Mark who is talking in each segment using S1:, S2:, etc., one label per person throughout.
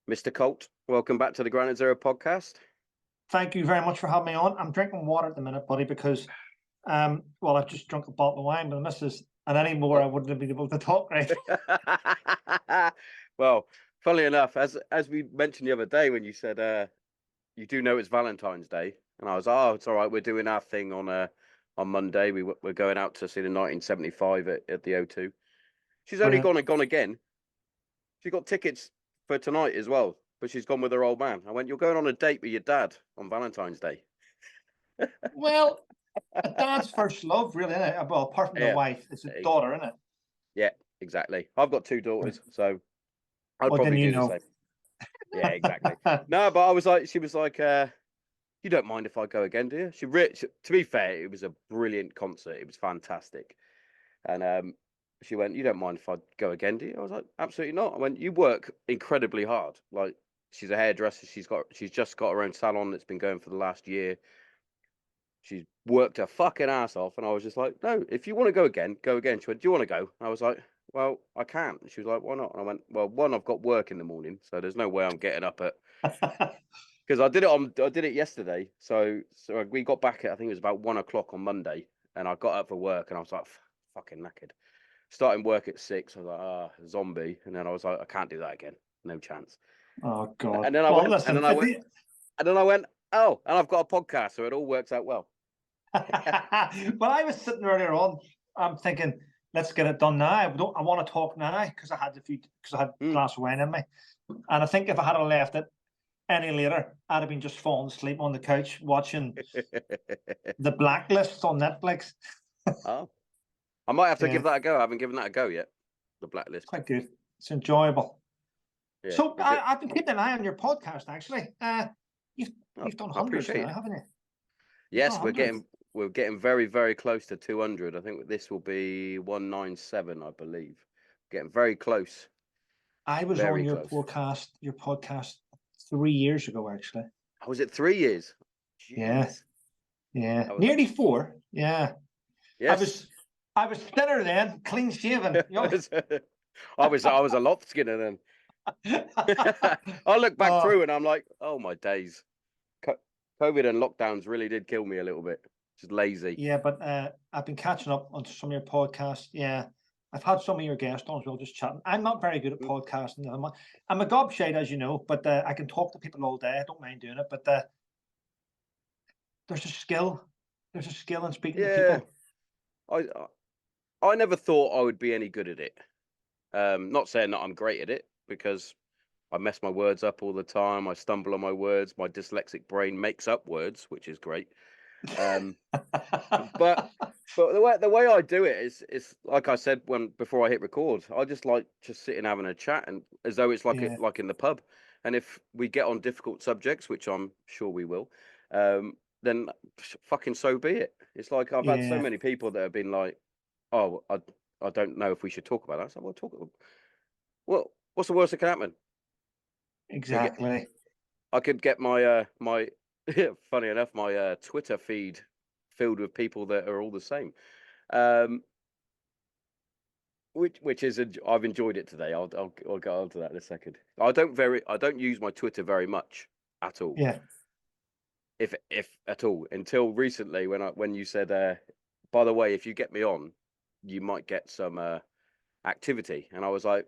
S1: Mr. Colt, welcome back to the Granite Zero podcast.
S2: Thank you very much for having me on. I'm drinking water at the minute, buddy, because I've just drunk a bottle of wine, but the missus, and any more I wouldn't have been able to talk right.
S1: Well, funnily enough, as we mentioned the other day when you said you do know it's Valentine's Day, and I was it's all right, we're doing our thing on Monday. We're going out to see the 1975 at the O2. She's only
S2: Brilliant.
S1: gone and gone again. She got tickets for tonight as well, but she's gone with her old man. I went, you're going on a date with your dad on Valentine's Day.
S2: Well, a dad's first love, really, isn't it? Well, apart from the
S1: Yeah,
S2: wife, it's a daughter, isn't it?
S1: yeah, exactly. I've got two daughters, so I'd
S2: Well, then
S1: probably
S2: you
S1: do the
S2: know.
S1: same. Yeah, exactly. No, but she was like, you don't mind if I go again, do you? To be fair, it was a brilliant concert. It was fantastic. And she went, you don't mind if I go again, do you? I was like, absolutely not. I went, you work incredibly hard. Like, she's a hairdresser. She's just got her own salon that's been going for the last year. She's worked her fucking ass off. And I was just like, no, if you want to go again, go again. She went, do you want to go? And I was like, well, I can't. She was like, why not? And I went, well, one, I've got work in the morning, so there's no way I'm getting up at because I did it yesterday. So we got back at, I think it was about 1 o'clock on Monday, and I got up for work, and I was like, fucking knackered. Starting work at 6, I was like, zombie, and then I was like, I can't do that again, no chance.
S2: Oh God.
S1: And then I
S2: Well,
S1: went,
S2: listen.
S1: oh, and I've got a podcast, so it all works out well.
S2: Well, I was sitting earlier on. I'm thinking, let's get it done now. I want to talk now because I had a glass of wine in me, and I think if I had left it any later, I'd have been just falling asleep on the couch watching The Blacklist on Netflix.
S1: Oh, I might have to
S2: Yeah,
S1: give that a go. I haven't given that a go yet. The Blacklist.
S2: quite good. It's enjoyable.
S1: Yeah.
S2: So I've been keeping an eye on your podcast. Actually, you've done
S1: I
S2: hundreds
S1: appreciate
S2: now,
S1: it.
S2: haven't you? You've done
S1: Yes,
S2: hundreds.
S1: we're getting very, very close to 200. I think this will be 197, I believe. Getting very close.
S2: I was on
S1: Very
S2: your
S1: close.
S2: podcast 3 years ago, actually.
S1: Oh, was it 3 years?
S2: Yeah,
S1: Jeez.
S2: yeah,
S1: That was
S2: nearly 4. Yeah,
S1: yes.
S2: I was thinner then, clean shaven, young.
S1: I was a lot skinner then. I look back
S2: Oh,
S1: through and I'm like, oh my days. COVID and lockdowns really did kill me a little bit. Just lazy.
S2: yeah, but I've been catching up on some of your podcasts. Yeah, I've had some of your guests on as well, just chatting. I'm not very good at
S1: Mm.
S2: podcasting. I'm a gobshite, as you know, but I can talk to people all day. I don't mind doing it, but there's a skill. There's a skill in speaking to
S1: Yeah.
S2: people.
S1: I I never thought I would be any good at it. Not saying that I'm great at it because I mess my words up all the time. I stumble on my words. My dyslexic brain makes up words, which is great. Um, but the way I do it is like I said when before I hit record. I just like just sitting having a chat and as though it's
S2: Yeah,
S1: like in the pub. And if we get on difficult subjects, which I'm sure we will, then fucking so be it. It's like I've had so
S2: yeah,
S1: many people that have been like, "Oh, I don't know if we should talk about that." So we'll talk. Well, what's the worst that can happen? We get.
S2: exactly.
S1: I could get my my funny enough my Twitter feed filled with people that are all the same. Um, which is I've enjoyed it today. I'll go on to that in a second. I don't use my Twitter very much at all,
S2: Yeah,
S1: if at all, until recently when you said, by the way, if you get me on, you might get some activity, and I was like,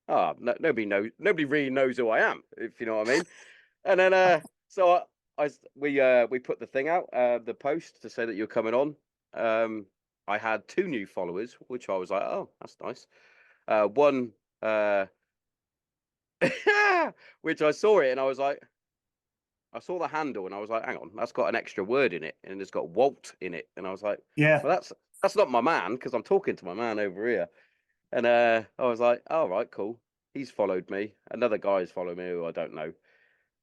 S1: oh, no, nobody really knows who I am, if you know what I mean. And then so we put the thing out, the post to say that you're coming on. I had 2 new followers, which I was like, oh, that's nice. One, which I saw it and I was like, I saw the handle and I was like, hang on, that's got an extra word in it and it's got Walt in it. And I was like,
S2: yeah,
S1: well, that's not my man because I'm talking to my man over here. And I was like, all right, cool. He's followed me. Another guy's followed me who I don't know.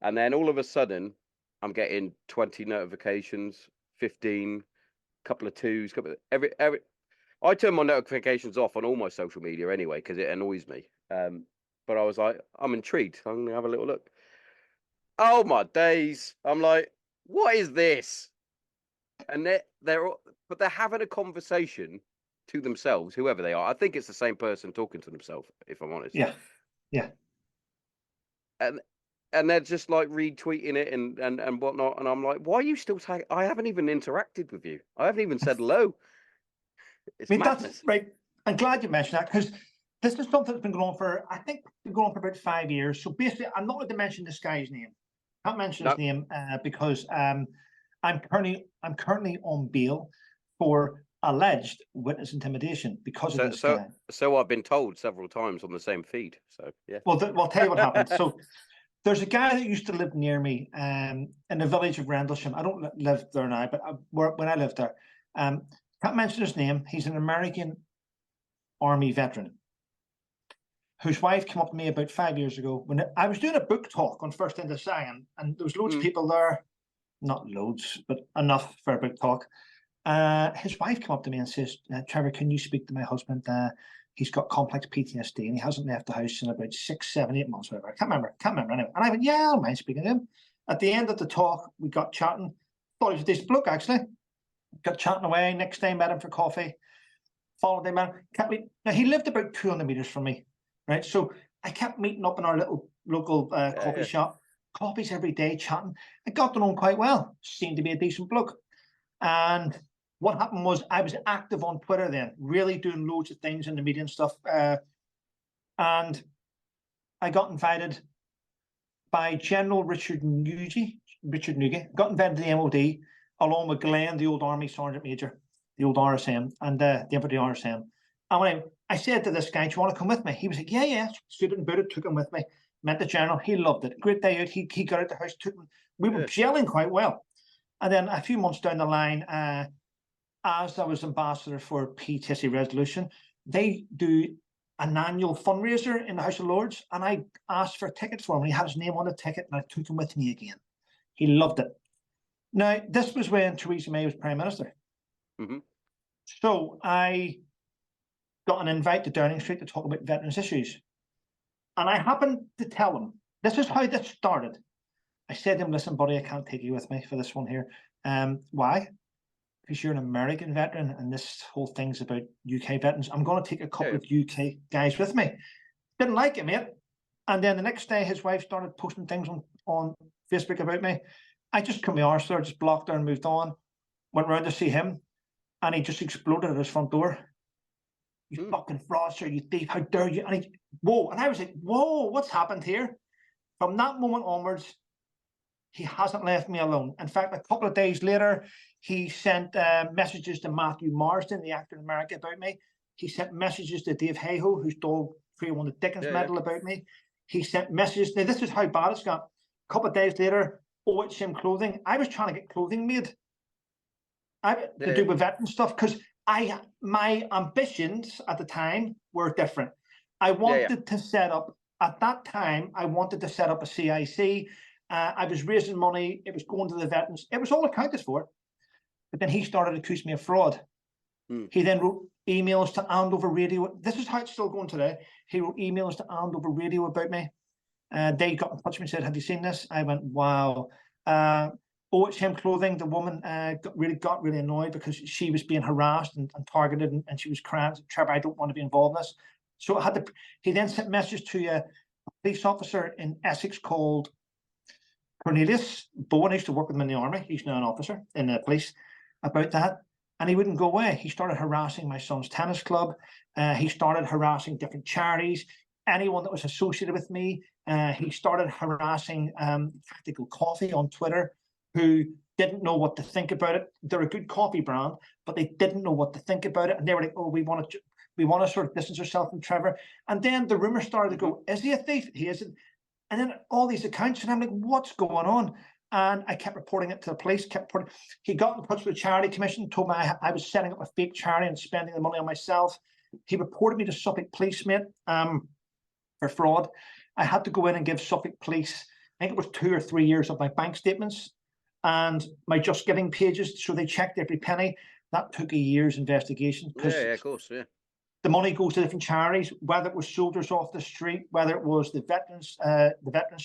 S1: And then all of a sudden, I'm getting 20 notifications, 15, couple of twos, every. I turn my notifications off on all my social media anyway because it annoys me. But I was like, I'm intrigued. I'm gonna have a little look. Oh my days! I'm like, what is this? And but they're having a conversation to themselves, whoever they are. I think it's the same person talking to themselves, if I'm honest.
S2: yeah, yeah.
S1: and they're just like retweeting it and whatnot, and I'm like, why are you still tagging? I haven't even interacted with you. I haven't even said hello. It's
S2: I mean, that's
S1: madness.
S2: right. I'm glad you mentioned that, because this is something that's been going on for, I think, been going on for about 5 years. So basically, I'm not going to mention this guy's name. I can't mention his
S1: No.
S2: name because I'm currently on bail for alleged witness intimidation because of this guy.
S1: So I've been told several times on the same feed. So yeah.
S2: Well, I'll tell you what happened. So there's a guy that used to live near me in the village of Rendlesham. I don't live there now, but when I lived there, can't mention his name. He's an American Army veteran whose wife came up to me about 5 years ago when I was doing a book talk on First Into Science, and there was loads of people there, not loads, but enough for a book talk. His wife came up to me and says, Trevor, can you speak to my husband? He's got complex PTSD and he hasn't left the house in about 6, 7, 8 months, whatever. I can't remember anyway. And I went, yeah, I don't mind speaking to him. At the end of the talk, we got chatting. Thought he was a decent bloke, actually. Got chatting away. Next day, met him for coffee. Followed him, man. Now, he lived about 200 meters from me, right? So I kept meeting up in our little local coffee shop. Coffees every day, chatting. I got to know him quite well. Seemed to be a decent bloke. And what happened was I was active on Twitter then, really doing loads of things in the media and stuff. And I got invited by General Richard Nugent, got invited to the MOD, along with Glenn, the old Army Sergeant Major, the old RSM, and the infantry RSM. And when I said to this guy, do you want to come with me? He was like, yeah. Suited and booted, took him with me. Met the General. He loved it. Great day out. He got out the house, took him. We were gelling quite well. And then a few months down the line, as I was ambassador for PTSD Resolution, they do an annual fundraiser in the House of Lords, and I asked for a ticket for him. He had his name on the ticket, and I took him with me again. He loved it. Now, this was when Theresa May was Prime Minister. So I got an invite to Downing Street to talk about veterans issues. And I happened to tell him, this is how this started. I said to him, listen, buddy, I can't take you with me for this one here. Why? Because you're an American veteran and this whole thing's about UK veterans. I'm going to take a couple of UK guys with me. Didn't like it, mate. And then the next day, his wife started posting things on Facebook about me. I just cut my arse there, just blocked her and moved on. Went round to see him, and he just exploded at his front door. You fucking fraudster, you thief, how dare you? And whoa. And I was like, whoa, what's happened here? From that moment onwards, he hasn't left me alone. In fact, a couple of days later, he sent messages to Matthew Marsden, the actor in America, about me. He sent messages to Dave Hayhoe, who's dog 301 the Dickens Medal about me. He sent messages. Now, this is how bad it's got. A couple of days later, OHM Clothing. I was trying to get clothing made to do with veteran stuff, because my ambitions at the time were different. I wanted to set up, at that time, I wanted to set up a CIC. I was raising money. It was going to the veterans. It was all accounted for. But then he started accusing me of fraud. He then wrote emails to Andover Radio. This is how it's still going today. He wrote emails to Andover Radio about me. They got in touch with me and said, have you seen this? I went, wow. OHM Clothing, the woman got really annoyed because she was being harassed and targeted, and she was crying, Trevor, I don't want to be involved in this. So he then sent messages to a police officer in Essex called Cornelius Bowen. I used to work with him in the army. He's now an officer in the police, about that. And he wouldn't go away. He started harassing my son's tennis club. He started harassing different charities, anyone that was associated with me. He started harassing Tactical Coffee on Twitter, who didn't know what to think about it. They're a good coffee brand, but they didn't know what to think about it. And they were like, oh, we want to sort of distance ourselves from Trevor. And then the rumor started to go, is he a thief? He isn't. And then all these accounts, and I'm like, what's going on? And I kept reporting it to the police, He got in touch with the Charity Commission, told me I was setting up a fake charity and spending the money on myself. He reported me to Suffolk Police, mate, for fraud. I had to go in and give Suffolk Police, I think it was 2 or 3 years of my bank statements and my Just Giving pages, so they checked every penny. That took a year's investigation.
S1: Of course,
S2: the money goes to different charities, whether it was Soldiers Off the Street, whether it was the veterans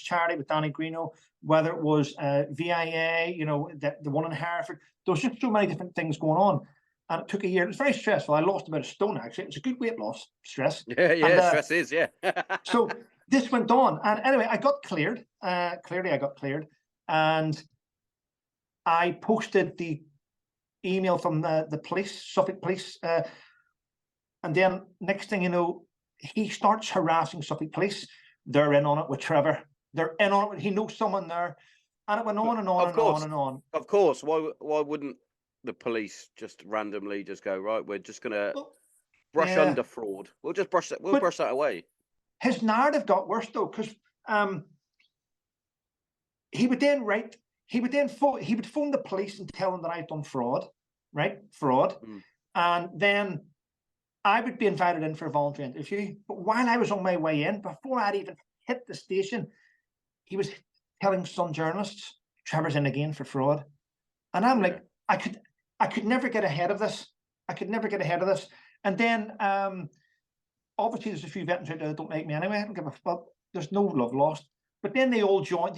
S2: charity with Danny Greeno, whether it was VIA, the one in Hereford. There was just so many different things going on. And it took a year. It was very stressful. I lost about a stone, actually. It was a good weight loss, stress.
S1: Stress is,
S2: So this went on, and anyway, I got cleared. Clearly, I got cleared, and I posted the email from the police, Suffolk Police, and then next thing you know, he starts harassing Suffolk Police. They're in on it with Trevor. They're in on it. He knows someone there, and it went on and on and on and on.
S1: Of course, why wouldn't the police just randomly just go, right? We're just gonna brush under fraud. We'll just brush that. We'll brush that away.
S2: His narrative got worse though, because he would then write. He would phone the police and tell them that I'd done fraud, right? Fraud, and then I would be invited in for a voluntary interview. But while I was on my way in, before I'd even hit the station, he was telling some journalists, Trevor's in again for fraud. And I'm like, I could never get ahead of this. I could never get ahead of this. And then obviously there's a few veterans out there that don't like me anyway. I don't give a fuck. There's no love lost. But then they all join,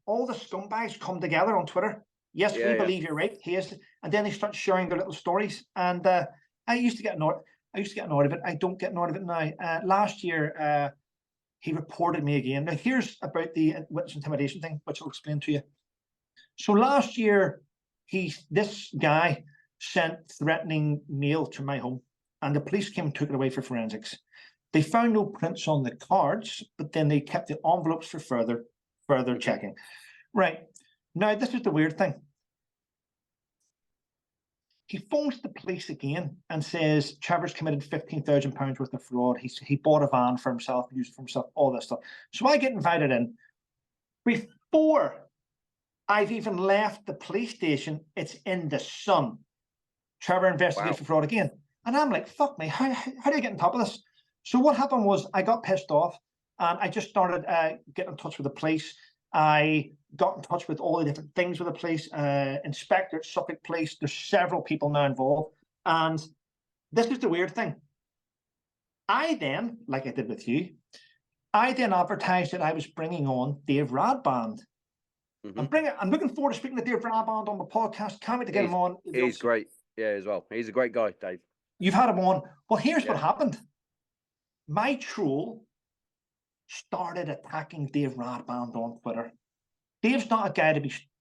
S2: all the scumbags come together on Twitter. Yes, we believe you're right. He is. And then they start sharing their little stories. And I used to get annoyed. I used to get annoyed of it. I don't get annoyed of it now. Last year, he reported me again. Now, here's about the witness intimidation thing, which I'll explain to you. So last year, this guy sent threatening mail to my home, and the police came and took it away for forensics. They found no prints on the cards, but then they kept the envelopes for further checking. Right. Now, this is the weird thing. He phones the police again and says Trevor's committed £15,000 worth of fraud. He bought a van for himself, used it for himself, all this stuff. So I get invited in. Before I've even left the police station, it's in the Sun. Trevor investigates for fraud again. And I'm like, fuck me, how do I get on top of this? So what happened was I got pissed off and I just started getting in touch with the police. I got in touch with all the different things with the police, inspector, Suffolk Police. There's several people now involved. And this is the weird thing. I then, like I did with you, I then advertised that I was bringing on Dave Radband. I'm looking forward to speaking to Dave Radband on the podcast. Can't wait to get him on.
S1: He's great. Yeah, as well. He's a great guy, Dave.
S2: You've had him on. Well, here's what happened. My troll started attacking Dave Radband on Twitter. Dave's not a guy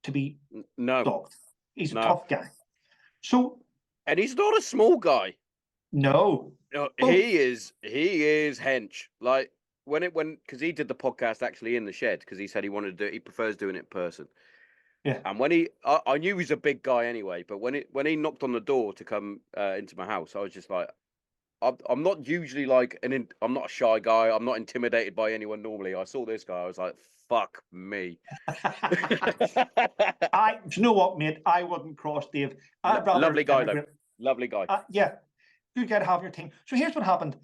S2: to be dogged. He's a tough guy. So,
S1: and he's not a small guy.
S2: No,
S1: he is hench. Like because he did the podcast actually in the shed because he said he wanted to do it. He prefers doing it in person.
S2: Yeah.
S1: And when I knew he was a big guy anyway, but when he knocked on the door to come into my house, I was just like, I'm not usually like I'm not a shy guy. I'm not intimidated by anyone normally. I saw this guy. I was like, fuck me.
S2: Do you know what, mate? I wouldn't cross Dave.
S1: Lovely guy, though. Lovely guy.
S2: Yeah. Good guy to have your team. So here's what happened.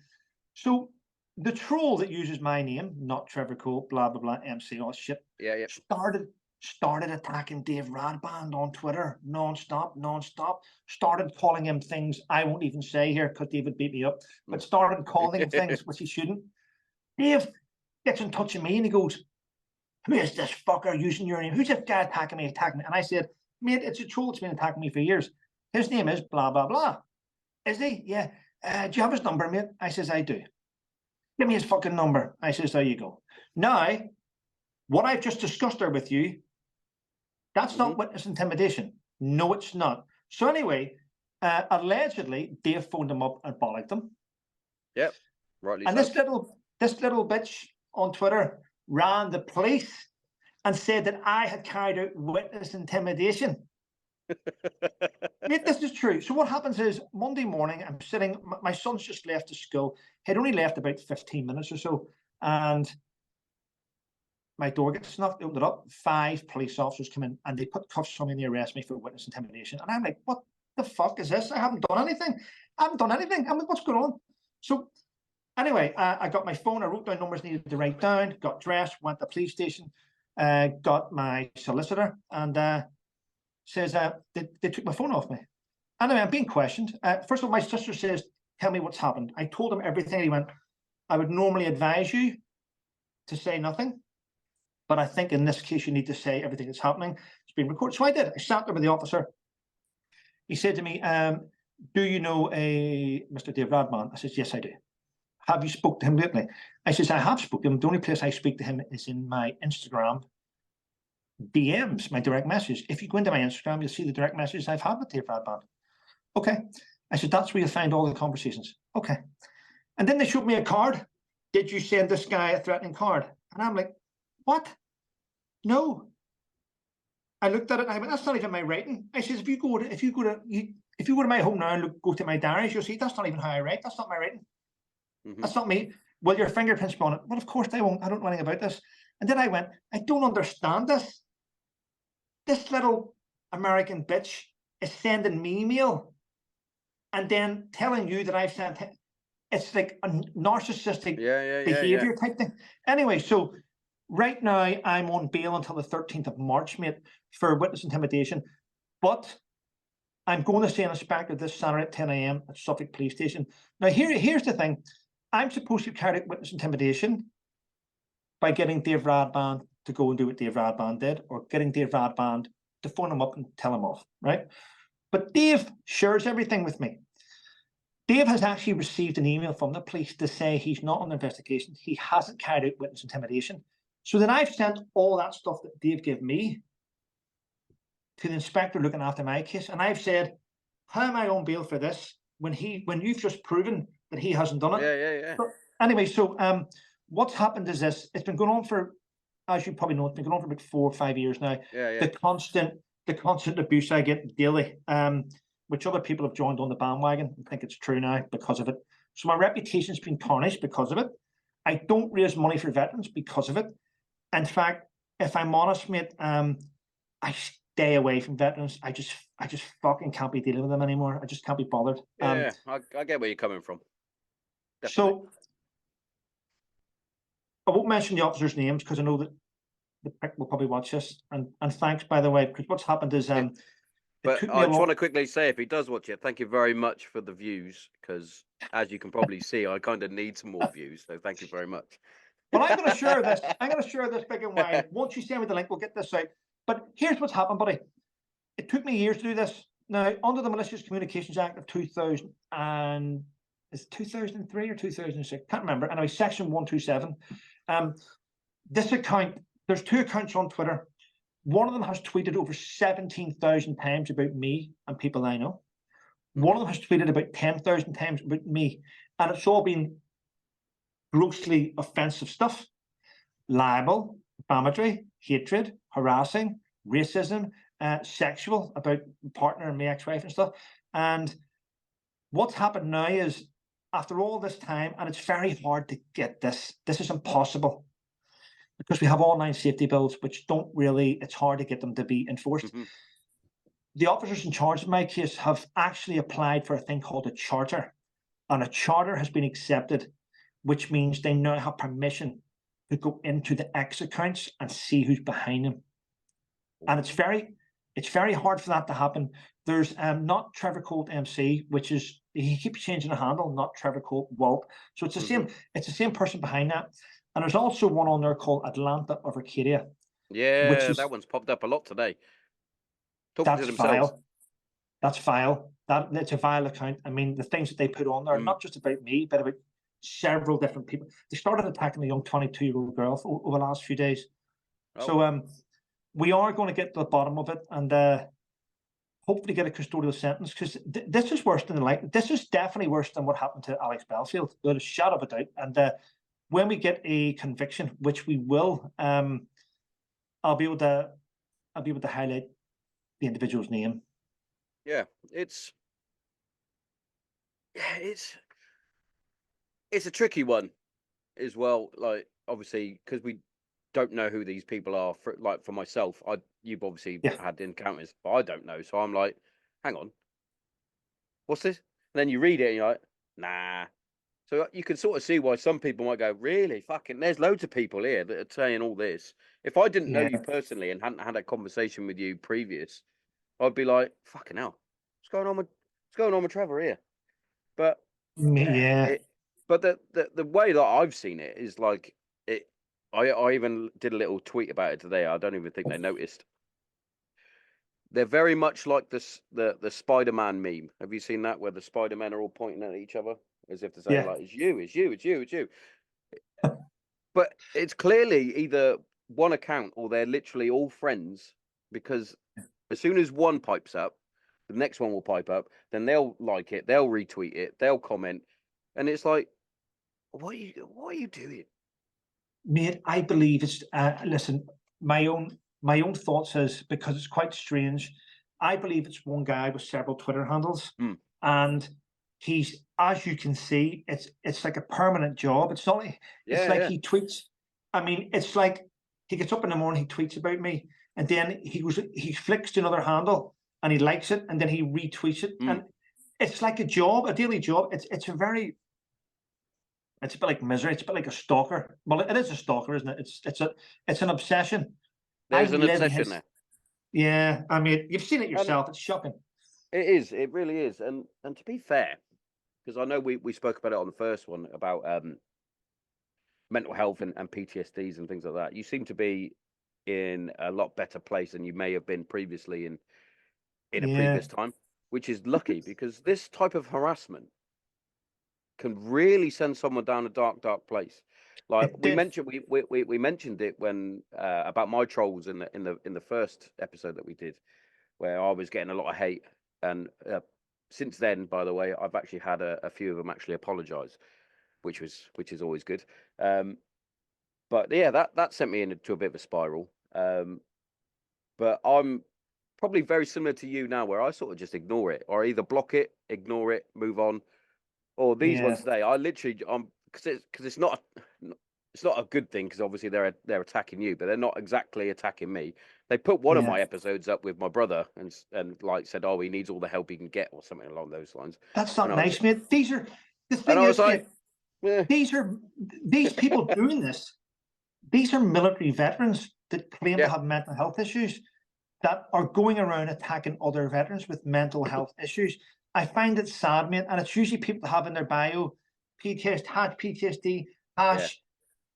S2: So the troll that uses my name, not Trevor Coult, blah, blah, blah, MC, all shit.
S1: Yeah.
S2: Started attacking Dave Radband on Twitter non-stop, started calling him things I won't even say here because David beat me up, but started calling him things which he shouldn't. Dave gets in touch with me and he goes, who is this fucker using your name? Who's this guy attacking me? And I said, mate, it's a troll that's been attacking me for years. His name is blah, blah, blah. Is he? Yeah. Do you have his number, mate? I says, I do. Give me his fucking number. I says, there you go. Now, what I've just discussed there with you, that's not witness intimidation. No, it's not. So anyway, allegedly, Dave phoned him up and bollocked him.
S1: Yep, rightly.
S2: And this little bitch on Twitter ran the police and said that I had carried out witness intimidation. Mate, this is true. So what happens is Monday morning, I'm sitting. My son's just left to school. He'd only left about 15 minutes or so, and my door gets snuffed, opened it up. 5 police officers come in and they put cuffs on me and they arrest me for witness intimidation. And I'm like, what the fuck is this? I haven't done anything. I'm like, what's going on? So anyway, I got my phone. I wrote down numbers needed to write down, got dressed, went to the police station, got my solicitor, and says they took my phone off me. Anyway, I'm being questioned. First of all, my sister says, tell me what's happened. I told him everything. He went, I would normally advise you to say nothing, but I think in this case, you need to say everything that's happening. It's being recorded. So I did. I sat there with the officer. He said to me, do you know a Mr. Dave Radman? I said, yes, I do. have you spoke to him lately? I says, I have spoken to him. The only place I speak to him is in my Instagram DMs, my direct message. If you go into my Instagram, you'll see the direct messages I've had with Dave Radband. Okay. I said, that's where you'll find all the conversations. Okay. And then they showed me a card. Did you send this guy a threatening card? And I'm like, what? No. I looked at it and I went, that's not even my writing. I says, if you go to my home now and go to my diaries, you'll see that's not even how I write. That's not my writing. That's not me. Well, your fingerprints on it. Well, of course I won't. I don't know anything about this. And then I went, I don't understand this. This little American bitch is sending me email and then telling you that I've sent him. It's like a narcissistic behavior type thing. Anyway, so right now I'm on bail until the 13th of March, mate, for witness intimidation. But I'm going to see an inspector this Saturday at 10 a.m. at Suffolk Police Station. Now, here's the thing. I'm supposed to carry out witness intimidation by getting Dave Radband to go and do what Dave Radband did, or getting Dave Radband to phone him up and tell him off, right? But Dave shares everything with me. Dave has actually received an email from the police to say he's not on the investigation. He hasn't carried out witness intimidation. So then I've sent all that stuff that Dave gave me to the inspector looking after my case. And I've said, how am I on bail for this when you've just proven that he hasn't done it?
S1: Yeah.
S2: So, anyway, so what's happened is this. It's been going on for, as you probably know, it's been going on for about 4 or 5 years now. The constant abuse I get daily, which other people have joined on the bandwagon and think it's true now because of it. So my reputation's been tarnished because of it. I don't raise money for veterans because of it. In fact, if I'm honest, mate, I stay away from veterans. I just fucking can't be dealing with them anymore. I just can't be bothered.
S1: I get where you're coming from.
S2: Definitely. So I won't mention the officers' names because I know that the prick will probably watch this. And thanks, by the way, because what's happened is
S1: but I just want to quickly say, if he does watch it, thank you very much for the views, because as you can probably see, I kind of need some more views. So thank you very much.
S2: Well, I'm going to share this. I'm going to share this big and wide. Once you send me the link, we'll get this out. But here's what's happened, buddy. It took me years to do this. Now, under the Malicious Communications Act of 2000 and is 2003 or 2006? Can't remember. Anyway, Section 127. This account, there's 2 accounts on Twitter. One of them has tweeted over 17,000 times about me and people I know. One of them has tweeted about 10,000 times about me. And it's all been grossly offensive stuff. Libel, defamatory, hatred, harassing, racism, sexual, about partner and my ex-wife and stuff. And what's happened now is, after all this time, and it's very hard to get this is impossible, because we have online safety bills, which don't really, it's hard to get them to be enforced. The officers in charge of my case have actually applied for a thing called a charter, and a charter has been accepted, which means they now have permission to go into the X accounts and see who's behind them. And it's very hard for that to happen. There's not Trevor Coult MC, which is, he keeps changing the handle, not Trevor Coult Walt. So it's the same person behind that. And there's also one on there called Atlanta of Arcadia.
S1: Yeah, which is, that one's popped up a lot today.
S2: That's vile. That's vile. It's a vile account. I mean, the things that they put on there, not just about me, but about several different people. They started attacking a young 22-year-old girl over the last few days. Oh. So we are going to get to the bottom of it and hopefully get a custodial sentence, because this is worse than this is definitely worse than what happened to Alex Belfield. There's a shadow of a doubt. And when we get a conviction, which we will, I'll be able to highlight the individual's name.
S1: Yeah, it's a tricky one as well. Like, obviously, because we don't know who these people are. For myself, you've obviously had encounters, but I don't know. So I'm like, hang on, what's this? And then you read it and you're like, nah. So you can sort of see why some people might go, really? Fucking, there's loads of people here that are saying all this. If I didn't know you personally and hadn't had a conversation with you previous, I'd be like, fucking hell, what's going on with Trevor here? But but the way that I've seen it is like it. I even did a little tweet about it today. I don't even think they noticed. They're very much like the Spider-Man meme. Have you seen that, where the Spider-Men are all pointing at each other? as if to say, like, it's you, it's you, it's you, it's you. But it's clearly either one account or they're literally all friends, because as soon as one pipes up, the next one will pipe up, then they'll like it, they'll retweet it, they'll comment, and it's like, what are you doing?
S2: Mate, I believe it's listen, my own thoughts is, because it's quite strange. I believe it's one guy with several Twitter handles, and he's, as you can see, it's like a permanent job. It's not like, it's like he tweets. I mean, it's like he gets up in the morning, he tweets about me, and then he flicks to another handle and he likes it, and then he retweets it, and it's like a job, a daily job. It's a very, it's a bit like misery. It's a bit like a stalker. Well, it is a stalker, isn't it? It's an obsession.
S1: There's an obsession there.
S2: Yeah, I mean, you've seen it yourself.
S1: And
S2: it's shocking.
S1: it is. It really is. And to be fair, because I know we spoke about it on the first one about mental health and PTSDs and things like that. You seem to be in a lot better place than you may have been previously in a previous time, which is lucky, because this type of harassment can really send someone down a dark place. Like we mentioned it when about my trolls in the first episode that we did, where I was getting a lot of hate, and since then, by the way, I've actually had a few of them actually apologize, which is always good. But yeah, that sent me into a bit of a spiral. But I'm probably very similar to you now, where I sort of just ignore it, or either block it, ignore it, move on. Or these ones today, I literally, because it's not a good thing, because obviously they're attacking you, but they're not exactly attacking me. They put one of my episodes up with my brother and like said, oh, he needs all the help he can get, or something along those lines.
S2: That's not nice, mate. These are the thing.
S1: And I was
S2: like, these people doing this. These are military veterans that claim to have mental health issues, that are going around attacking other veterans with mental health issues. I find it sad, mate, and it's usually people that have in their bio PTSD,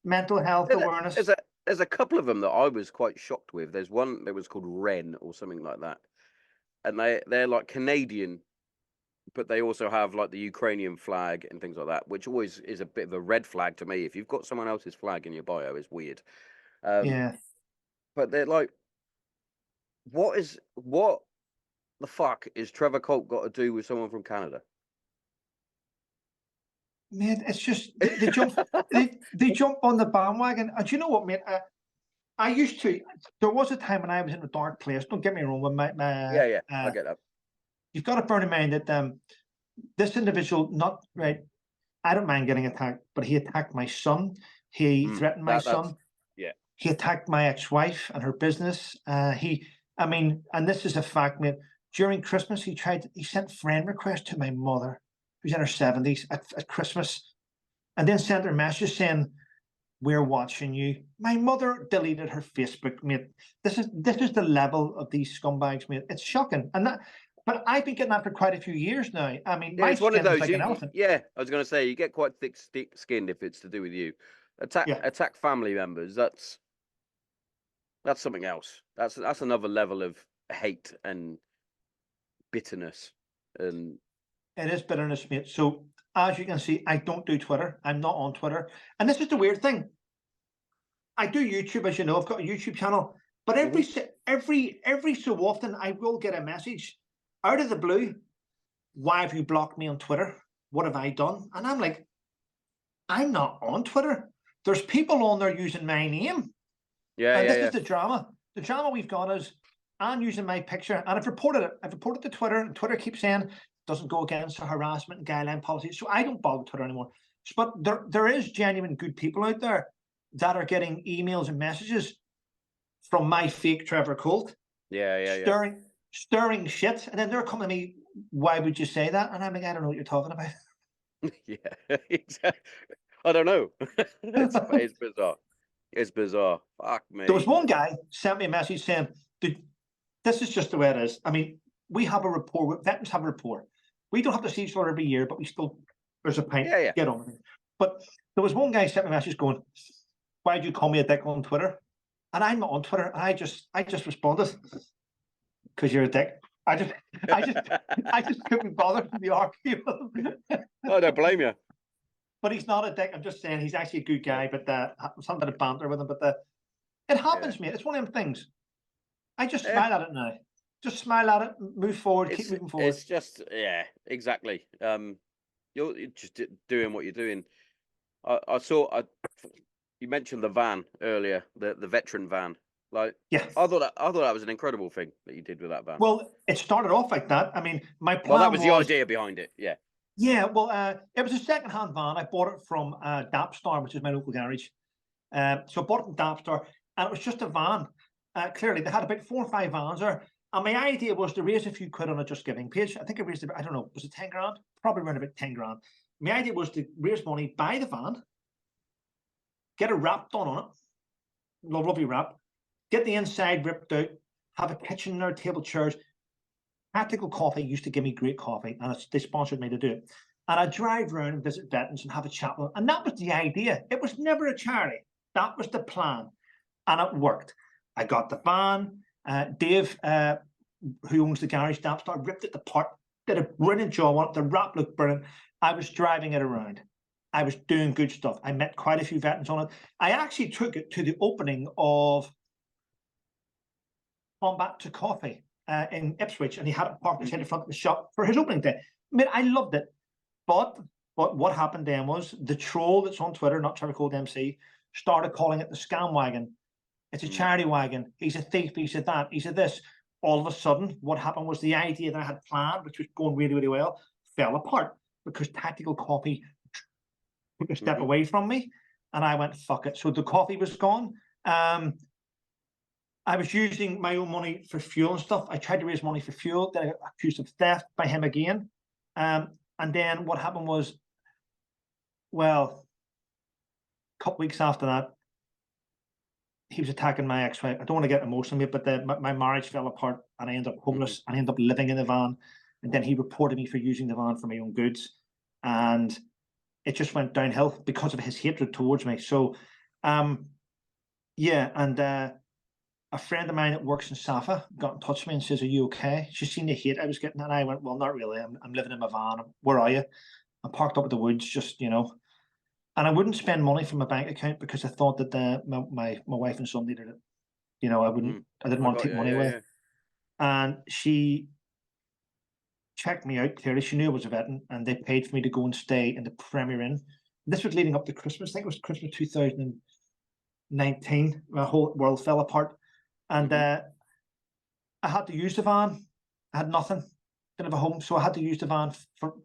S2: mental health awareness.
S1: There's a couple of them that I was quite shocked with. There's one that was called Ren or something like that, and they're like Canadian, but they also have like the Ukrainian flag and things like that, which always is a bit of a red flag to me. If you've got someone else's flag in your bio, it's weird. But they're like, what the fuck is Trevor Coult got to do with someone from Canada?
S2: Man, it's just they jump they jump on the bandwagon. And do you know what, mate? I used to. There was a time when I was in a dark place. Don't get me wrong. With my
S1: I get that.
S2: You've got to bear in mind that this individual, not right. I don't mind getting attacked, but he attacked my son. He threatened my son.
S1: Yeah.
S2: He attacked my ex-wife and her business. And this is a fact, mate. During Christmas, he sent friend requests to my mother, who's in her 70s, at Christmas, and then sent her a message saying, "We're watching you." My mother deleted her Facebook, mate. This is the level of these scumbags, mate. It's shocking. But I've been getting that for quite a few years now. I mean, my skin is like an elephant.
S1: Yeah, I was going to say, you get quite thick-skinned if it's to do with you. Attack family members. That's something else. That's another level of hate and bitterness. And
S2: it is bitterness, mate. So as you can see, I don't do Twitter. I'm not on Twitter. And this is the weird thing. I do YouTube, as you know. I've got a YouTube channel. But every so often, I will get a message out of the blue. "Why have you blocked me on Twitter? What have I done?" And I'm like, I'm not on Twitter. There's people on there using my name. This is the drama. The drama we've got is I'm using my picture, and I've reported it. I've reported to Twitter, and Twitter keeps saying it doesn't go against the harassment and guideline policy. So I don't bother Twitter anymore. But there is genuine good people out there that are getting emails and messages from my fake Trevor Coult. Stirring shit. And then they're coming to me, "Why would you say that?" And I'm like, I don't know what you're talking about.
S1: Yeah, exactly. I don't know. It's bizarre. It's bizarre. Fuck me.
S2: There was one guy sent me a message saying, "Dude, this is just the way it is. I mean, we have a rapport. Veterans have a rapport. We don't have to see each other every year, but we still, there's a pint. Get on with it." But there was one guy sent me a message going, "Why do you call me a dick on Twitter?" And I'm not on Twitter. I just responded, "Because you're a dick." I just couldn't bother to be arguing with him.
S1: I don't blame you.
S2: but he's not a dick. I'm just saying he's actually a good guy. But something to banter with him. But it happens, mate. It's one of them things. I just smile at it now. Just smile at it, move forward, keep moving forward.
S1: It's just, exactly. You're just doing what you're doing. I saw you mentioned the van earlier, the veteran van. Like, I thought that was an incredible thing that you did with that van.
S2: Well, it started off like that. I mean, my plan
S1: that was the idea behind it. Yeah.
S2: Yeah. Well, it was a second-hand van. I bought it from Dapstar, which is my local garage. So I bought it from Dapstar, and it was just a van. Clearly, they had about 4 or 5 vans there. And my idea was to raise a few quid on a Just Giving page. I think I raised, I don't know, was it 10 grand? Probably around about 10 grand. My idea was to raise money, buy the van, get a wrap done on it, lovely wrap, get the inside ripped out, have a kitchen there, table, chairs. Tactical Coffee used to give me great coffee, and they sponsored me to do it. And I'd drive around and visit veterans and have a chat with them. And that was the idea. It was never a charity. That was the plan. And it worked. I got the van. Dave, who owns the garage, Dapstar, ripped it apart, did a brilliant job on it. The wrap looked brilliant. I was driving it around. I was doing good stuff. I met quite a few veterans on it. I actually took it to the opening of Combat to Coffee in Ipswich, and he had it parked in front of the shop for his opening day. I mean, I loved it. But what happened then was the troll that's on Twitter, not Trevor Coult MC, started calling it the scam wagon. It's a charity wagon. He's a thief. He said that. He said this. All of a sudden, what happened was the idea that I had planned, which was going really, really well, fell apart because Tactical Coffee took a step away from me, and I went, fuck it. So the coffee was gone. I was using my own money for fuel and stuff. I tried to raise money for fuel. Then I got accused of theft by him again. And then what happened was, well, a couple weeks after that, he was attacking my ex-wife. I don't want to get emotional, but my marriage fell apart, and I ended up homeless. And I ended up living in the van. And then he reported me for using the van for my own goods. And it just went downhill because of his hatred towards me. So, yeah, and a friend of mine that works in Safa got in touch with me and says, "Are you okay?" She's seen the hate I was getting, and I went, "Well, not really. I'm living in my van. Where are you?" I'm parked up at the woods, just, you know. And I wouldn't spend money from my bank account because I thought that my wife and son needed it. You know, I didn't want to take money away. And she checked me out clearly. She knew I was a veteran, and they paid for me to go and stay in the Premier Inn. This was leading up to Christmas. I think it was Christmas 2019. My whole world fell apart. And I had to use the van. I had nothing. Didn't have a home. So I had to use the van for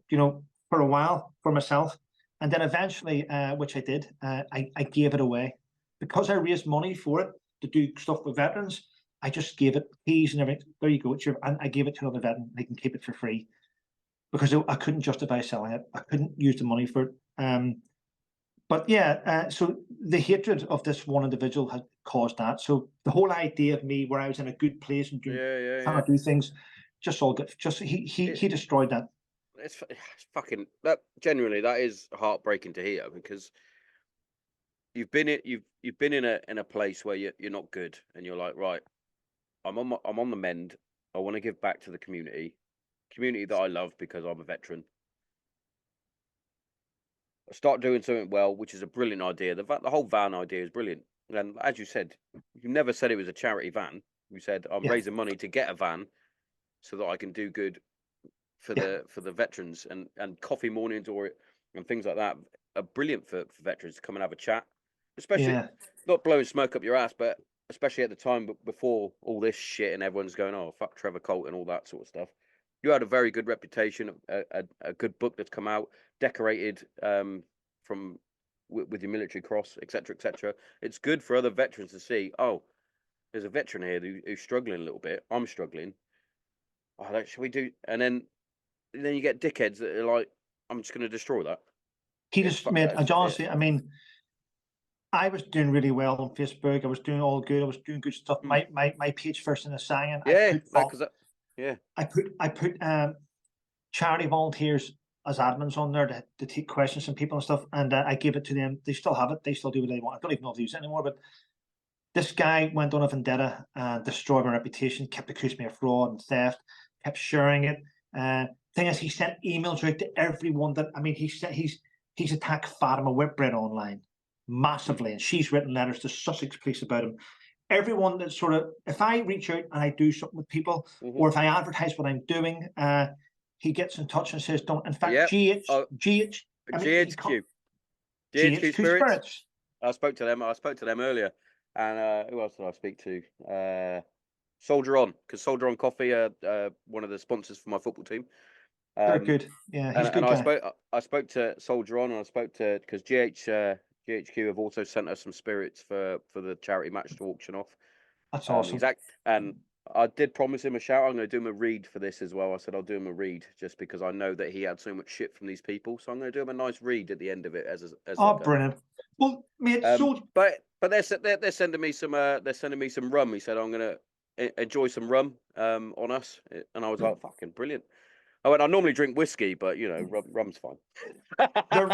S2: a while for myself. And then eventually, which I did, I gave it away. Because I raised money for it to do stuff with veterans, I just gave it keys and everything. There you go. And I gave it to another veteran. They can keep it for free. Because I couldn't justify selling it. I couldn't use the money for it. But yeah, so the hatred of this one individual had caused that. So the whole idea of me where I was in a good place and trying to do things, just all good. Just he destroyed that.
S1: It's fucking that. Genuinely, that is heartbreaking to hear, because you've been in a place where you're not good, and you're like, right, I'm on the mend. I want to give back to the community that I love because I'm a veteran. I start doing something well, which is a brilliant idea. The whole van idea is brilliant, and as you said, you never said it was a charity van. You said I'm raising money to get a van so that I can do good for the veterans, and coffee mornings and things like that are brilliant for veterans to come and have a chat, especially not blowing smoke up your ass, but especially at the time before all this shit and everyone's going, oh, fuck Trevor Coult and all that sort of stuff. You had a very good reputation, a good book that's come out, decorated with your military cross, etc., etc. It's good for other veterans to see, oh, there's a veteran here who's struggling a little bit. I'm struggling. Oh, should we do? And then you get dickheads that are like, I'm just going to destroy that.
S2: He just made, honestly, I mean, I was doing really well on Facebook. I was doing all good. I was doing good stuff. My page first in the singing. I put charity volunteers as admins on there to take questions from people and stuff. And I gave it to them. They still have it. They still do what they want. I don't even know if they use it anymore. But this guy went on a vendetta and destroyed my reputation. Kept accusing me of fraud and theft. Kept sharing it. Thing is, he sent emails out to everyone that, I mean, he he's attacked Fatima Whitbread online massively, and she's written letters to Sussex police about him. Everyone that sort of, if I reach out and I do something with people, or if I advertise what I'm doing, he gets in touch and says, "Don't." In fact,
S1: GHQ Spirits. I spoke to them earlier, and who else did I speak to? Soldier On, because Soldier On Coffee are one of the sponsors for my football team.
S2: They're good. Yeah, he's a good guy.
S1: I spoke to Soldier On, and I spoke to, because GHQ have also sent us some spirits for the charity match to auction off.
S2: That's awesome.
S1: And I did promise him a shout. I'm going to do him a read for this as well. I said I'll do him a read just because I know that he had so much shit from these people. So I'm going to do him a nice read at the end of it as
S2: brilliant. Well, mate,
S1: but they're sending me some rum. He said I'm going to enjoy some rum on us, and I was like, fucking brilliant. I normally drink whiskey, but you know, rum's fine.
S2: their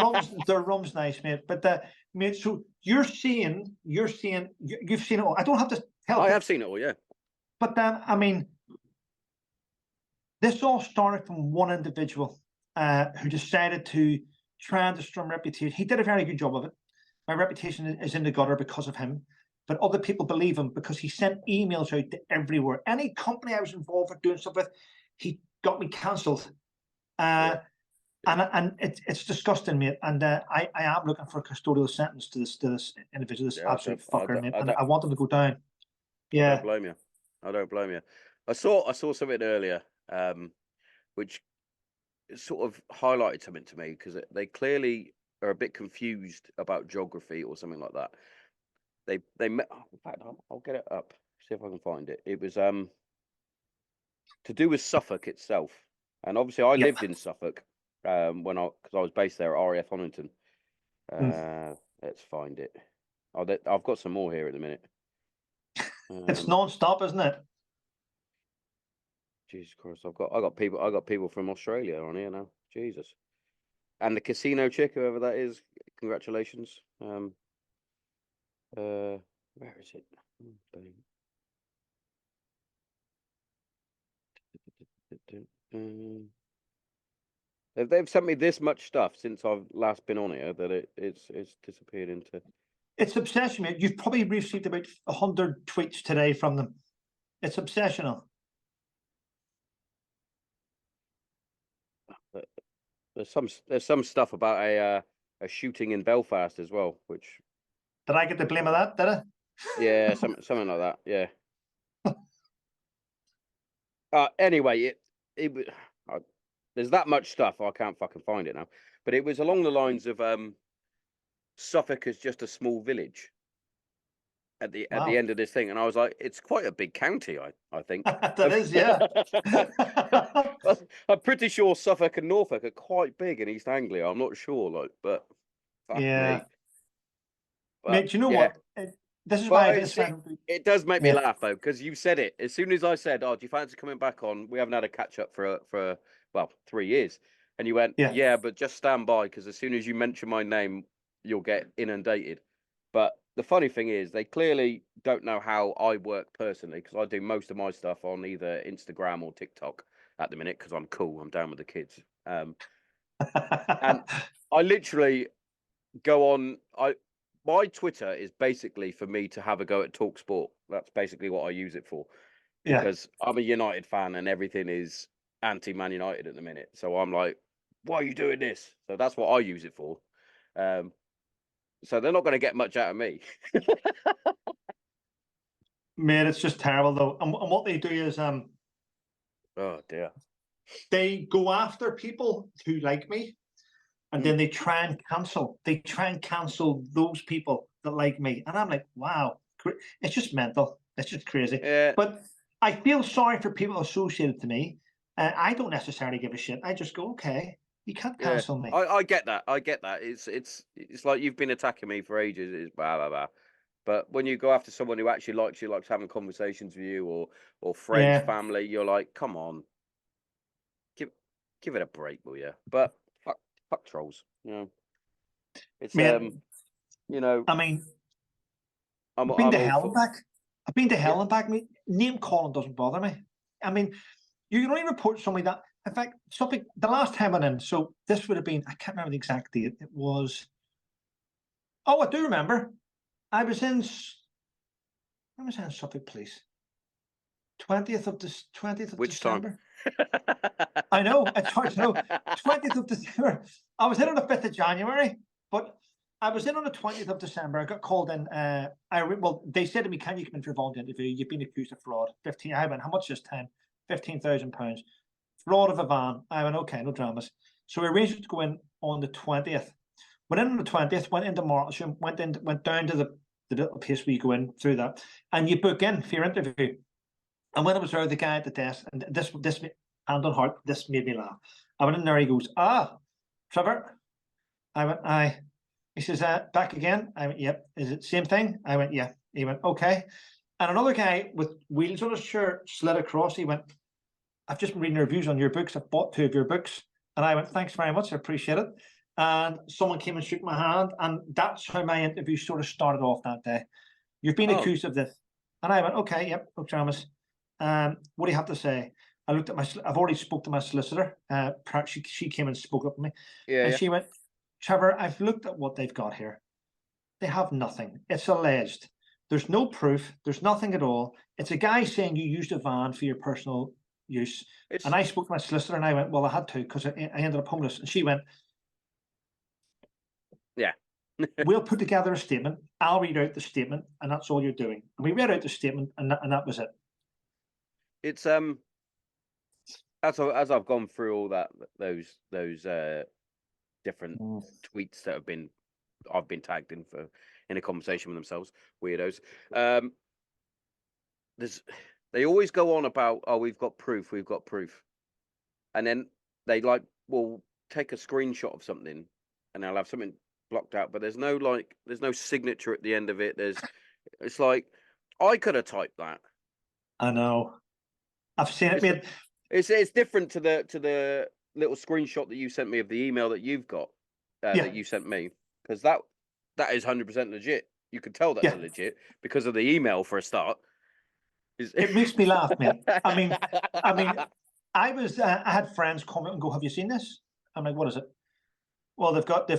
S2: rum's nice, mate. But mate, so you've seen it all. I don't have to tell.
S1: I have seen it all, yeah.
S2: But I mean, this all started from one individual who decided to try and destroy my reputation. He did a very good job of it. My reputation is in the gutter because of him. But other people believe him because he sent emails out to everywhere. Any company I was involved with doing stuff with, he got me cancelled. And it's disgusting, mate. And I am looking for a custodial sentence to this individual, this absolute fucker, mate. And I want him to go down. Yeah.
S1: I don't blame you. I saw something earlier, which sort of highlighted something to me, because they clearly are a bit confused about geography or something like that. They met. In fact, I'll get it up. See if I can find it. It was to do with Suffolk itself, and obviously I lived in Suffolk because I was based there at RAF Honington. Let's find it. I've got some more here at the minute.
S2: It's non-stop, isn't it?
S1: Jesus Christ, I got people from Australia on here now. Jesus, and the casino chick, whoever that is, congratulations. Where is it? They've sent me this much stuff since I've last been on here that it's disappeared into.
S2: It's obsession, mate. You've probably received about 100 tweets today from them. It's obsessional.
S1: There's some stuff about a shooting in Belfast as well, which.
S2: Did I get the blame of that? Did I?
S1: Yeah, something like that. Yeah. Anyway, there's that much stuff. I can't fucking find it now. But it was along the lines of Suffolk is just a small village at the end of this thing, and I was like, it's quite a big county. I think
S2: that is, yeah.
S1: I'm pretty sure Suffolk and Norfolk are quite big in East Anglia. I'm not sure, but fuck me.
S2: But, mate, do you know what? This is why
S1: it does make me laugh though, because you said it as soon as I said, "Oh, do you fancy coming back on?" We haven't had a catch up for 3 years, and you went, "Yeah, but just stand by, because as soon as you mention my name, you'll get inundated." But the funny thing is, they clearly don't know how I work personally, because I do most of my stuff on either Instagram or TikTok at the minute, because I'm cool. I'm down with the kids, and I literally go on. My Twitter is basically for me to have a go at Talk Sport. That's basically what I use it for. Because I'm a United fan and everything is anti-Man United at the minute. So I'm like, why are you doing this? So that's what I use it for. So they're not going to get much out of me.
S2: Man, it's just terrible though. And what they do is
S1: oh dear.
S2: They go after people who like me. And then they try and cancel. They try and cancel those people that like me. And I'm like, wow, it's just mental. It's just crazy.
S1: Yeah.
S2: But I feel sorry for people associated to me. I don't necessarily give a shit. I just go, okay, you can't cancel me.
S1: I get that. I get that. It's like you've been attacking me for ages. It's blah, blah, blah. But when you go after someone who actually likes you, likes having conversations with you, or friends, family, you're like, come on, give it a break, will you? But fuck trolls, you know. It's you know.
S2: I mean, I've been to hell and back. I've been to hell and back. Name calling doesn't bother me. I mean, you can only report somebody that In fact, something the last time I went in, so this would have been, I can't remember the exact date. It was, oh, I do remember. I was in Suffolk Police. 20th of
S1: Which time?
S2: December. I know, it's hard to know. 20th of December. I was in on the 5th of January, but I was in on the 20th of December. I got called in. Well, they said to me, "Can you come in for a volunteer interview? You've been accused of fraud." 15. I went, "How much this time?" £15,000. Fraud of a van. I went, "Okay, no dramas." So we arranged to go in on the 20th. Went in on the 20th. Went into Martlesham. Went down to the little place where you go in through that, and you book in for your interview. And when I was there, the guy at the desk, and this hand on heart, this made me laugh. I went in there. He goes, Trevor. I went, aye. He says, back again? I went, yep. Is it same thing? I went, yeah. He went, okay. And another guy with wheels on his shirt slid across. He went, "I've just been reading reviews on your books. I've bought 2 of your books." And I went, "Thanks very much. I appreciate it." And someone came and shook my hand. And that's how my interview sort of started off that day. "You've been accused of this." And I went, "Okay, yep, no dramas. What do you have to say?" I looked at I've already spoke to my solicitor. She came and spoke up to me. And she went, "Trevor, I've looked at what they've got here. They have nothing. It's alleged. There's no proof. There's nothing at all. It's a guy saying you used a van for your personal use." And I spoke to my solicitor and I went, "Well, I had to because I ended up homeless." And she went,
S1: "Yeah.
S2: We'll put together a statement. I'll read out the statement, and that's all you're doing." And we read out the statement, and that was it.
S1: It's as I've gone through all those different tweets that I've been tagged in a conversation with themselves, weirdos. They always go on about, "Oh, we've got proof," and then they will take a screenshot of something, and they'll have something blocked out, but there's no signature at the end of it. It's like, I could have typed that.
S2: I know. I've seen it made.
S1: It's different to the little screenshot that you sent me of the email that you've got that you sent me, because that is 100% legit. You could tell that's legit because of the email for a start.
S2: It makes me laugh, mate. I mean, I had friends comment and go, "Have you seen this?" I'm like, "What is it?" "Well, they've got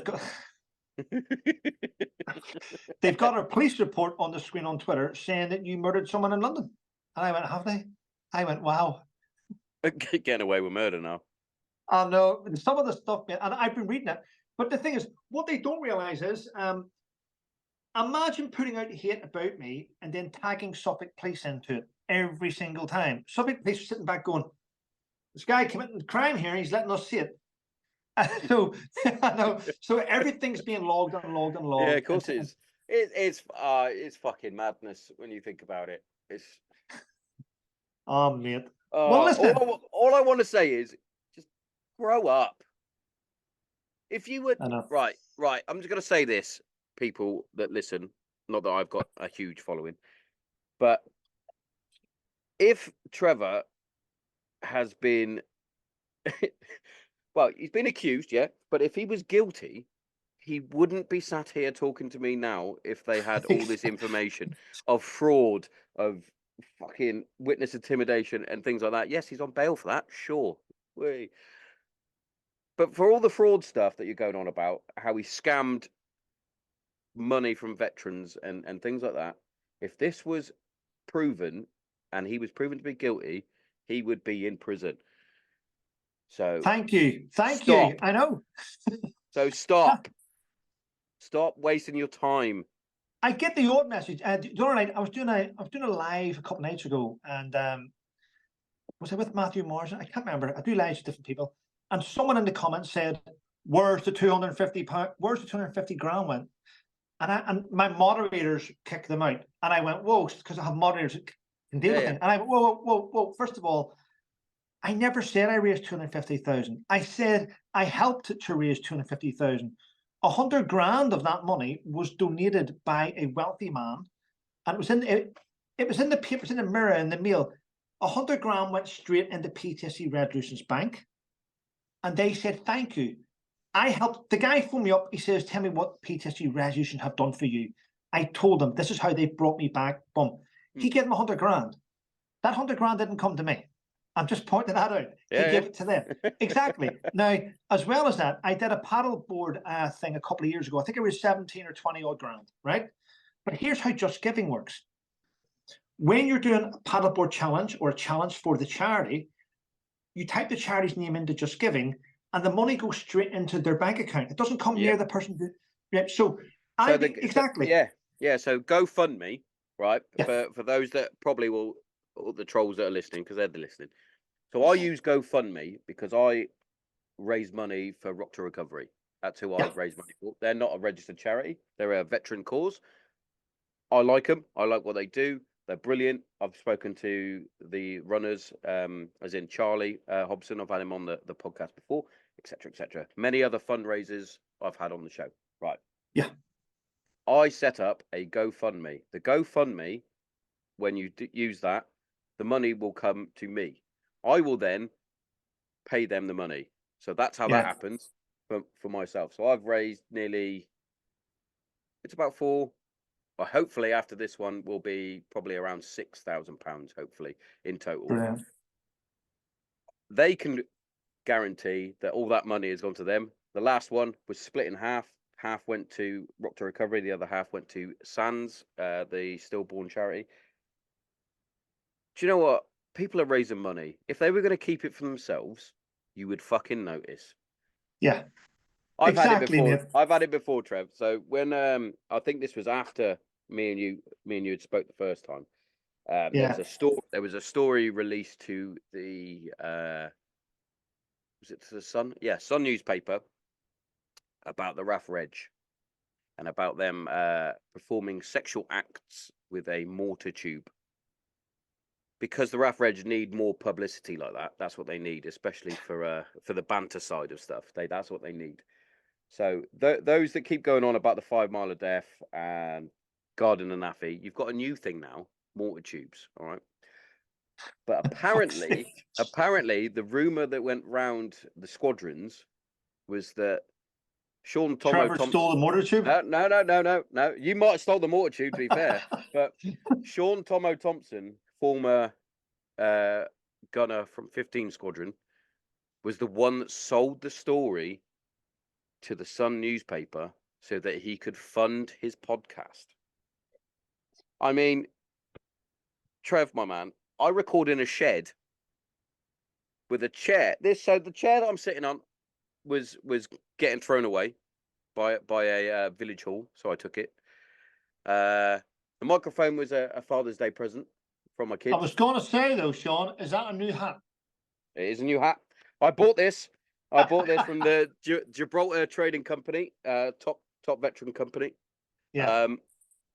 S2: they've got a police report on the screen on Twitter saying that you murdered someone in London." And I went, "Have they?" I went, "Wow."
S1: Getting away with murder now.
S2: I know some of the stuff, man, and I've been reading it. But the thing is, what they don't realize is, imagine putting out hate about me and then tagging Suffolk Police into it every single time. Suffolk Police sitting back going, "This guy committing crime here, he's letting us see it." So I know. So everything's being logged and logged and logged.
S1: Yeah, of course it is. It's fucking madness when you think about it. It's
S2: mate. Well, listen.
S1: All I want to say is just grow up. If you would, right. I'm just gonna say this, people that listen. Not that I've got a huge following, but if Trevor has been, well, he's been accused, yeah. But if he was guilty, he wouldn't be sat here talking to me now if they had all this information of fraud, of fucking witness intimidation and things like that. Yes, he's on bail for that, sure. But for all the fraud stuff that you're going on about, how he scammed money from veterans and things like that, if this was proven and he was proven to be guilty, he would be in prison. So
S2: thank you. I know.
S1: So stop wasting your time.
S2: I get the odd message. I was doing a live a couple of nights ago, and was I with Matthew Morrison? I can't remember. I do lives with different people, and someone in the comments said, "Where's the £250? Where's the 250 grand went?" And my moderators kicked them out, and I went, "Whoa," because I have moderators that can deal with things. And I went, whoa. First of all, I never said I raised 250,000. I said I helped to raise 250,000. 100 grand of that money was donated by a wealthy man, and it was in the papers, in the Mirror, in the Mail. 100 grand went straight into PTSD Resolutions Bank, and they said thank you. I helped. The guy phoned me up. He says, "Tell me what PTSD Resolution have done for you." I told him this is how they brought me back. Boom. He gave him 100 grand. That 100 grand didn't come to me. I'm just pointing that out. He gave it to them. Exactly. Now, as well as that, I did a paddleboard thing a couple of years ago. I think it was 17 or 20 odd grand, right? But here's how Just Giving works. When you're doing a paddleboard challenge or a challenge for the charity, you type the charity's name into Just Giving, and the money goes straight into their bank account. It doesn't come near the person. Exactly.
S1: So GoFundMe, right? For those that probably will, all the trolls that are listening, because they're listening. So I use GoFundMe because I raise money for Rock to Recovery. That's who I raise money for. They're not a registered charity. They're a veteran cause. I like them. I like what they do. They're brilliant. I've spoken to the runners, as in Charlie Hobson. I've had him on the podcast before, etc., etc. Many other fundraisers I've had on the show. Right.
S2: Yeah.
S1: I set up a GoFundMe. The GoFundMe, when you use that, the money will come to me. I will then pay them the money. So that's how that happens for myself. So I've raised nearly, it's about hopefully after this one will be probably around £6,000, hopefully, in total.
S2: Brilliant.
S1: They can guarantee that all that money has gone to them. The last one was split in half. Half went to Rock to Recovery. The other half went to SANS, the stillborn charity. Do you know what? People are raising money. If they were going to keep it for themselves, you would fucking notice.
S2: Yeah.
S1: I've had it before, Trev. So when I think this was after me and you had spoke the first time. There was a story released to the was it to the Sun? Yeah, Sun newspaper about the RAF Reg and about them performing sexual acts with a mortar tube. Because the RAF Reg need more publicity like that. That's what they need, especially for the banter side of stuff. That's what they need. So those that keep going on about the 5 Mile of Death and Garden and Naffy, you've got a new thing now, mortar tubes. All right. But apparently, the rumor that went round the squadrons was that Sean Tommo
S2: Trevor stole the mortar tube.
S1: No. You might have stole the mortar tube, to be fair. But Sean Tommo Thompson, former gunner from 15 Squadron, was the one that sold the story to the Sun newspaper so that he could fund his podcast. I mean, Trev, my man, I record in a shed with a chair. The chair that I'm sitting on was getting thrown away by a village hall, so I took it. The microphone was a Father's Day present from my kids.
S2: I was going to say though, Sean, is that a new hat?
S1: It is a new hat. I bought this from the Gibraltar Trading Company, top veteran company.
S2: Yeah.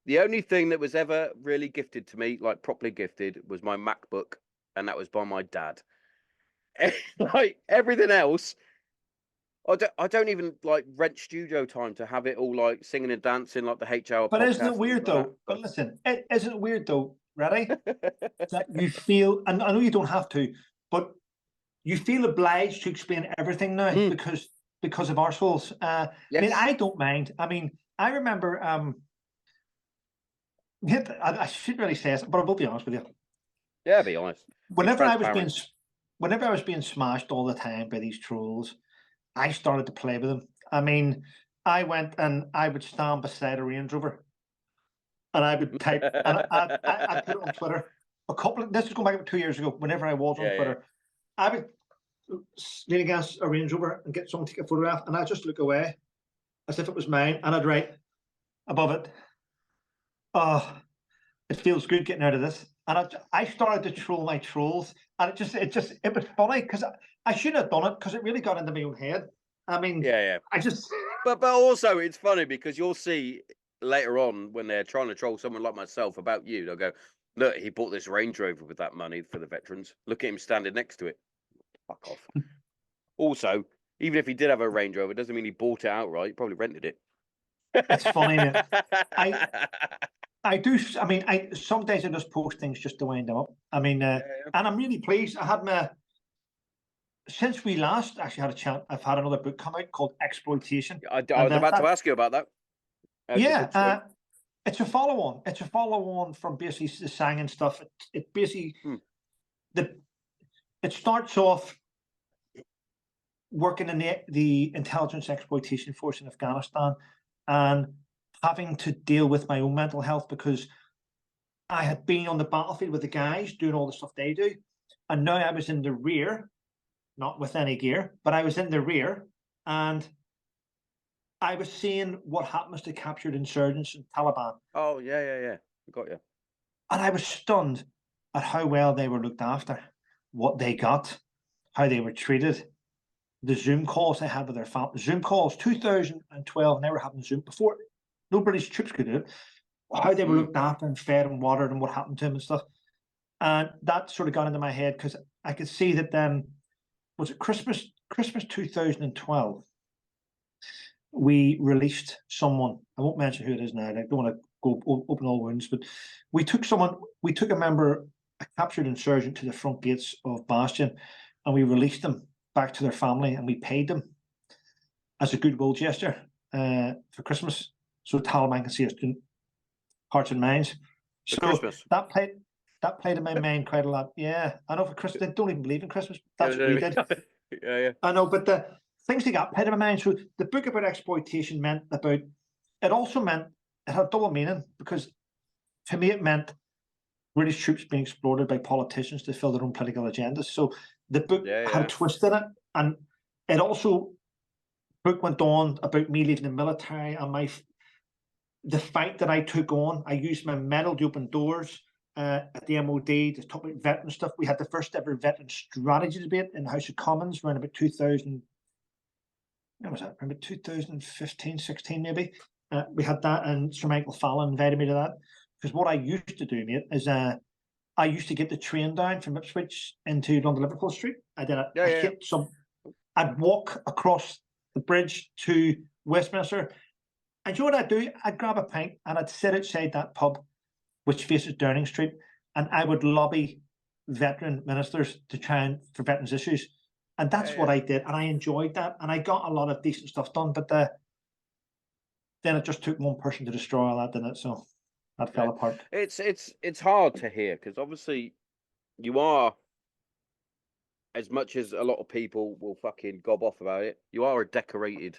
S1: The only thing that was ever really gifted to me, like properly gifted, was my MacBook, and that was by my dad. Like everything else, I don't even like rent studio time to have it all like singing and dancing like the HR.
S2: But isn't it weird though? But listen, it isn't weird though. Ready? That you feel, and I know you don't have to, but you feel obliged to explain everything now because of arseholes. Yes. I mean, I don't mind. I mean, I remember. I shouldn't really say it, but I will be honest with you.
S1: Yeah, be honest.
S2: Whenever I was being smashed all the time by these trolls, I started to play with them. I mean, I went and I would stand beside a Range Rover, and I would type, and I put it on Twitter. This is going back about 2 years ago. Whenever I was on Twitter, I would lean against a Range Rover and get someone to take a photograph, and I'd just look away as if it was mine, and I'd write above it, "Oh, it feels good getting out of this." And I started to troll my trolls, and it was funny because I shouldn't have done it because it really got into my own head. I mean,
S1: But also it's funny because you'll see later on when they're trying to troll someone like myself about you, they'll go, "Look, he bought this Range Rover with that money for the veterans. Look at him standing next to it." Fuck off. Also, even if he did have a Range Rover, it doesn't mean he bought it outright. He probably rented it.
S2: It's funny, man. I do. I mean, some days I just post things just to wind them up. I mean, and I'm really pleased. I had since we last actually had a chat. I've had another book come out called Exploitation.
S1: I was about to ask you about that.
S2: It's a follow-on. It's a follow-on from basically the Sang and stuff. It basically it starts off working in the intelligence exploitation force in Afghanistan and having to deal with my own mental health because I had been on the battlefield with the guys doing all the stuff they do. And now I was in the rear, not with any gear, but I was in the rear and I was seeing what happens to captured insurgents and Taliban.
S1: Oh, yeah. Got you.
S2: And I was stunned at how well they were looked after, what they got, how they were treated. The Zoom calls they had with their family. Zoom calls, 2012, they were having Zoom before. No British troops could do it. How they were looked after and fed and watered and what happened to them and stuff. And that sort of got into my head because I could see that was it Christmas 2012, we released someone. I won't mention who it is now. I don't want to go open all wounds, but we took a member, a captured insurgent to the front gates of Bastion, and we released them back to their family, and we paid them as a goodwill gesture for Christmas, so Taliban can see us doing hearts and minds.
S1: For
S2: So
S1: Christmas.
S2: that played in my mind quite a lot. Yeah, I know for Christmas, they don't even believe in Christmas. That's what we did.
S1: Yeah.
S2: I know, but the things they got played in my mind. So the book about exploitation it also meant it had double meaning because to me it meant British troops being exploited by politicians to fill their own political agendas. So the book had a twist in it, and it also book went on about me leaving the military and the fight that I took on. I used my medal to open doors at the MOD to talk about veteran stuff. We had the first ever veteran strategy debate in the House of Commons around about 2000. When was that? Around 2015, 16 maybe. We had that, and Sir Michael Fallon invited me to that. Because what I used to do, mate, is I used to get the train down from Ipswich into London Liverpool Street. I'd walk across the bridge to Westminster. And you know what I'd do? I'd grab a pint and I'd sit outside that pub, which faces Downing Street, and I would lobby veteran ministers to try for veterans issues. And that's what I did. And I enjoyed that. And I got a lot of decent stuff done. But then it just took one person to destroy all that, didn't it? So that fell apart.
S1: It's hard to hear because obviously you are, as much as a lot of people will fucking gob off about it, you are a decorated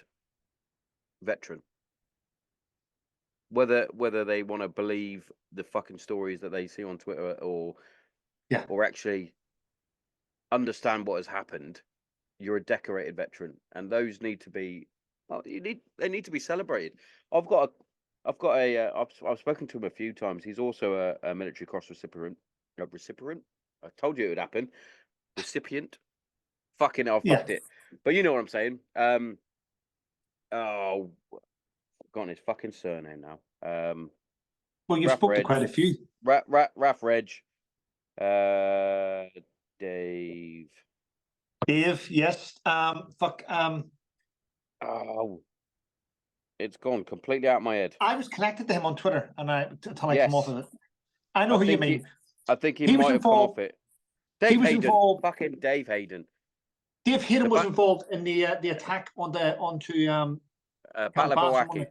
S1: veteran. Whether they want to believe the fucking stories that they see on Twitter or actually understand what has happened, you're a decorated veteran, and those need to be. They need to be celebrated. I've spoken to him a few times. He's also a military cross recipient. Recipient. I told you it would happen. Recipient. Fucking hell, I fucked it. But you know what I'm saying. Oh, I've forgotten his fucking surname now.
S2: Well, you spoke to quite a few.
S1: Raf Reg. Dave.
S2: Dave, yes.
S1: Oh, it's gone completely out of my head.
S2: I was connected to him on Twitter, and until I come off of it. I know who you mean.
S1: I think he might have come off it. Dave Hayden. Involved. Fucking Dave Hayden.
S2: Dave Hayden was involved in the attack onto
S1: Battle of Iraqi.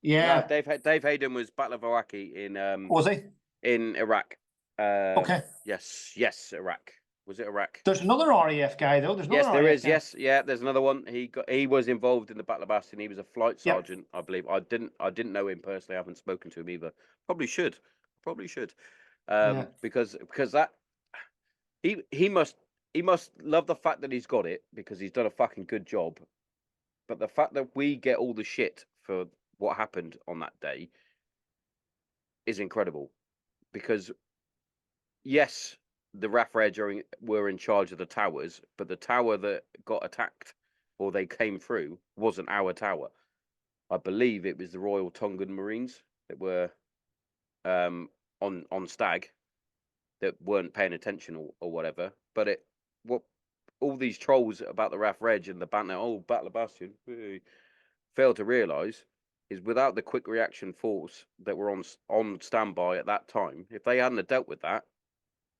S2: Yeah.
S1: No, Dave Hayden was Battle of Iraqi in
S2: was he?
S1: In Iraq.
S2: Okay.
S1: Yes, Iraq. Was it Iraq?
S2: There's another RAF guy though.
S1: There is. Yes, yeah. There's another one. He was involved in the Battle of Bastion. He was a flight sergeant, I believe. I didn't know him personally. I haven't spoken to him either. Probably should. Because that he must love the fact that he's got it because he's done a fucking good job. But the fact that we get all the shit for what happened on that day is incredible. Because yes, the RAF Reg were in charge of the towers, but the tower that got attacked or they came through wasn't our tower. I believe it was the Royal Tongan Marines that were on stag that weren't paying attention or whatever. But all these trolls about the RAF Reg and the Battle of Bastion failed to realise is without the quick reaction force that were on standby at that time, if they hadn't have dealt with that,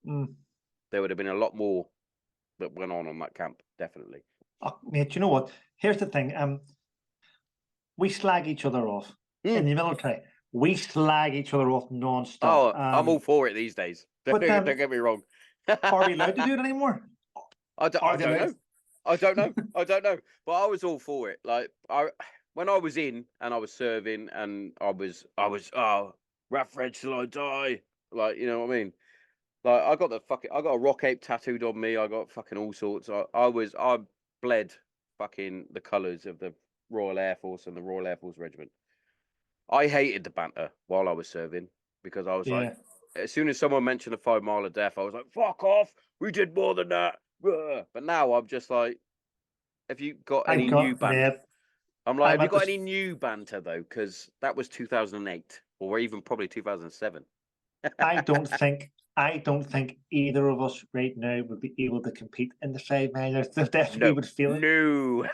S1: there would have been a lot more that went on that camp, definitely.
S2: Oh, mate, you know what? Here's the thing. We slag each other off in the military. We slag each other off non-stop.
S1: Oh, I'm all for it these days. Don't get me wrong.
S2: Are we allowed to do it anymore?
S1: I don't know. I don't know. I don't know. But I was all for it. Like when I was in and I was serving and I was Raf Reg till I die. Like, you know what I mean? Like I got a rock ape tattooed on me. I got fucking all sorts. I bled fucking the colours of the Royal Air Force and the Royal Air Force Regiment. I hated the banter while I was serving because I was like, as soon as someone mentioned a 5 mile of death, I was like, fuck off. We did more than that. But now I'm just like, have you got any new banter? I'm like, have you got any new banter though? Because that was 2008 or even probably 2007.
S2: I don't think either of us right now would be able to compete in the 5 miles. Definitely would feel it.
S1: No.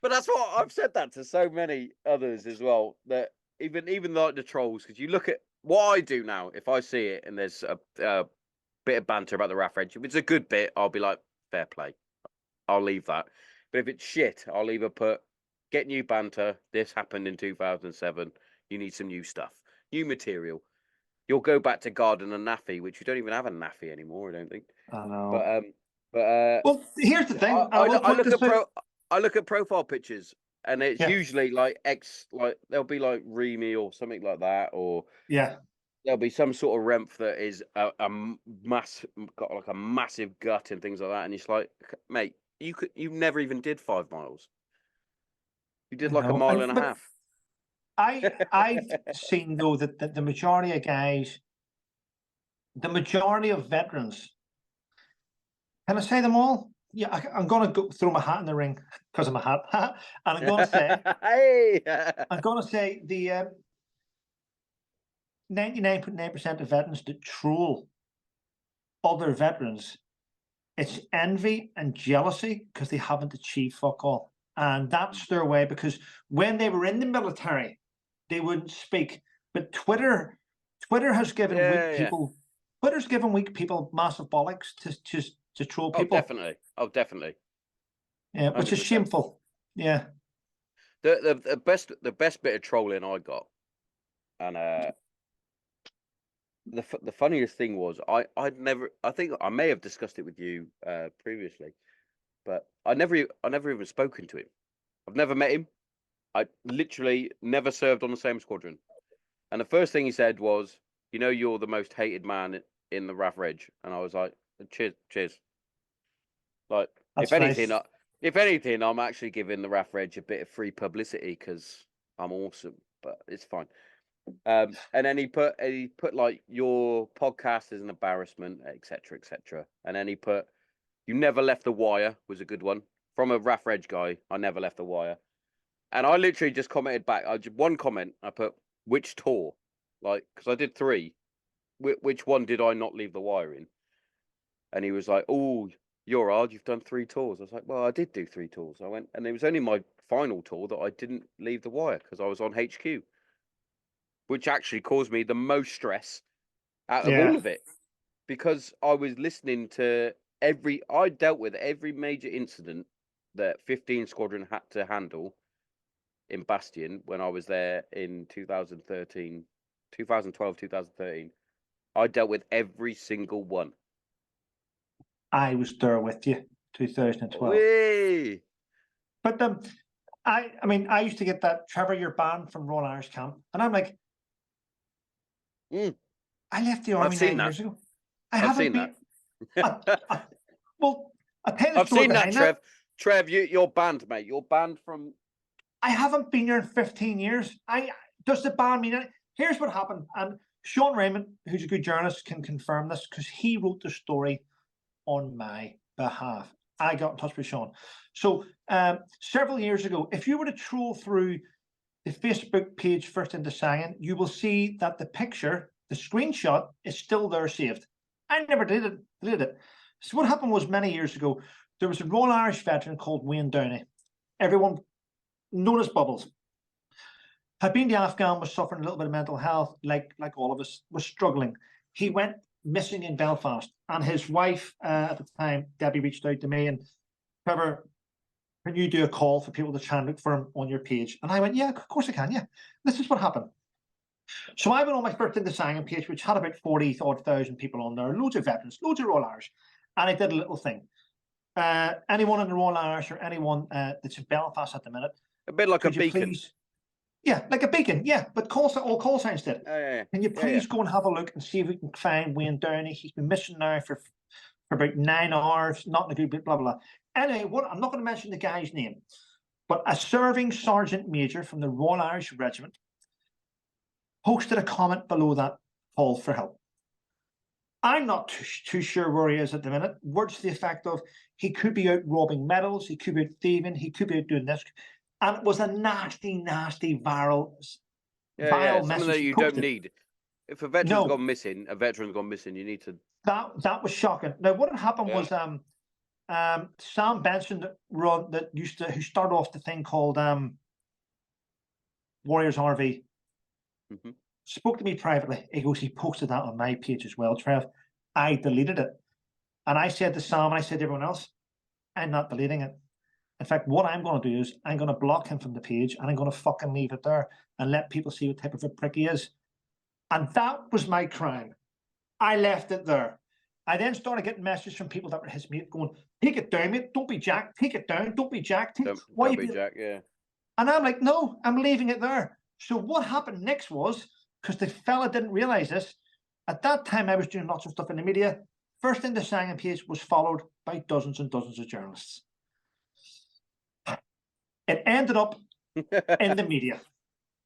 S1: But that's what I've said that to so many others as well. That even like the trolls, because you look at what I do now. If I see it and there's a bit of banter about the RAF Reg, if it's a good bit, I'll be like, fair play. I'll leave that. But if it's shit, I'll either put get new banter. This happened in 2007. You need some new stuff, new material. You'll go back to Garden and Naffy, which you don't even have a Naffy anymore. I don't think.
S2: I know.
S1: But
S2: well, here's the thing.
S1: I look at profile pictures, and it's usually like there'll be like Remy or something like that, or there'll be some sort of Remph that is got like a massive gut and things like that, and it's like, mate, you never even did 5 miles. You did like a mile and a half.
S2: I've seen though that the majority of guys, the majority of veterans, can I say them all? Yeah, I'm going to go throw my hat in the ring because I'm a hat, and I'm going to say, I'm going to say the 99.9% of veterans that troll other veterans, it's envy and jealousy because they haven't achieved fuck all, and that's their way. Because when they were in the military, they wouldn't speak. But Twitter has given weak people. Twitter's given weak people massive bollocks to troll people.
S1: Oh, definitely.
S2: Yeah, which 100%. Is shameful. Yeah.
S1: The best bit of trolling I got, and the funniest thing was I think I may have discussed it with you previously, but I never even spoken to him. I've never met him. I literally never served on the same squadron. And the first thing he said was, you know, you're the most hated man in the RAF Reg. And I was like, cheers. Like, if anything, I'm actually giving the RAF Reg a bit of free publicity because I'm awesome, but it's fine. And then he put like, your podcast is an embarrassment, etc., etc. And then he put, you never left the wire was a good one. From a RAF Reg guy, I never left the wire. And I literally just commented back. One comment, I put, which tour? Like, because I did 3. Which one did I not leave the wire in? And he was like, oh, you're hard. You've done 3 tours. I was like, well, I did do 3 tours. I went, and it was only my final tour that I didn't leave the wire because I was on HQ, which actually caused me the most stress out of all of it because I was listening to I dealt with every major incident that 15 Squadron had to handle in Bastion when I was there in 2012, 2013. I dealt with every single one.
S2: I was there with you, 2012.
S1: Whee!
S2: But I mean, I used to get that, Trevor, you're banned from Royal Irish Camp. And I'm like, I left the army 9 years ago.
S1: I've seen that.
S2: Well, I'll tell you the
S1: I've seen that, Trev. Trev, you're banned, mate. You're banned from...
S2: I haven't been here in 15 years. Does the ban mean anything? Here's what happened. And Sean Raymond, who's a good journalist, can confirm this because he wrote the story on my behalf. I got in touch with Sean. So several years ago, if you were to troll through the Facebook page First Into Science, you will see that the picture, the screenshot, is still there saved. I never deleted it. So what happened was many years ago, there was a Royal Irish veteran called Wayne Downey. Everyone known as Bubbles. Had been to Afghan, was suffering a little bit of mental health, like all of us, was struggling. He went missing in Belfast, and his wife at the time, Debbie, reached out to me and, Trevor, can you do a call for people to try and look for him on your page? And I went, yeah, of course I can, yeah. This is what happened. So I went on my First Into Science page, which had about 40,000 people on there, loads of veterans, loads of Royal Irish. and I did a little thing. Anyone in the Royal Irish or anyone that's in Belfast at the minute,
S1: A bit like a
S2: could you
S1: beacon.
S2: please? Yeah, like a beacon. Yeah, but all call signs did.
S1: Yeah.
S2: Can you please go and have a look and see if we can find Wayne Downey? He's been missing now for about 9 hours, not in a good bit, blah, blah, blah. Anyway, I'm not going to mention the guy's name, but a serving sergeant major from the Royal Irish Regiment posted a comment below that call for help. I'm not too sure where he is at the minute. Words to the effect of, he could be out robbing medals, he could be out thieving, he could be out doing this. And it was a nasty, nasty, vile
S1: Something
S2: message
S1: that
S2: he
S1: you
S2: posted.
S1: don't need. If a veteran's gone missing, you need to.
S2: That was shocking. Now, what had happened was Sam Benson who started off the thing called Warriors RV, spoke to me privately. He posted that on my page as well, Trev. I deleted it. And I said to Sam, and I said to everyone else, I'm not deleting it. In fact, what I'm going to do is I'm going to block him from the page, and I'm going to fucking leave it there and let people see what type of a prick he is. And that was my crime. I left it there. I then started getting messages from people that were his mate going, take it down, mate. Don't be Jack. Take it down. Don't be Jack.
S1: Don't be Jack, yeah.
S2: And I'm like, no, I'm leaving it there. So what happened next was, because the fella didn't realize this, at that time I was doing lots of stuff in the media. First thing the Sang page was followed by dozens and dozens of journalists. It ended up in the media.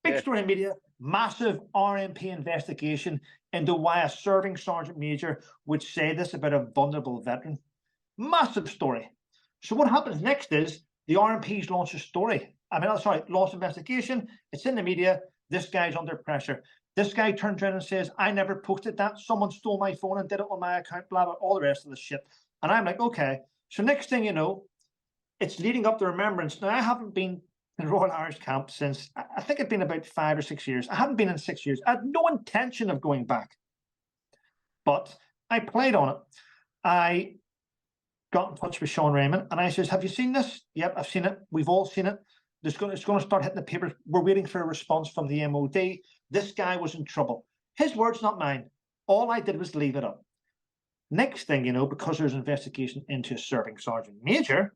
S2: Big story in media, massive RMP investigation into why a serving sergeant major would say this about a vulnerable veteran. Massive story. So what happens next is the RMPs launch a story. Launch investigation. It's in the media. This guy's under pressure. This guy turns around and says, I never posted that. Someone stole my phone and did it on my account, blah, blah, all the rest of the shit. And I'm like, okay. So next thing you know, it's leading up to Remembrance. Now, I haven't been in Royal Irish Camp since, I think it'd been about 5 or 6 years. I hadn't been in 6 years. I had no intention of going back. But I played on it. I got in touch with Sean Raymond, and I says, have you seen this? Yep, I've seen it. We've all seen it. It's going to start hitting the papers. We're waiting for a response from the MOD. This guy was in trouble. His words, not mine. All I did was leave it up. Next thing you know, because there's an investigation into a serving sergeant major,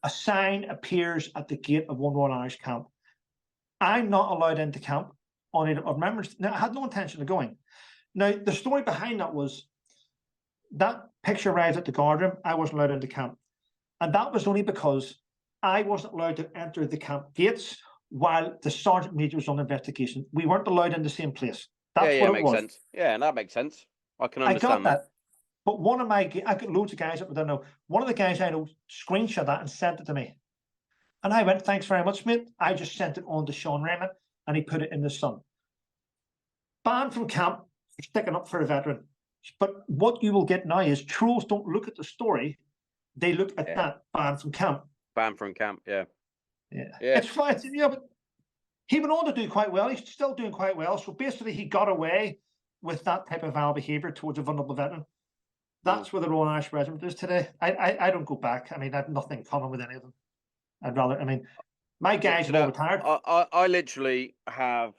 S2: a sign appears at the gate of one Royal Irish camp. I'm not allowed into camp on it. Now, I had no intention of going. Now, the story behind that was that picture arrived at the guardroom. I wasn't allowed into camp. And that was only because I wasn't allowed to enter the camp gates while the sergeant major was on investigation. We weren't allowed in the same place. That's what it was.
S1: Sense. Yeah, and that makes sense. I can understand that.
S2: But I got loads of guys that I don't know. One of the guys I know screenshot that and sent it to me. And I went, thanks very much, mate. I just sent it on to Sean Raymond, and he put it in the Sun. Banned from camp for sticking up for a veteran. But what you will get now is trolls don't look at the story. They look at that, banned from camp.
S1: Banned from camp, yeah.
S2: It's fine. But he went on to do quite well. He's still doing quite well. So basically, he got away with that type of vile behaviour towards a vulnerable veteran. That's where the Royal Irish Regiment is today. I don't go back. I mean, I have nothing in common with any of them. I'd rather, my guys are all retired.
S1: I literally have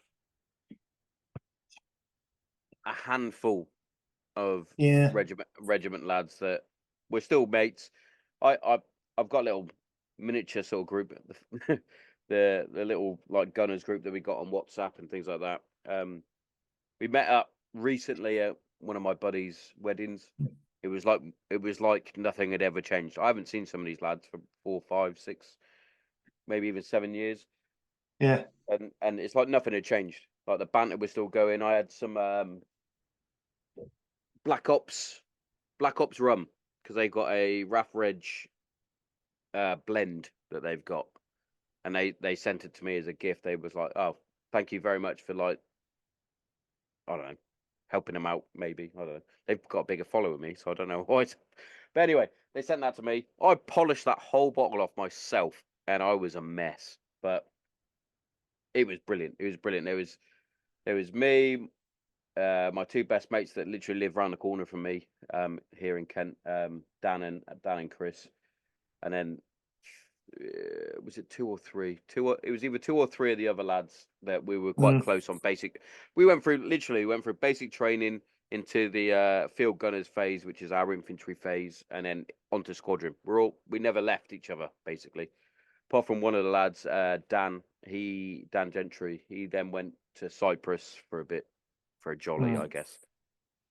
S1: a handful of regiment lads that we're still mates. I've got a little miniature sort of group, the little like gunners group that we got on WhatsApp and things like that. We met up recently at one of my buddies' weddings. It was like nothing had ever changed. I haven't seen some of these lads for 4, 5, 6, maybe even 7 years.
S2: Yeah.
S1: And it's like nothing had changed. Like the banter was still going. I had some Black Ops rum because they got a Raff Reg blend that they've got, and they sent it to me as a gift. They was like, oh, thank you very much for, like, I don't know, helping them out. Maybe, I don't know. They've got a bigger follower than me, so I don't know why. But anyway, they sent that to me. I polished that whole bottle off myself, and I was a mess. But it was brilliant. It was brilliant. There was me, my two best mates that literally live around the corner from me, here in Kent, Dan and Chris, and then was it 2 or 3? It was either 2 or 3 of the other lads that we were quite close on basic. We went through basic training. into the field gunners phase, which is our infantry phase, and then onto squadron. We never left each other basically, apart from one of the lads, Dan Gentry. He then went to Cyprus for a bit, for a jolly, I guess.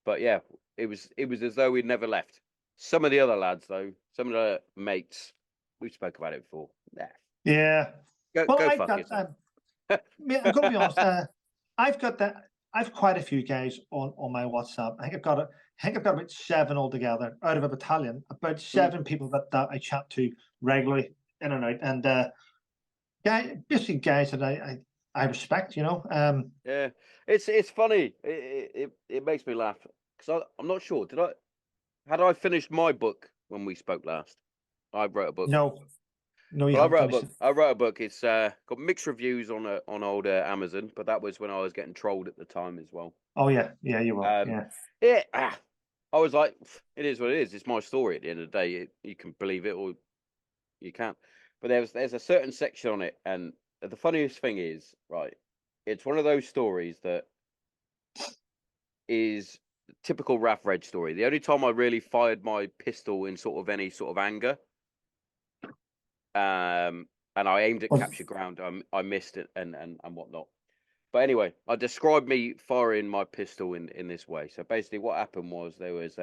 S1: But yeah, it was as though we'd never left. Some of the other lads, though, some of the mates, we've spoke about it before. Nah.
S2: Yeah.
S1: Go fuck yourself.
S2: I'm going to be honest. I've quite a few guys on my WhatsApp. I think I've got about 7 altogether out of a battalion. About 7 people that I chat to regularly in and out, and basically guys that I respect.
S1: Yeah, it's funny. It makes me laugh because I'm not sure. Had I finished my book when we spoke last? I wrote a book.
S2: No, you
S1: well,
S2: haven't finished it.
S1: I wrote a book. It's got mixed reviews on old Amazon, but that was when I was getting trolled at the time as well.
S2: Oh yeah, you were.
S1: I was like, it is what it is. It's my story. At the end of the day, you can believe it or you can't. But there's a certain section on it, and the funniest thing is, right, it's one of those stories that is typical Raf Reg story. The only time I really fired my pistol in sort of any sort of anger, and I aimed at capture ground, I missed it and whatnot. But anyway, I described me firing my pistol in this way. So basically, what happened was there was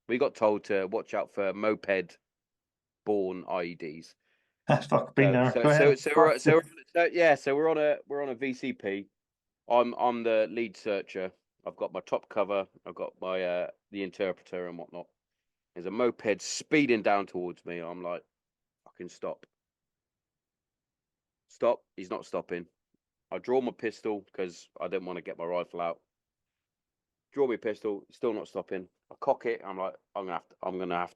S1: we got told to watch out for moped-borne IEDs.
S2: Fuck, been there. Go ahead.
S1: So we're on a VCP. I'm the lead searcher. I've got my top cover. I've got my the interpreter and whatnot. There's a moped speeding down towards me. I'm like, fucking stop. Stop. He's not stopping. I draw my pistol because I didn't want to get my rifle out. Draw my pistol, still not stopping. I cock it. I'm like, I'm gonna have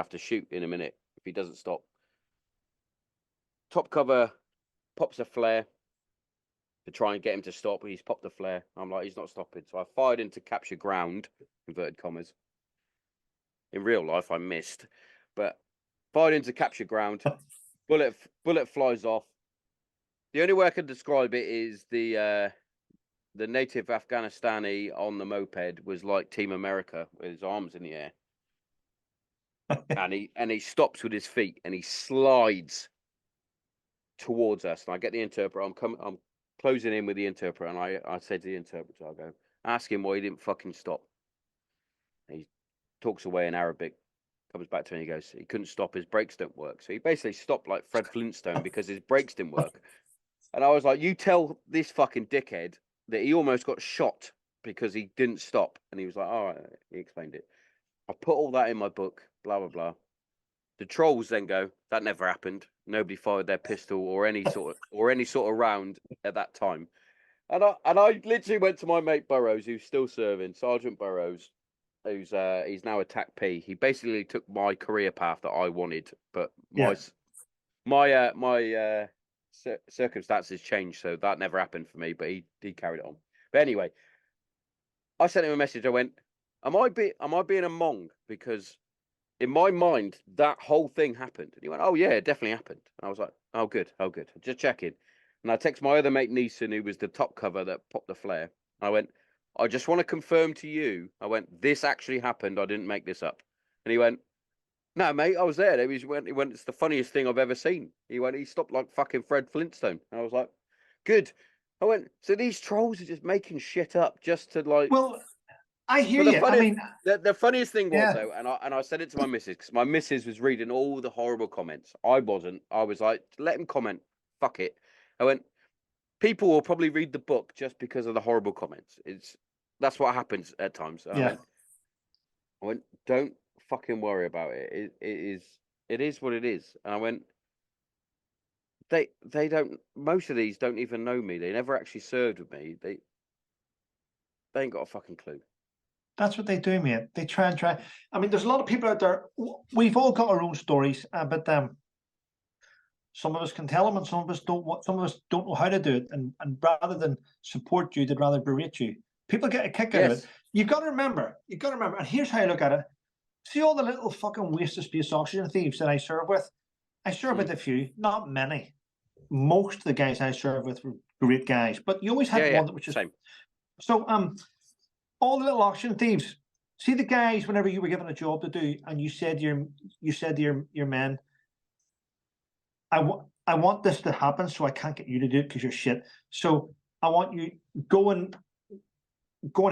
S1: to shoot in a minute if he doesn't stop. Top cover pops a flare to try and get him to stop. He's popped a flare. I'm like, he's not stopping. So I fired into capture ground, inverted commas. In real life, I missed, but fired into capture ground. Bullet flies off. The only way I can describe it is the native Afghanistani on the moped was like Team America with his arms in the air, and he stops with his feet and he slides towards us. And I get the interpreter. I'm closing in with the interpreter, and I said to the interpreter, I go, ask him why he didn't fucking stop. He talks away in Arabic, comes back to me and he goes, he couldn't stop, his brakes don't work. So he basically stopped like Fred Flintstone because his brakes didn't work. And I was like, you tell this fucking dickhead that he almost got shot because he didn't stop. And he was like, all right, he explained it. I put all that in my book, blah, blah, blah. The trolls then go, that never happened. Nobody fired their pistol or any sort of round at that time. And I literally went to my mate Burrows, who's still serving, Sergeant Burrows, who's he's now a TAC P. He basically took my career path that I wanted, but my circumstances changed, so that never happened for me. But he carried it on. But anyway, I sent him a message. I went, am I being a mong? Because in my mind, that whole thing happened. And he went, oh yeah, it definitely happened. And I was like, oh good. Just checking. And I text my other mate Neeson, who was the top cover that popped the flare. I went, I just want to confirm to you. I went, this actually happened. I didn't make this up. And he went, no, mate, I was there. He went, it's the funniest thing I've ever seen. He stopped like fucking Fred Flintstone. And I was like, good. I went, so these trolls are just making shit up just to like.
S2: Well, I hear you.
S1: The funniest thing was though, and I said it to my missus because my missus was reading all the horrible comments. I wasn't. I was like, let him comment. Fuck it. I went, people will probably read the book just because of the horrible comments. That's what happens at times. I went, don't fucking worry about it. It is what it is. And I went, they don't. Most of these don't even know me. They never actually served with me. They ain't got a fucking clue.
S2: That's what they do, mate. They try. I mean, there's a lot of people out there. We've all got our own stories, but some of us can tell them, and some of us don't. Some of us don't know how to do it, and rather than support you, they'd rather berate you. People get a kick out of it. You've got to remember. And here's how I look at it. See all the little fucking waste of space oxygen thieves that I serve with. I serve with a few, not many. Most of the guys I serve with were great guys, but you always had one that was just
S1: same.
S2: so. all the little auction thieves. See the guys whenever you were given a job to do, and you said to your men, I want this to happen, so I can't get you to do it because you're shit. So I want you go and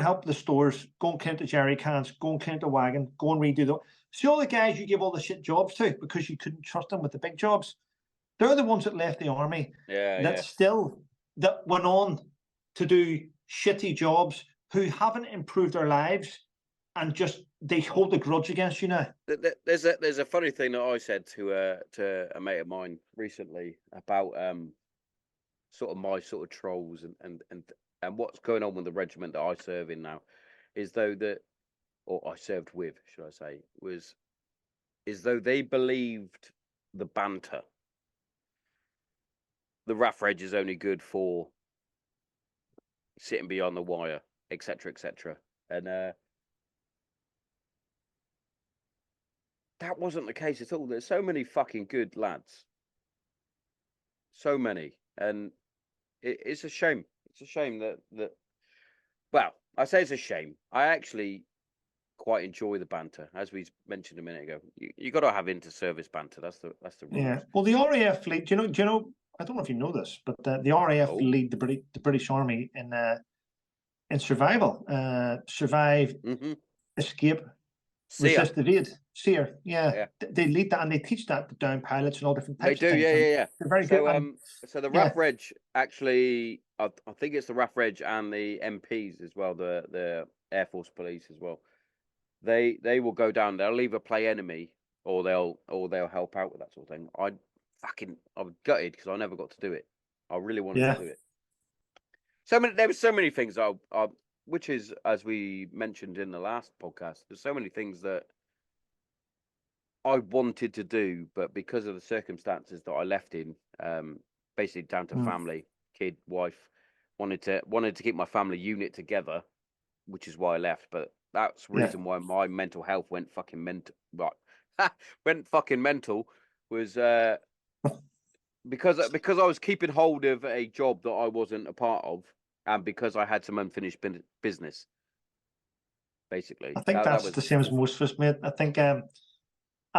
S2: help the stores, go and count the jerry cans, go and count the wagon, go and redo the. See all the guys you give all the shit jobs to because you couldn't trust them with the big jobs. They're the ones that left the army. That went on to do shitty jobs, who haven't improved their lives, and just they hold a grudge against you now.
S1: There's a funny thing that I said to a mate of mine recently about sort of my sort of trolls and what's going on with the regiment that I serve in now, is though that, or I served with, should I say, was as though they believed the banter. The rough reg is only good for sitting beyond the wire, etc., etc. And that wasn't the case at all. There's so many fucking good lads. So many. And it's a shame. It's a shame that well, I say it's a shame. I actually quite enjoy the banter, as we mentioned a minute ago. You got to have inter-service banter. That's the rules.
S2: Yeah. Well, the RAF lead. Do you know? I don't know if you know this, but the RAF lead the British Army in survival, survive, escape, resist, evade. SEER, yeah. They lead that, and they teach that to down pilots and all different types. They do,
S1: yeah.
S2: They're very good.
S1: So the RAF Reg actually, I think it's the RAF Reg and the MPs as well, the Air Force Police as well. They will go down. They'll either play enemy or they'll help out with that sort of thing. I'm gutted because I never got to do it. I really wanted to do it. There were so many things which is, as we mentioned in the last podcast, there's so many things that I wanted to do, but because of the circumstances that I left in, basically down to family, kid, wife, wanted to keep my family unit together, which is why I left. But that's the reason why my mental health went fucking mental. Right, went fucking mental was because I was keeping hold of a job that I wasn't a part of, and because I had some unfinished business. Basically,
S2: I think that's the same as most of us, mate. I think I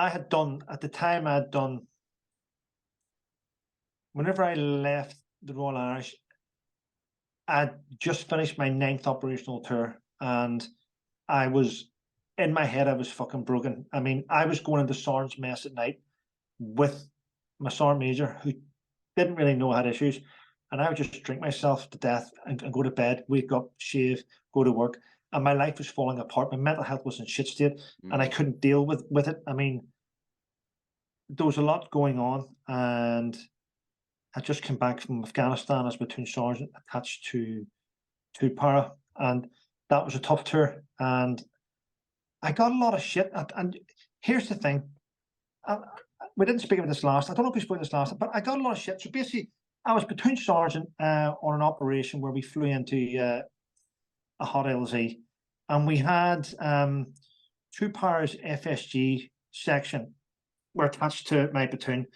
S2: had done at the time. I had done whenever I left the Royal Irish, I'd just finished my 9th operational tour, and I was in my head. I was fucking broken. I mean, I was going into sergeant's mess at night with my sergeant major who didn't really know I had issues, and I would just drink myself to death and go to bed, wake up, shave, go to work. And my life was falling apart. My mental health was in shit state, and I couldn't deal with it. I mean, there was a lot going on, and I just came back from Afghanistan as platoon sergeant attached to para, and that was a tough tour. And I got a lot of shit. And here's the thing: we didn't speak about this last. I don't know if we spoke about this last, but I got a lot of shit. So basically, I was platoon sergeant on an operation where we flew into a hot LZ, and we had 2 paras FSG section were attached to my platoon,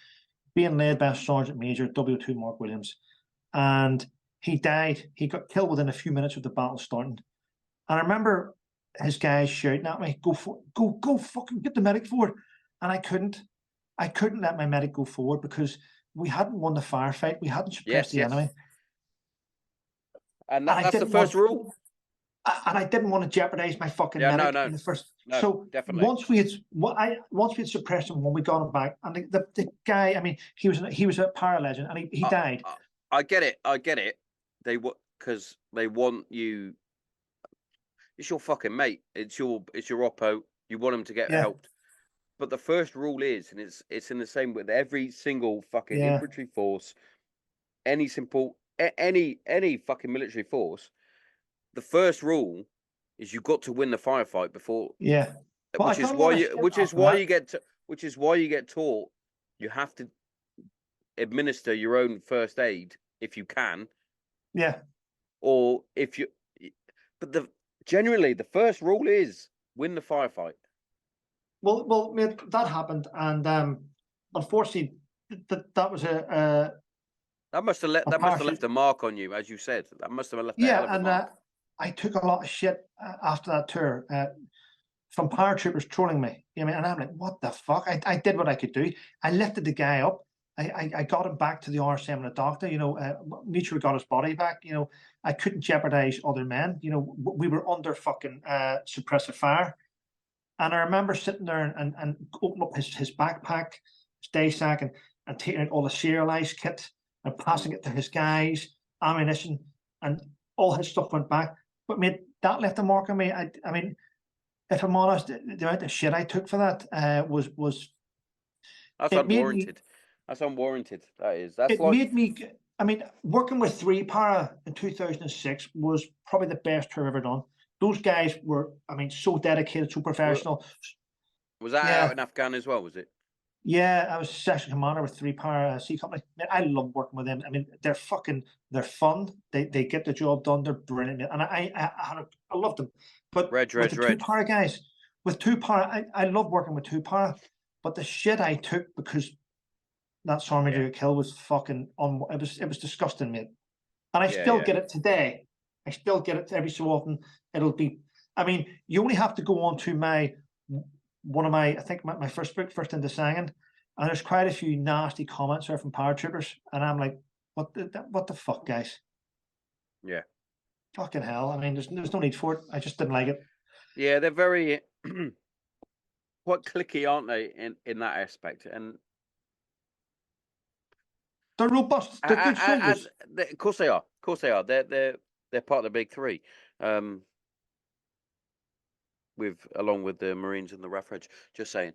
S2: being led by a sergeant major, W2 Mark Williams, and he died. He got killed within a few minutes of the battle starting. And I remember his guys shouting at me, go fucking get the medic forward. And I couldn't let my medic go forward because we hadn't won the firefight. We hadn't suppressed the enemy.
S1: And that's the first rule.
S2: And I didn't want to jeopardize my fucking medic in the first.
S1: No,
S2: so
S1: definitely.
S2: once we had suppressed him, when we got him back, and the guy, I mean, he was a para legend, and he died.
S1: I get it. Because they want you. It's your fucking mate. It's your oppo. You want him to get helped. But the first rule is, and it's in the same with every single fucking infantry force, any fucking military force. The first rule is you got to win the firefight before.
S2: Yeah.
S1: Well, which is why you get taught you have to administer your own first aid if you can.
S2: Yeah.
S1: Or but generally the first rule is win the firefight.
S2: Well, mate, that happened, and unfortunately, that was
S1: that must have left a mark on you, as you said. That must have left a hell of a mark.
S2: I took a lot of shit after that tour from paratroopers trolling me. You know, and I'm like, what the fuck? I did what I could do. I lifted the guy up. I got him back to the RSM and the doctor. You know, mutually got his body back. You know, I couldn't jeopardize other men. You know, we were under fucking suppressive fire. And I remember sitting there and opening up his backpack, his day sack, and taking out all the serialized kit and passing it to his guys, ammunition, and all his stuff went back. But mate, that left a mark on me. I mean, if I'm honest, the amount of shit I took for that was
S1: That's
S2: it made me
S1: unwarranted. That's unwarranted. That is. That's
S2: it
S1: like
S2: made me. I mean, working with Three Para in 2006 was probably the best tour I've ever done. Those guys were, I mean, so dedicated, so professional.
S1: was that
S2: Yeah.
S1: out in Afghan as well? Was it?
S2: Yeah, I was section commander with Three Para C Company. Man, I love working with them. I mean, they're fun. They get the job done. They're brilliant, and I loved them. But with the Two Para guys, with Two Para, I love working with Two Para. But the shit I took because that sergeant major got killed was fucking it was disgusting, mate. And I still get it today. I still get it every so often. It'll be. I mean, you only have to go on to one of my, I think my first book, First into Singing, and there's quite a few nasty comments there from paratroopers, and I'm like, what the fuck, guys?
S1: Yeah.
S2: Fucking hell! I mean, there's no need for it. I just didn't like it.
S1: Yeah, they're very quite cliquey, aren't they? In that aspect, and
S2: they're robust. They're good soldiers.
S1: Of course they are. Of course they are. They're part of the big three. Along with the Marines and the RAF Reg. Just saying,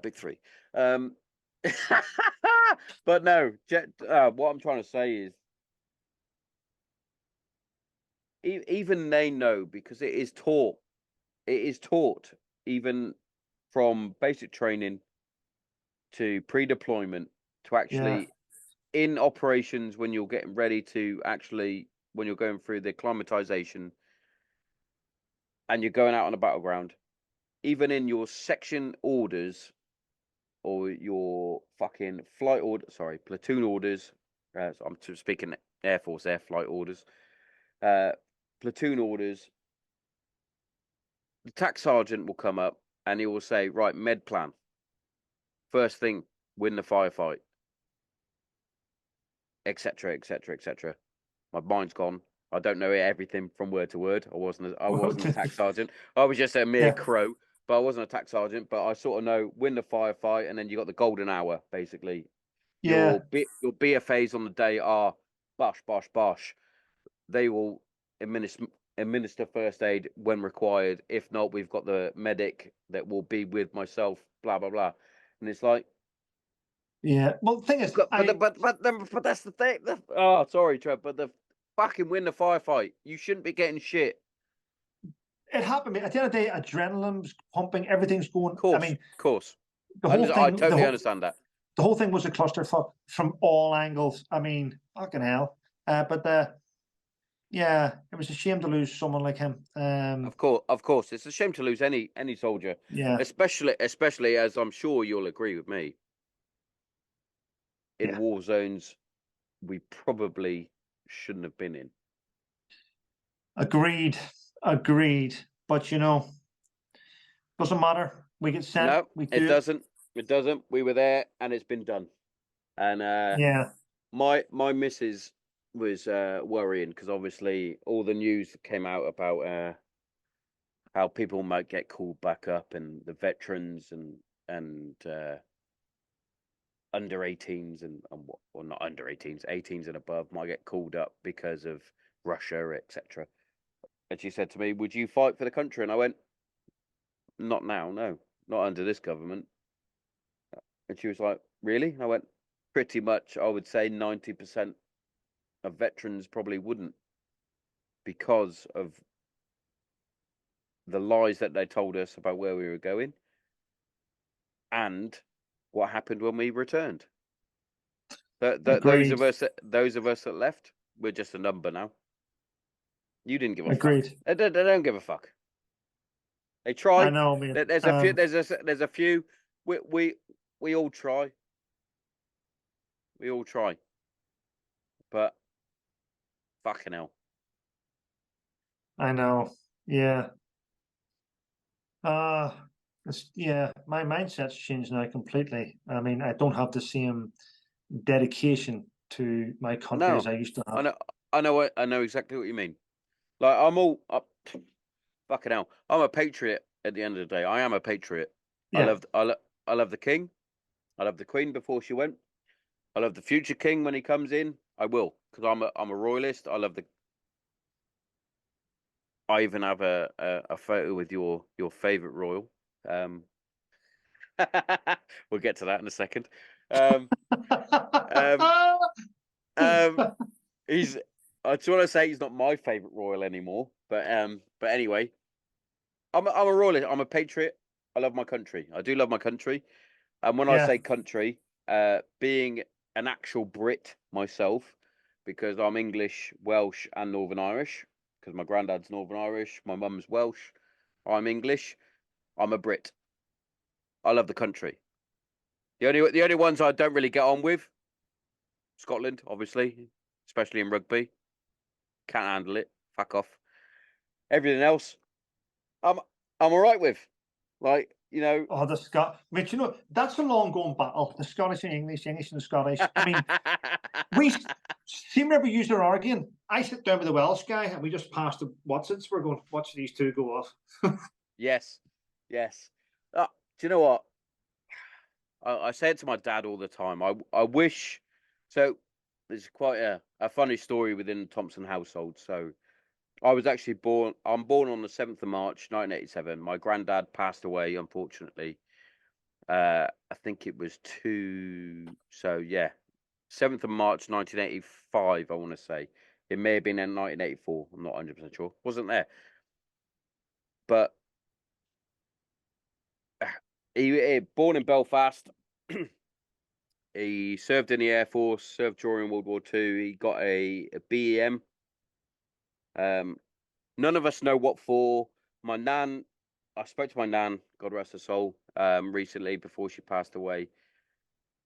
S1: big three. But no, what I'm trying to say is, even they know, because it is taught. It is taught even from basic training to pre-deployment to actually in operations when you're getting ready to actually when you're going through the acclimatization and you're going out on a battleground. Even in your section orders or your fucking platoon orders. So I'm speaking Air Force, air flight orders. Platoon orders. The TAC sergeant will come up and he will say, right, med plan. First thing, win the firefight. Etc., etc., etc. My mind's gone. I don't know everything from word to word. I wasn't a TAC sergeant. I was just a mere crow. But I wasn't a TAC sergeant, but I sort of know win the firefight, and then you got the golden hour, basically.
S2: Yeah.
S1: Your BFAs on the day are bosh, bosh, bosh. They will administer first aid when required. If not, we've got the medic that will be with myself, blah, blah, blah. And it's like...
S2: Yeah. Well, the thing is...
S1: But that's the thing. Oh, sorry, Trev, but the fucking win the firefight. You shouldn't be getting shit.
S2: It happened. At the end of the day, adrenaline's pumping, everything's going.
S1: Of course.
S2: The whole thing.
S1: I totally understand that.
S2: The whole thing was a clusterfuck from all angles. I mean, fucking hell. Yeah, it was a shame to lose someone like him.
S1: Of course, it's a shame to lose any soldier.
S2: Yeah.
S1: Especially as I'm sure you'll agree with me. In war zones, we probably shouldn't have been in.
S2: Agreed. But doesn't matter. We get sent.
S1: No, it doesn't. It doesn't. We were there, and it's been done. And my missus was worrying because obviously all the news came out about how people might get called back up, and the veterans and under 18s and or not under 18s, 18s and above might get called up because of Russia, etc. And she said to me, "Would you fight for the country?" And I went, "Not now, no, not under this government." And she was like, "Really?" And I went, "Pretty much. I would say 90% of veterans probably wouldn't, because of the lies that they told us about where we were going and what happened when we returned. Those of us that left, we're just a number now. You didn't give a fuck. They don't give a fuck. They try.
S2: I know, man.
S1: There's a few. There's a few. We all try. We all try. But fucking hell.
S2: I know. Yeah. My mindset's changed now completely. I mean, I don't have the same dedication to my country as
S1: No,
S2: I used to
S1: I
S2: have.
S1: know, I know exactly what you mean. Like I'm all up, fucking hell. I'm a patriot at the end of the day. I am a patriot.
S2: Yeah,
S1: I love the king. I love the queen before she went. I love the future king when he comes in. I will, because I'm a royalist. I love the. I even have a photo with your favorite royal. Um, we'll get to that in a second. Um, um, um, he's. I just want to say he's not my favorite royal anymore. But anyway, I'm a royalist. I'm a patriot. I love my country. I do love my country. And when I
S2: yeah,
S1: say country, being an actual Brit myself, because I'm English, Welsh, and Northern Irish, because my granddad's Northern Irish, my mum's Welsh, I'm English. I'm a Brit. I love the country. The only ones I don't really get on with, Scotland, obviously, especially in rugby. Can't handle it. Fuck off. Everything else, I'm I'm all right with. Like,
S2: Oh, the Scot. But that's a long going battle. The Scottish and English, English and the Scottish. I mean, we seem to ever use our arguing. I sit down with the Welsh guy and we just pass the Watsons. We're going, watch these two go off.
S1: Yes, yes. Do you know what? I say it to my dad all the time. I wish. So there's quite a funny story within the Thompson household. So I was actually born. I'm born on the 7th of March, 1987. My granddad passed away, unfortunately. I think it was two. So yeah, 7th of March, 1985. I want to say it may have been in 1984. I'm not 100% sure. Wasn't there? But he born in Belfast. He served in the Air Force, served during World War Two. He got a BEM. Um, none of us know what for. My nan, I spoke to my nan, God rest her soul, recently before she passed away.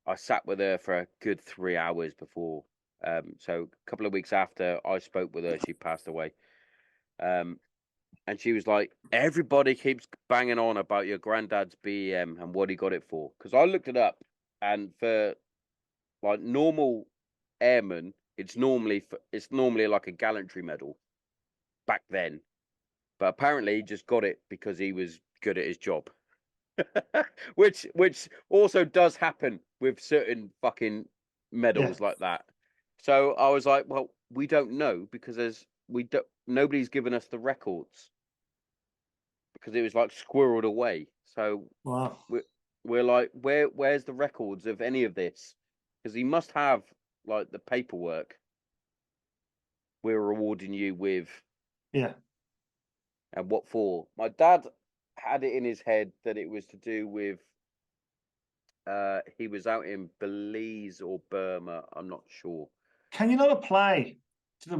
S1: I sat with her for a good 3 hours before. So a couple of weeks after I spoke with her, she passed away. Um, and she was like, everybody keeps banging on about your granddad's BEM and what he got it for. Because I looked it up, and for like normal airmen, it's normally like a gallantry medal back then. But apparently, he just got it because he was good at his job, which also does happen with certain fucking
S2: Yeah,
S1: medals like that. So I was like, well, we don't know because nobody's given us the records because it was like squirreled away. So
S2: wow.
S1: we're we're like, where's the records of any of this? Because he must have like the paperwork we're rewarding you with.
S2: Yeah.
S1: And what for? My dad had it in his head that it was to do with he was out in Belize or Burma, I'm not sure.
S2: Can you not apply the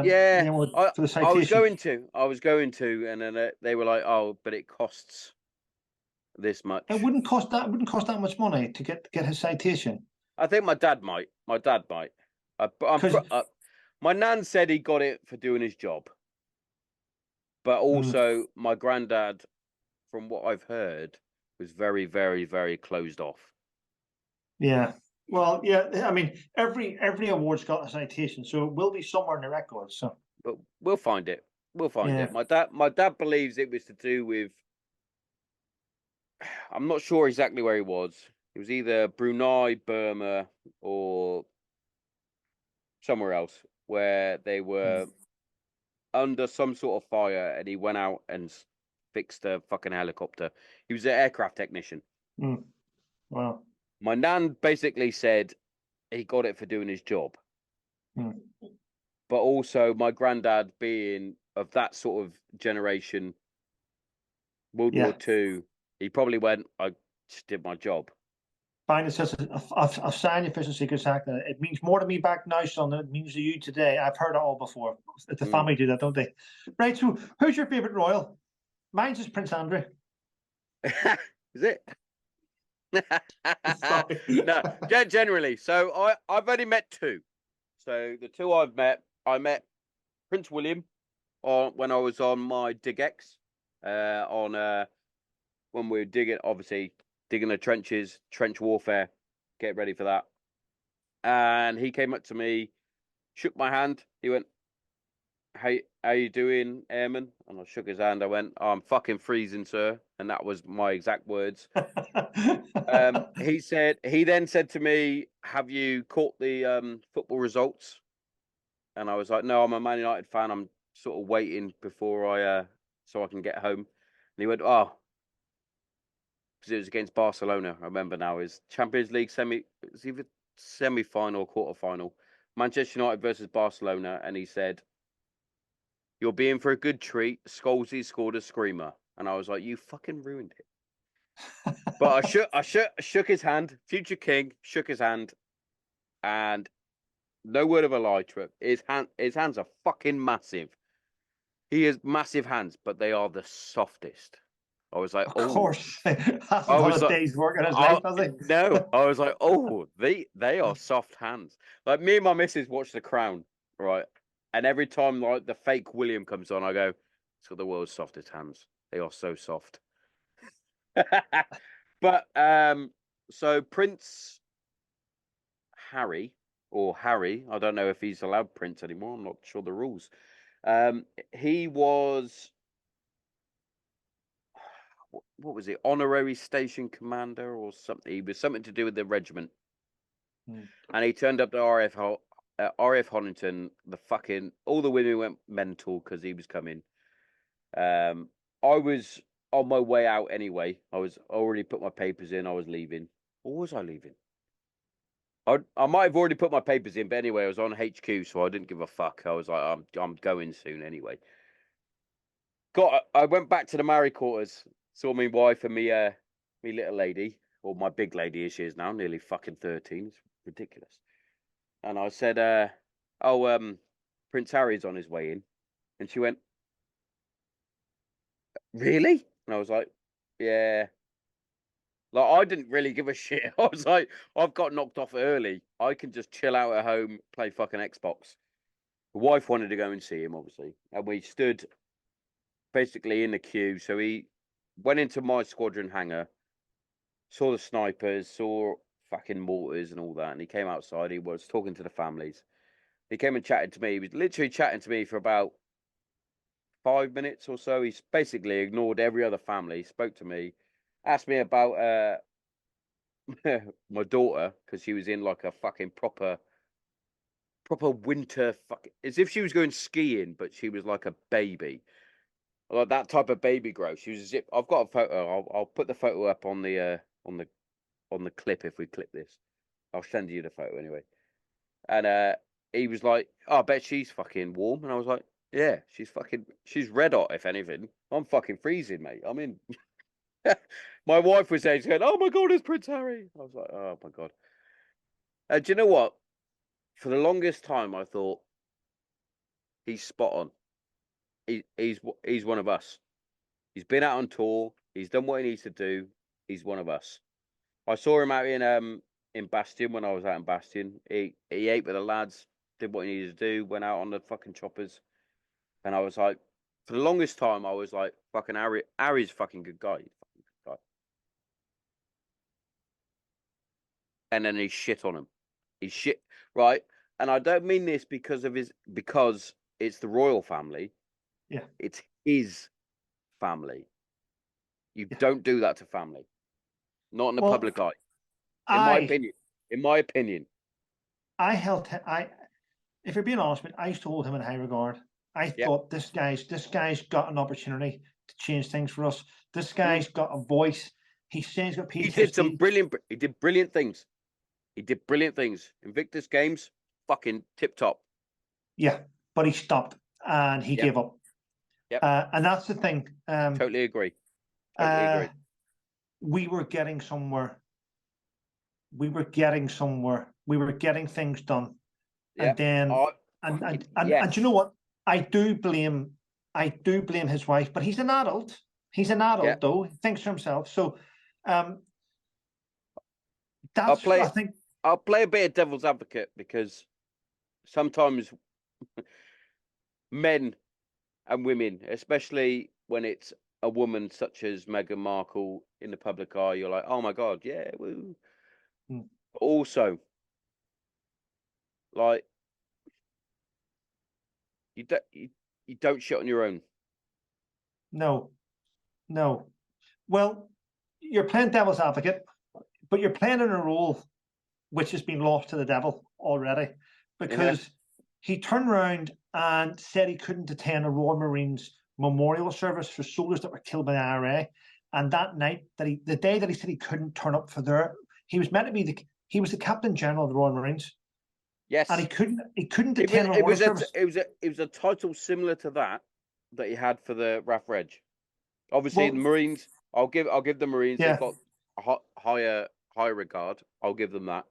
S1: Yeah,
S2: award
S1: I
S2: for the
S1: I was
S2: citation?
S1: going to. I was going to, and then they were like, "Oh, but it costs this
S2: It
S1: much."
S2: wouldn't cost that. It wouldn't cost that much money to get his citation.
S1: I think my dad might. My dad might. But
S2: Because
S1: my nan said he got it for doing his job, but also my granddad, from what I've heard, was very, very, very closed off.
S2: yeah, well, yeah. I mean, every award's got a citation, so it will be somewhere in the records. So
S1: But we'll find it. We'll find
S2: yeah,
S1: it. My dad believes it was to do with. I'm not sure exactly where he was. It was either Brunei, Burma, or somewhere else where they were under some sort of fire, and he went out and fixed a fucking helicopter. He was an aircraft technician.
S2: mm, well,
S1: My nan basically said he got it for doing his job,
S2: mm,
S1: but also my granddad being of that sort of generation, World War
S2: yeah.
S1: Two, he probably went, I just did my job.
S2: Fine, it says I've signed the Official Secrets Act. It means more to me back now, son, than it means to you today. I've heard it all before. The
S1: Mm.
S2: family do that, don't they? Right. So, who's your favorite royal? Mine's is Prince Andrew.
S1: Is it?
S2: Sorry.
S1: No, generally. So I've only met two. So the two I met Prince William when I was on my Dig X, on when we were digging the trenches, trench warfare, get ready for that. And he came up to me, shook my hand. He went, how you doing, Airman? And I shook his hand. I went, oh, I'm fucking freezing, sir. And that was my exact words. He then said to me, have you caught the football results? And I was like, no, I'm a Man United fan. I'm sort of waiting before so I can get home. And he went, oh, because it was against Barcelona. I remember now, is Champions League it's either semi-final or quarter-final. Manchester United versus Barcelona. And he said, you're being for a good treat. Scholesy scored a screamer. And I was like, you fucking ruined it. But I shook his hand. Future King shook his hand. And no word of a lie, Trip. His hands are fucking massive. He has massive hands, but they are the softest. I was like,
S2: Of
S1: oh.
S2: course, hasn't
S1: I
S2: done
S1: was
S2: a
S1: like,
S2: day's work in his life, has he?
S1: no. I was like, oh, they are soft hands. Like me and my missus watch The Crown, right? And every time like the fake William comes on, I go, it's got the world's softest hands. They are so soft. But so Prince Harry or Harry, I don't know if he's allowed Prince anymore. I'm not sure the rules. He was, what was it, honorary station commander or something? He was something to do with the regiment. And he turned up to RF Honington. All the women went mental because he was coming. I was on my way out anyway. I was already put my papers in. I was leaving. Or was I leaving? I might have already put my papers in, but anyway, I was on HQ, so I didn't give a fuck. I was like, I'm going soon anyway. I went back to the Maori quarters, saw my wife and me little lady, or my big lady as she is now, nearly fucking 13. It's ridiculous. And I said, Prince Harry's on his way in. And she went, really? And I was like, yeah. Like, I didn't really give a shit. I was like, I've got knocked off early. I can just chill out at home, play fucking Xbox. The wife wanted to go and see him, obviously. And we stood basically in the queue. So he went into my squadron hangar, saw the snipers, saw fucking mortars and all that. And he came outside. He was talking to the families. He came and chatted to me. He was literally chatting to me for about 5 minutes or so. He's basically ignored every other family, spoke to me, asked me about my daughter, because she was in like a fucking proper winter as if she was going skiing, but she was like a baby. Like that type of baby growth. She was I've got a photo. I'll put the photo up on the clip if we clip this. I'll send you the photo anyway. And he was like, oh, I bet she's fucking warm. And I was like, yeah, she's red hot, if anything. I'm fucking freezing, mate. I mean, my wife was there, she's going, oh my God, it's Prince Harry. I was like, oh my God. Do you know what? For the longest time, I thought he's spot on. He's one of us. He's been out on tour. He's done what he needs to do. He's one of us. I saw him out in Bastion when I was out in Bastion. He ate with the lads, did what he needed to do, went out on the fucking choppers. And I was like, for the longest time, I was like, fucking Harry's a fucking good guy. He's a fucking good guy. And then he shit on him. He shit, right? And I don't mean this because it's the royal family.
S2: Yeah.
S1: It's his family. You
S2: Yeah.
S1: don't do that to family. Not in the
S2: Well,
S1: public eye. In my opinion. In my opinion.
S2: If you're being honest with me, I used to hold him in high regard. I
S1: Yep.
S2: thought this guy's got an opportunity to change things for us. This guy's got a voice. He's saying he's got PTSD.
S1: He did brilliant things. He did brilliant things. Invictus Games, fucking tip top.
S2: Yeah, but he stopped and he gave up.
S1: Yep.
S2: And that's the thing.
S1: Totally agree. Totally agree.
S2: We were getting somewhere. We were getting things done.
S1: Yep.
S2: And then and you know what? I do blame his wife, but he's an adult. He's an adult though. He thinks for himself. So that's I think
S1: I'll play a bit of devil's advocate, because sometimes men and women, especially when it's a woman such as Meghan Markle in the public eye. You're like, oh my god, yeah. Woo.
S2: Mm.
S1: Also, like you don't shit on your own.
S2: No, no. Well, you're playing devil's advocate, but you're playing in a role which has been lost to the devil already, because he turned around and said he couldn't attend a Royal Marines memorial service for soldiers that were killed by the IRA. And that night, the day that he said he couldn't turn up for there, he was meant to be he was the Captain General of the Royal Marines.
S1: Yes,
S2: and he couldn't attend a memorial service.
S1: It was a title similar to that he had for the RAF Reg. Obviously, the Marines. I'll give the Marines.
S2: Yeah.
S1: They've got a higher regard. I'll give them that.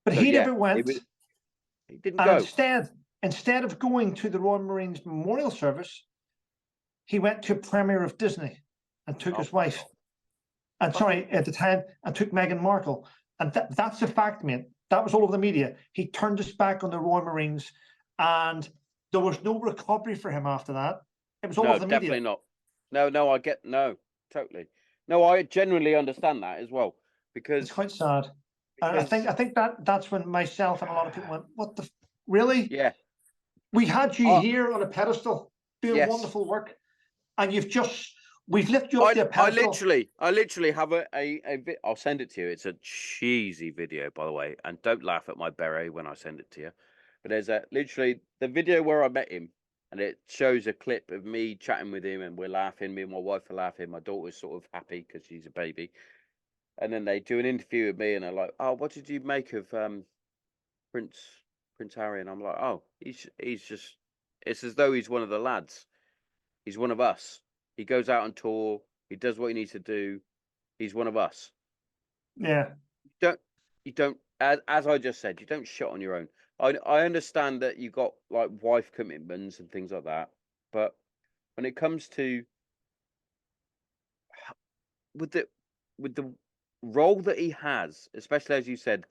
S2: But
S1: So,
S2: he never went.
S1: He didn't
S2: And
S1: go.
S2: instead of going to the Royal Marines memorial service, he went to a premiere of Disney and took his wife. And sorry, at the time, and took Meghan Markle. And that's a fact, mate. That was all over the media. He turned his back on the Royal Marines, and there was no recovery for him after that. It was all over the media.
S1: Definitely not. No, totally. No, I genuinely understand that as well, because
S2: it's quite sad. And I think that's when myself and a lot of people went, "What the really?
S1: Yeah,
S2: we had you here on a pedestal doing wonderful work, and we've lifted you up to a pedestal."
S1: I literally have I'll send it to you. It's a cheesy video, by the way, and don't laugh at my beret when I send it to you. But there's literally the video where I met him, and it shows a clip of me chatting with him, and we're laughing. Me and my wife are laughing. My daughter's sort of happy because she's a baby. And then they do an interview with me, and they're like, "Oh, what did you make of Prince Harry?" And I'm like, "Oh, he's just. It's as though he's one of the lads. He's one of us. He goes out on tour. He does what he needs to do. He's one of us."
S2: Yeah.
S1: You don't. As I just said, you don't shit on your own. I understand that you got like wife commitments and things like that, but when it comes to with the role that he has, especially as you said,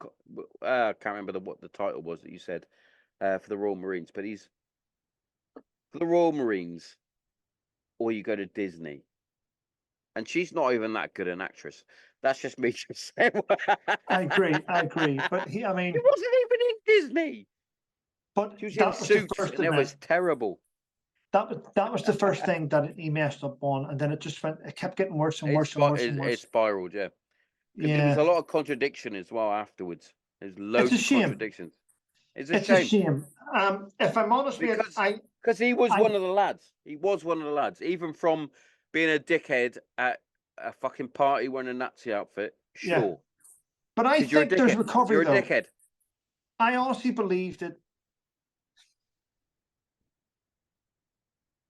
S1: I can't remember what the title was that you said for the Royal Marines, but he's for the Royal Marines, or you go to Disney, and she's not even that good an actress. That's just me just saying.
S2: I agree. But he wasn't
S1: even in Disney.
S2: But
S1: she was in Suits, and it was terrible.
S2: That was the first thing that he messed up on, and then it kept getting worse and worse and worse and worse.
S1: It spiraled, yeah. There's a lot of contradiction as well afterwards. There's loads of contradictions. It's a shame.
S2: If I'm honest with you,
S1: because he was one of the lads. He was one of the lads, even from being a dickhead at a fucking party wearing a Nazi outfit. Sure,
S2: yeah. But I think there's recovery.
S1: You're a dickhead.
S2: I honestly believe that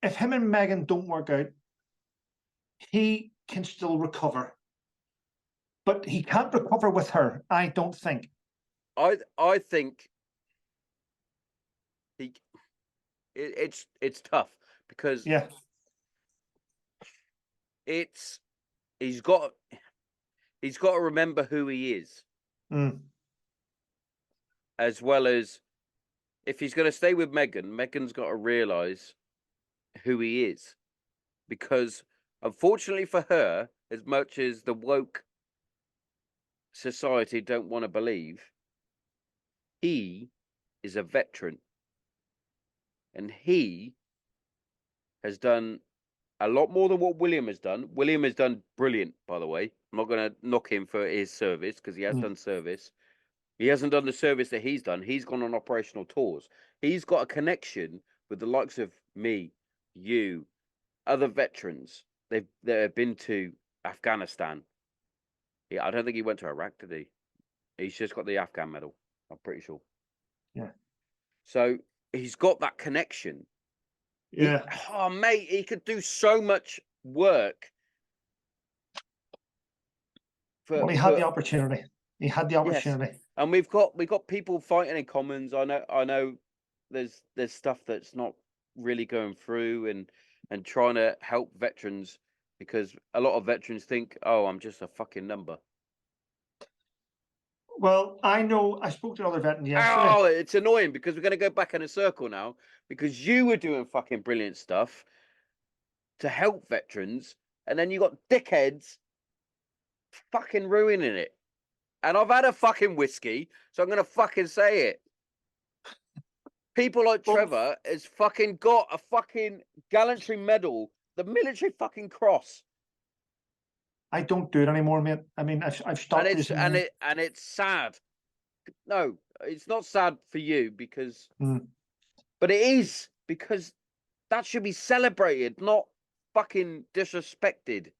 S2: if him and Meghan don't work out, he can still recover. But he can't recover with her, I don't think.
S1: I think it's tough because he's got to remember who he is, as well as if he's going to stay with Meghan, Meghan's got to realise who he is, because unfortunately for her, as much as the woke society don't want to believe, he is a veteran, and he has done a lot more than what William has done. William has done brilliant, by the way. I'm not going to knock him for his service, because he has done service. He hasn't done the service that he's done. He's gone on operational tours. He's got a connection with the likes of me, you, other veterans. They've been to Afghanistan. Yeah, I don't think he went to Iraq, did he? He's just got the Afghan medal, I'm pretty sure.
S2: Yeah.
S1: So he's got that connection.
S2: Yeah.
S1: Mate, he could do so much work.
S2: He had the opportunity. He had the opportunity.
S1: Yes. And we've got people fighting in Commons. I know there's stuff that's not really going through and trying to help veterans, because a lot of veterans think, oh, I'm just a fucking number.
S2: Well, I know I spoke to another veteran yesterday.
S1: Oh, it's annoying because we're going to go back in a circle now, because you were doing fucking brilliant stuff to help veterans, and then you got dickheads fucking ruining it. And I've had a fucking whiskey, so I'm gonna fucking say it. People like Trevor has fucking got a fucking gallantry medal, the military fucking cross.
S2: I don't do it anymore, mate. I mean, I've stopped
S1: and it's sad. No, it's not sad for you because, but it is because that should be celebrated, not fucking disrespected.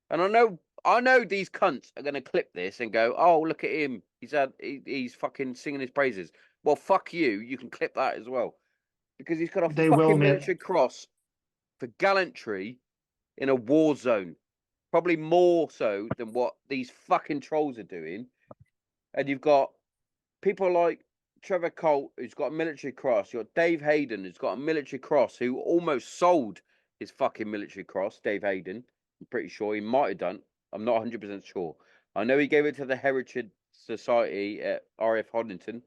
S1: And I know these cunts are gonna clip this and go, "Oh, look at him. He's fucking singing his praises." Well, fuck you. You can clip that as well because he's got a fucking military cross for gallantry in a war zone, probably more so than what these fucking trolls are doing. And you've got people like Trevor Coult, who's got a military cross. You've got Dave Hayden, who's got a military cross, who almost sold his fucking military cross. Dave Hayden, I'm pretty sure he might have done. I'm not 100% sure. I know he gave it to the Heritage Society at RF Hoddington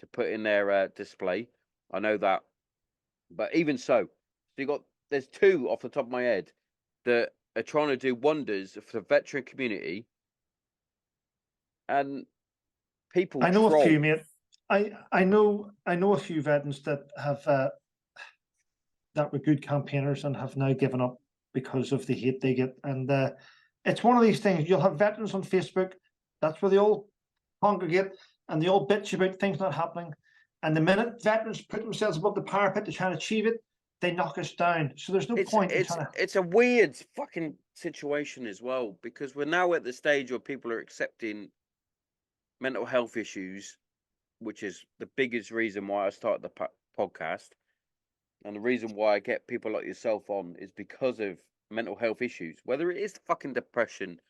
S1: to put in their display. I know that. But even so there's two off the top of my head that are trying to do wonders for the veteran community. And people
S2: I know
S1: troll.
S2: a few, mate. I know a few veterans that have that were good campaigners and have now given up because of the hate they get. And it's one of these things. You'll have veterans on Facebook. That's where they all congregate and they all bitch about things not happening. And the minute veterans put themselves above the parapet to try and achieve it, they knock us down. So there's no point in trying to...
S1: It's a weird fucking situation as well, because we're now at the stage where people are accepting mental health issues, which is the biggest reason why I started the podcast. And the reason why I get people like yourself on is because of mental health issues, whether it is fucking depression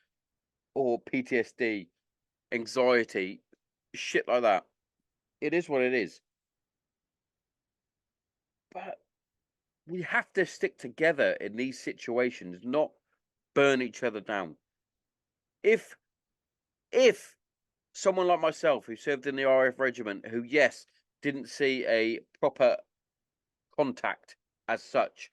S1: or PTSD, anxiety, shit like that. It is what it is. But we have to stick together in these situations, not burn each other down. If someone like myself who served in the RAF regiment, who, yes, didn't see a proper contact as such,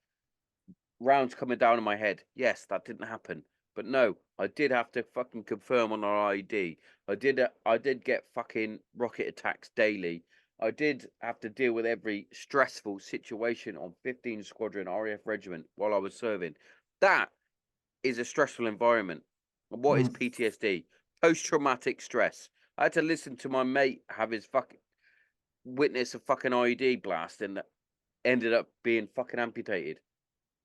S1: rounds coming down on my head, yes, that didn't happen. But no, I did have to fucking confirm on our ID. I did get fucking rocket attacks daily. I did have to deal with every stressful situation on 15 Squadron RAF Regiment while I was serving. That is a stressful environment. And what is PTSD? Post-traumatic stress. I had to listen to my mate have his fucking witness a fucking IED blast and ended up being fucking amputated.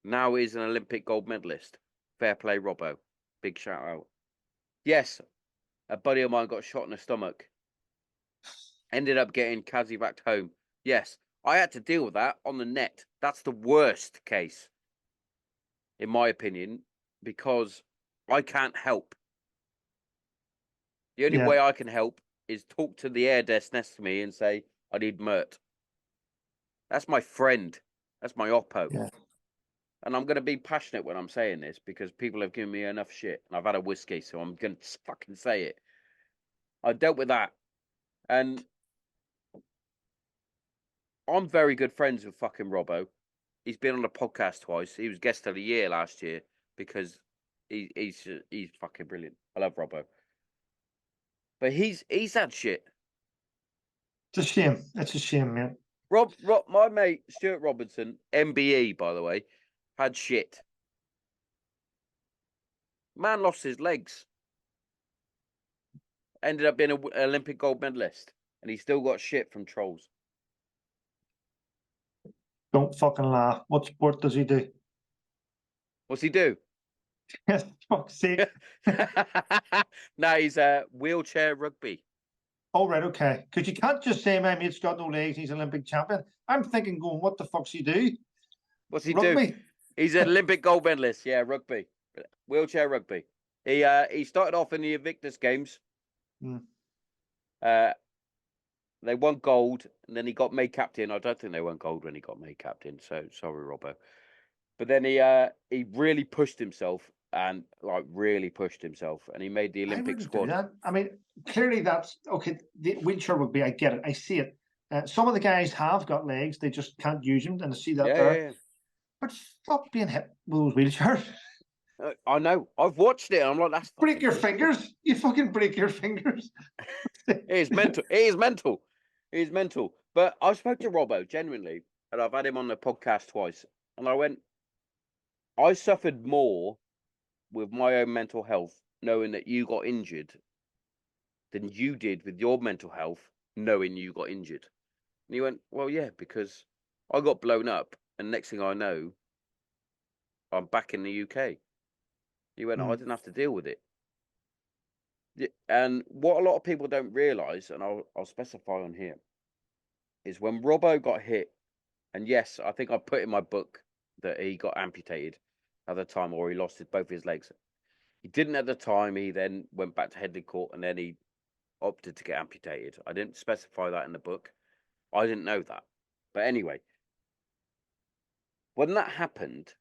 S1: Now he's an Olympic gold medalist. Fair play, Robbo. Big shout out. Yes, a buddy of mine got shot in the stomach. Ended up getting Kazi-vac'd home. Yes, I had to deal with that on the net. That's the worst case, in my opinion, because I can't help. The only way I can help is talk to the air desk next to me and say, I need Mert. That's my friend. That's my oppo.
S2: Yeah.
S1: And I'm going to be passionate when I'm saying this because people have given me enough shit. And I've had a whiskey, so I'm going to fucking say it. I dealt with that. And I'm very good friends with fucking Robbo. He's been on the podcast twice. He was guest of the year last year because he's fucking brilliant. I love Robbo. But he's had shit.
S2: It's a shame. It's a shame, man.
S1: Rob, my mate Stuart Robinson, MBE by the way, had shit. Man lost his legs. Ended up being an Olympic gold medalist, and he still got shit from trolls.
S2: Don't fucking laugh. What sport does he do?
S1: What's he do?
S2: Yes, fuck's sake.
S1: No, he's wheelchair rugby.
S2: Oh, right, okay. Because you can't just say my mate's got no legs, he's Olympic champion. I'm thinking, going, what the fuck's he do?
S1: What's he
S2: Rugby?
S1: do? He's an Olympic gold medalist. Yeah, rugby, wheelchair rugby. He started off in the Invictus Games. They won gold, and then he got made captain. I don't think they won gold when he got made captain. So sorry, Robbo. But then he really pushed himself, and really pushed himself, and he made the Olympic squad.
S2: Do that. I mean, clearly that's okay. The wheelchair rugby, I get it, I see it. Some of the guys have got legs, they just can't use them, and I see that there.
S1: Yeah.
S2: But stop being hit with those wheelchairs.
S1: I know. I've watched it. And I'm like, that's
S2: Break
S1: fucking
S2: your
S1: miserable.
S2: fingers. You fucking break your fingers.
S1: It is mental. It is mental. It is mental. But I spoke to Robbo genuinely, and I've had him on the podcast twice, and I went, I suffered more with my own mental health knowing that you got injured than you did with your mental health knowing you got injured. And he went, well, yeah, because I got blown up, and next thing I know, I'm back in the UK. He went, I didn't have to deal with it. And what a lot of people don't realise, and I'll specify on here, is when Robbo got hit, and yes, I think I put in my book that he got amputated at the time, or he lost both his legs. He didn't at the time. He then went back to Headley Court, and then he opted to get amputated. I didn't specify that in the book. I didn't know that. But anyway, when that happened,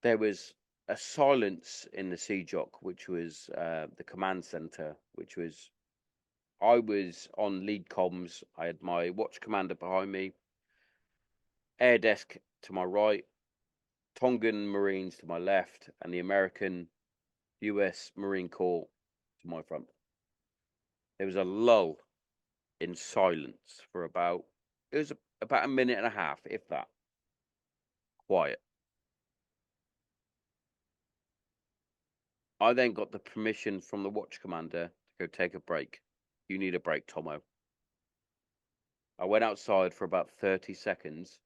S1: there was a silence in the CJOC, which was the command center, which was I was on lead comms. I had my watch commander behind me, air desk to my right, Tongan Marines to my left, and the American US Marine Corps to my front. There was a lull in silence for about a minute and a half, if that. Quiet. I then got the permission from the watch commander to go take a break. You need a break, Tommo. I went outside for about 30 seconds.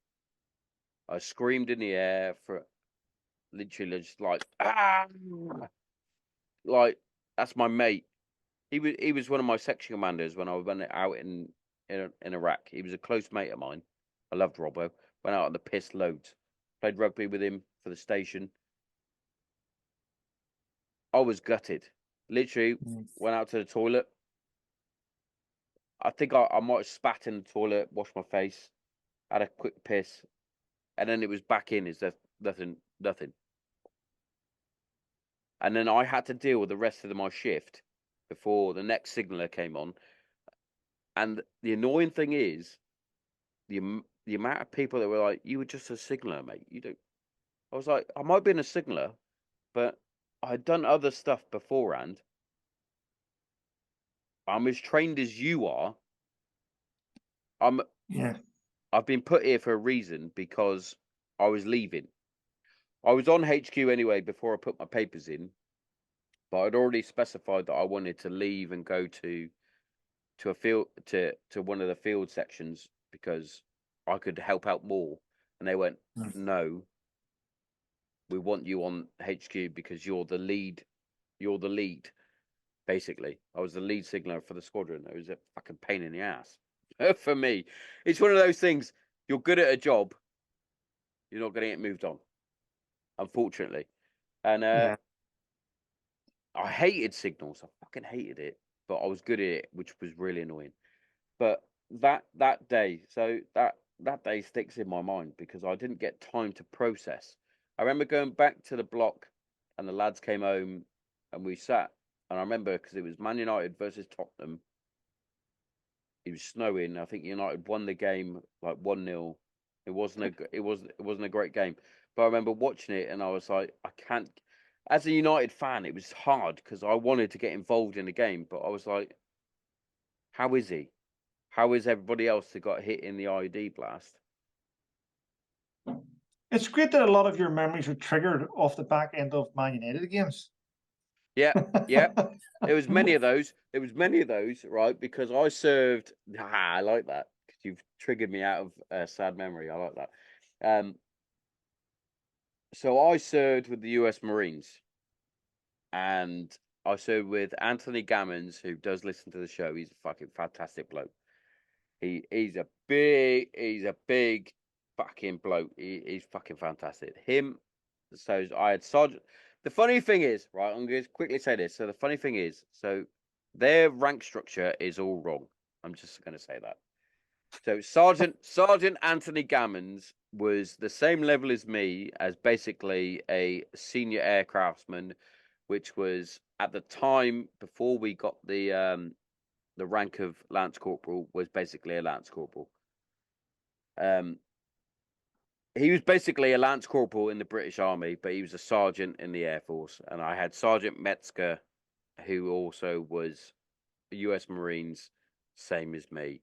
S1: I screamed in the air for literally just like, ah! Like, that's my mate. He was one of my section commanders when I went out in Iraq. He was a close mate of mine. I loved Robbo. Went out on the piss loads. Played rugby with him for the station. I was gutted. Literally went out to the toilet. I think I might have spat in the toilet, washed my face, had a quick piss, and then it was back in. Is there nothing? And then I had to deal with the rest of my shift before the next signaller came on. And the annoying thing is, the amount of people that were like, "You were just a signaller, mate. You don't." I was like, I might have been a signaller, but I had done other stuff beforehand. I'm as trained as you are. I've been put here for a reason because I was leaving. I was on HQ anyway before I put my papers in, but I'd already specified that I wanted to leave and go to a field to one of the field sections because I could help out more. And they went, no, we want you on HQ because you're the lead. You're the lead. Basically, I was the lead signaller for the squadron. It was a fucking pain in the ass for me. It's one of those things. You're good at a job, you're not going to get moved on, unfortunately. And I hated signals. I fucking hated it, but I was good at it, which was really annoying. But that day, so that day sticks in my mind because I didn't get time to process. I remember going back to the block, and the lads came home, and we sat. And I remember because it was Man United versus Tottenham. It was snowing. I think United won the game like 1-0. It wasn't a great game. But I remember watching it and I was like, I can't. As a United fan, it was hard because I wanted to get involved in the game, but I was like, how is he? How is everybody else that got hit in the IED blast?
S2: It's great that a lot of your memories are triggered off the back end of Man United games.
S1: Yeah, yeah. There was many of those. Right? Because I served. I like that because you've triggered me out of a sad memory. I like that. So I served with the US Marines, and I served with Anthony Gammons, who does listen to the show. He's a fucking fantastic bloke. He's a big fucking bloke. He's fucking fantastic. Him. So I had Sergeant. The funny thing is, right, I'm going to quickly say this. So the funny thing is, so their rank structure is all wrong. I'm just going to say that. So Sergeant Anthony Gammons was the same level as me, as basically a senior aircraftsman, which was at the time before we got the rank of Lance Corporal, was basically a Lance Corporal. he was basically a lance corporal in the British Army, but he was a sergeant in the Air Force. And I had Sergeant Metzger, who also was a U.S. Marines, same as me.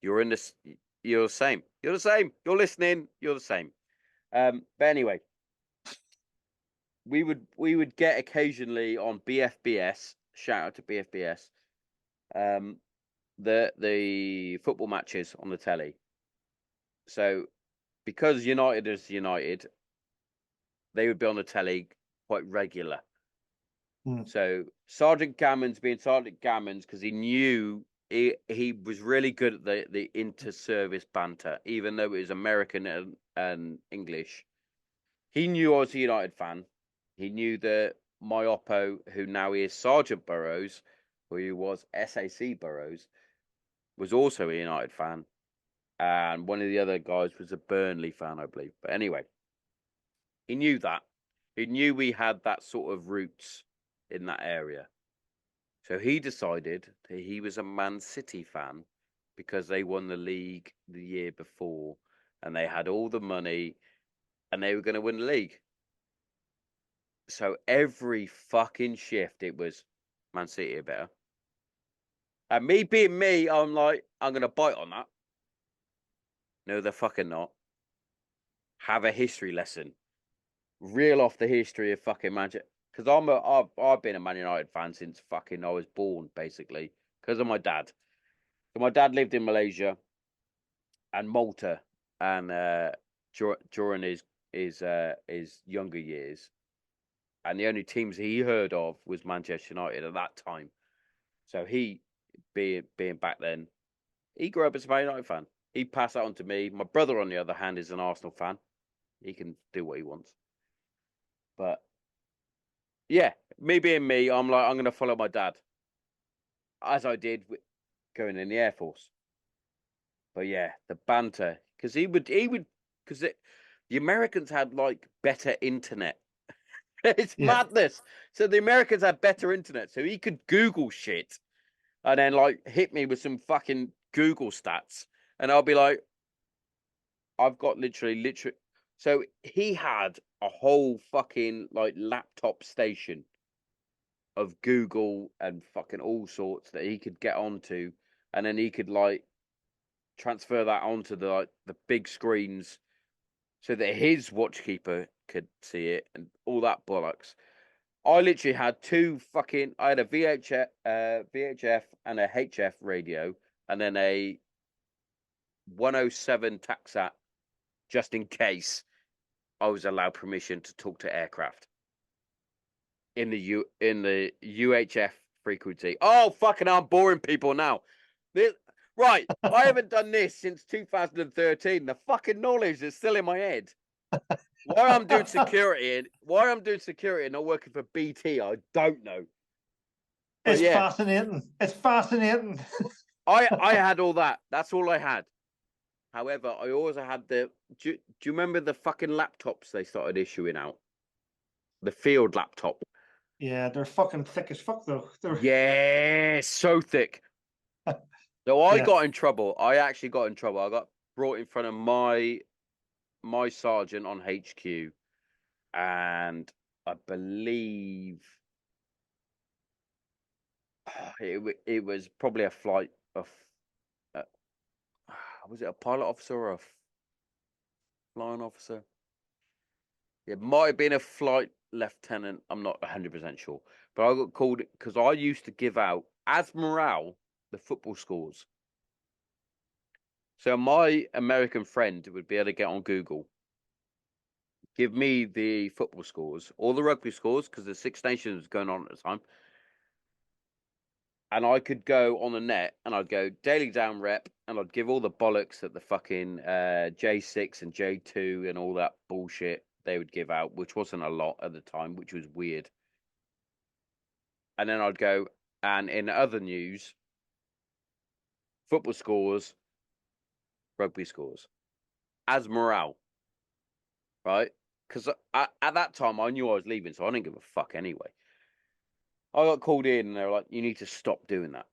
S1: You're in this. You're the same. You're the same. You're listening. You're the same. But anyway, we would get occasionally on BFBS. Shout out to BFBS. Um, the football matches on the telly. So because United is United, they would be on the telly quite regular. So Sergeant Gammons being Sergeant Gammons because he knew he was really good at the inter-service banter, even though it was American and English. He knew I was a United fan. He knew that my Oppo, who now is Sergeant Burrows, who was SAC Burrows, was also a United fan. And one of the other guys was a Burnley fan, I believe. But anyway, he knew that. He knew we had that sort of roots in that area. So he decided that he was a Man City fan because they won the league the year before and they had all the money and they were going to win the league. So every fucking shift it was Man City are better. And me being me, I'm like, I'm going to bite on that. No, they're fucking not. Have a history lesson. Reel off the history of fucking Manchester. Because I've been a Man United fan since fucking I was born, basically, because of my dad. So my dad lived in Malaysia and Malta, and during his younger years, and the only teams he heard of was Manchester United at that time. So he, being back then, he grew up as a Man United fan. He passed that on to me. My brother, on the other hand, is an Arsenal fan. He can do what he wants. But yeah, me being me, I'm like, I'm going to follow my dad, as I did with going in the Air Force. But yeah, the banter, because because the Americans had like better internet. It's
S2: Yeah.
S1: madness. So the Americans had better internet, so he could Google shit and then like hit me with some fucking Google stats, and I'll be like, I've got literally. So he had a whole fucking like laptop station of Google and fucking all sorts that he could get onto, and then he could like transfer that onto the like the big screens so that his watchkeeper could see it and all that bollocks. I literally had I had a VHF and a HF radio and then a 107 Taxat just in case I was allowed permission to talk to aircraft in the UHF frequency. Oh fucking I'm boring people now. Right, I haven't done this since 2013. The fucking knowledge is still in my head. Why I'm doing security and not working for BT, I don't know. But
S2: It's
S1: yeah,
S2: fascinating. It's fascinating.
S1: I had all that. That's all I had. However, I also had do you remember the fucking laptops they started issuing out? The field laptop.
S2: Yeah, they're fucking thick as fuck though.
S1: Yeah, so thick. So I
S2: Yeah.
S1: got in trouble. I actually got in trouble. I got brought in front of my sergeant on HQ, and I believe it was probably a flight of uh, was it a pilot officer or a flying officer? It might have been a flight lieutenant. I'm not 100% sure, but I got called because I used to give out as morale the football scores. So my American friend would be able to get on Google, give me the football scores, all the rugby scores, because the Six Nations was going on at the time. And I could go on the net and I'd go daily down rep and I'd give all the bollocks that the fucking J6 and J2 and all that bullshit they would give out, which wasn't a lot at the time, which was weird. And then I'd go, and in other news, football scores, rugby scores, as morale, right? Because at that time I knew I was leaving, so I didn't give a fuck anyway. I got called in and they were like, you need to stop doing that.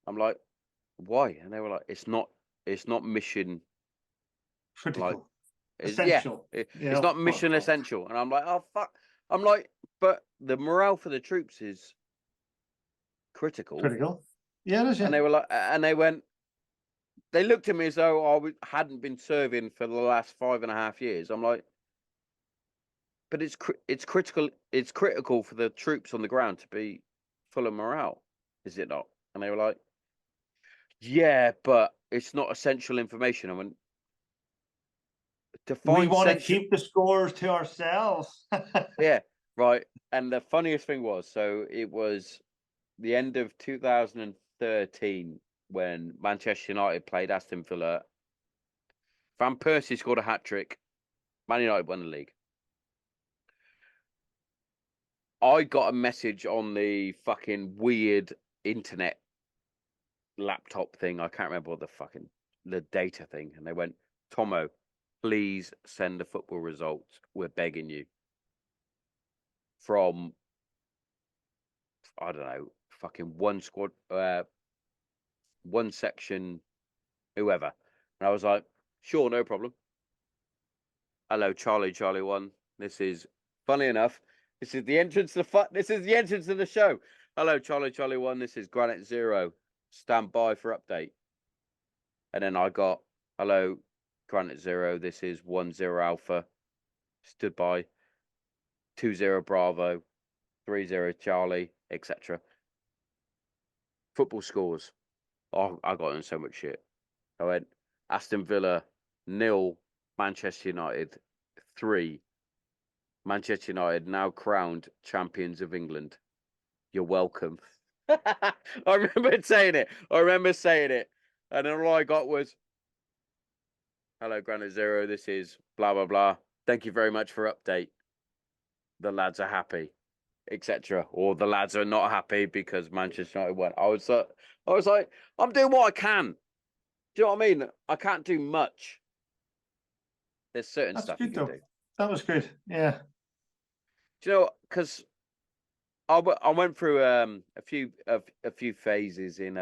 S1: I'm like, why? And they were like, it's not mission
S2: Critical.
S1: It's,
S2: Essential.
S1: it's not mission essential. And I'm like, oh, fuck. I'm like, but the morale for the troops is critical.
S2: Critical. Yeah, it is. Yeah.
S1: And they were like, and they looked at me as though I hadn't been serving for the last 5.5 years. I'm like, but it's critical. It's critical for the troops on the ground to be full of morale, is it not? And they were like, yeah, but it's not essential information. I went,
S2: we want to keep the scores to ourselves.
S1: Yeah, right. And the funniest thing was, so it was the end of 2013 when Manchester United played Aston Villa. Van Persie scored a hat-trick. Man United won the league. I got a message on the fucking weird internet laptop thing. I can't remember what the data thing. And they went, Tommo, please send the football results. We're begging you. From, I don't know, fucking one squad, one section, whoever. And I was like, sure, no problem. Hello, Charlie 1. This is, funny enough, this is the entrance to the show. Hello, Charlie 1. This is Granite 0. Stand by for update. And then I got, hello, Granite 0. This is 10 Alpha. Stood by. 20 Bravo. 30 Charlie, etc. Football scores. Oh, I got in so much shit. I went Aston Villa 0, Manchester United 3. Manchester United now crowned champions of England. You're welcome. I remember saying it. And then all I got was, hello, Granite 0. This is blah, blah, blah. Thank you very much for update. The lads are happy, etc. Or the lads are not happy because Manchester United won. I was like, I'm doing what I can. Do you know what I mean? I can't do much. There's certain stuff you can do.
S2: That was good. Yeah.
S1: Do you know? Because I went through a few phases in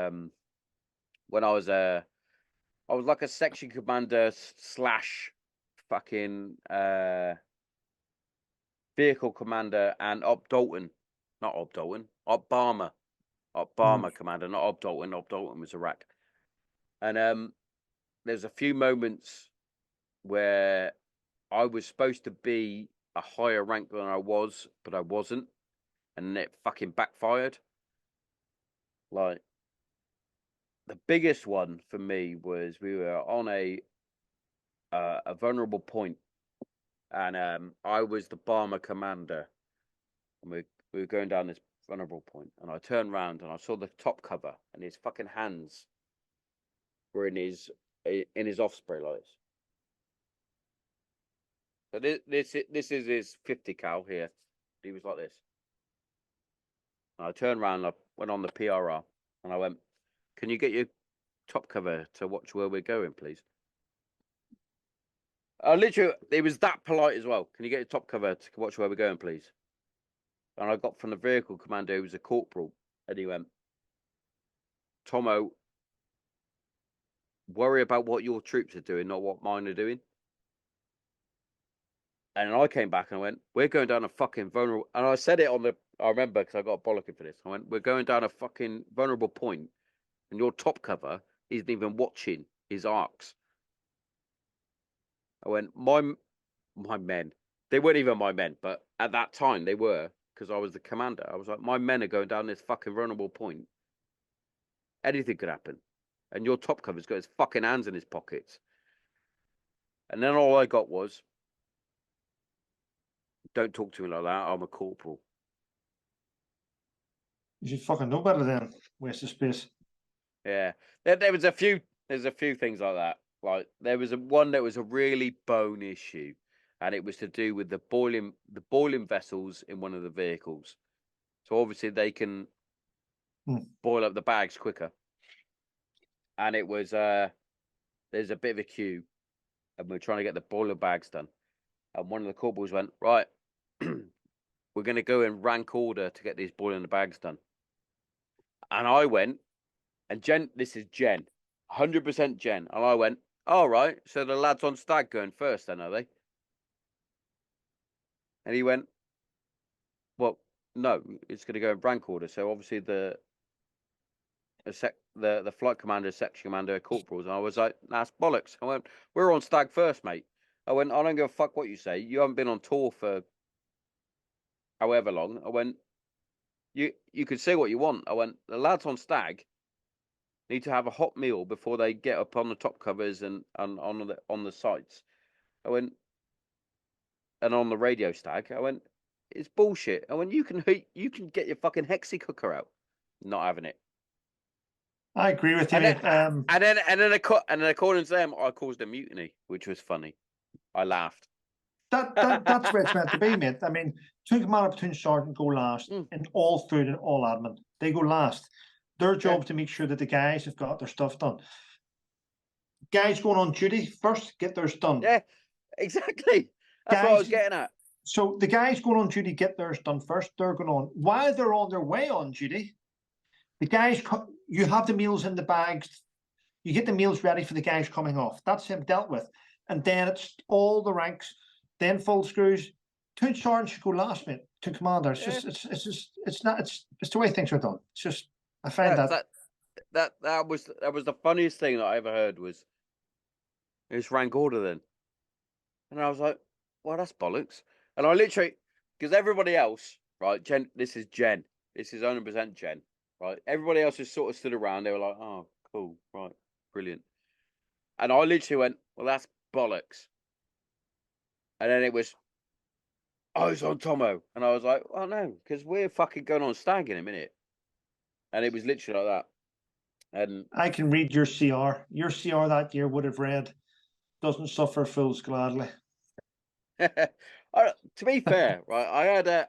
S1: when I was like a section commander / fucking vehicle commander and Op Dalton, not Op Dalton, Op Barmer commander, not Op Dalton. Op Dalton was Iraq, and there's a few moments where I was supposed to be a higher rank than I was, but I wasn't, and it fucking backfired. Like, the biggest one for me was we were on a vulnerable point, and I was the bomber commander, and we were going down this vulnerable point, and I turned around and I saw the top cover, and his fucking hands were in his offspring like this. So this is his 50 cal here. He was like this. And I turned around and I went on the PRR and I went, can you get your top cover to watch where we're going, please? Literally, it was that polite as well. Can you get your top cover to watch where we're going, please? And I got from the vehicle commander, who was a corporal, and he went, Tommo, worry about what your troops are doing, not what mine are doing. And I came back and I went, we're going down a fucking vulnerable... And I said it I remember because I got a bollocking for this. I went, we're going down a fucking vulnerable point, and your top cover isn't even watching his arcs. I went, my men, they weren't even my men, but at that time they were, because I was the commander. I was like, my men are going down this fucking vulnerable point. Anything could happen. And your top cover's got his fucking hands in his pockets. And then all I got was, don't talk to me like that. I'm a corporal.
S2: You should fucking know better then. Waste of space.
S1: Yeah. There's a few things like that. Like, there was one that was a really bone issue, and it was to do with the boiling vessels in one of the vehicles. So obviously they can boil up the bags quicker. And it was there's a bit of a queue, and we're trying to get the boiler bags done. And one of the corporals went, right, we're going to go in rank order to get these boiling the bags done. And I went, and this is Jen, 100% Jen. And I went, All right. So the lads on stag going first, then, are they? And he went, well, no, it's going to go in rank order. So obviously the flight commander, section commander, corporals. And I was like, that's bollocks. I went, we're on stag first, mate. I went, I don't give a fuck what you say. You haven't been on tour for however long. I went, you could say what you want. I went, the lads on stag need to have a hot meal before they get up on the top covers and on the sites. I went, and on the radio stag, I went, it's bullshit. I went, you can get your fucking hexi cooker out. Not having it.
S2: I agree with you,
S1: And
S2: mate.
S1: then according to them, I caused a mutiny, which was funny. I laughed.
S2: That's where it's meant to be, mate. I mean, platoon commander, platoon sergeant go last in all food and all admin. They go last. Their job to make sure that the guys have got their stuff done. Guys going on duty first, get theirs done.
S1: Yeah, exactly. That's what I was getting at.
S2: So the guys going on duty get theirs done first. They're going on. While they're on their way on duty, the guys, you have the meals in the bags. You get the meals ready for the guys coming off. That's him dealt with. And then it's all the ranks, then full screws. Platoon sergeant should go last, mate. To commander. It's just it's the way things are done. It's just I find
S1: that was the funniest thing that I ever heard was it's rank order then. And I was like, well, that's bollocks. And I literally, because everybody else, right, this is 100% Jen, right? Everybody else just sort of stood around. They were like, oh, cool, right, brilliant. And I literally went, well, that's bollocks. And then it was, oh, it's on Tommo. And I was like, well, no, because we're fucking going on stag in a minute. And it was literally like that. And
S2: I can read your CR. Your CR that year would have read, doesn't suffer fools gladly.
S1: To be fair, right, I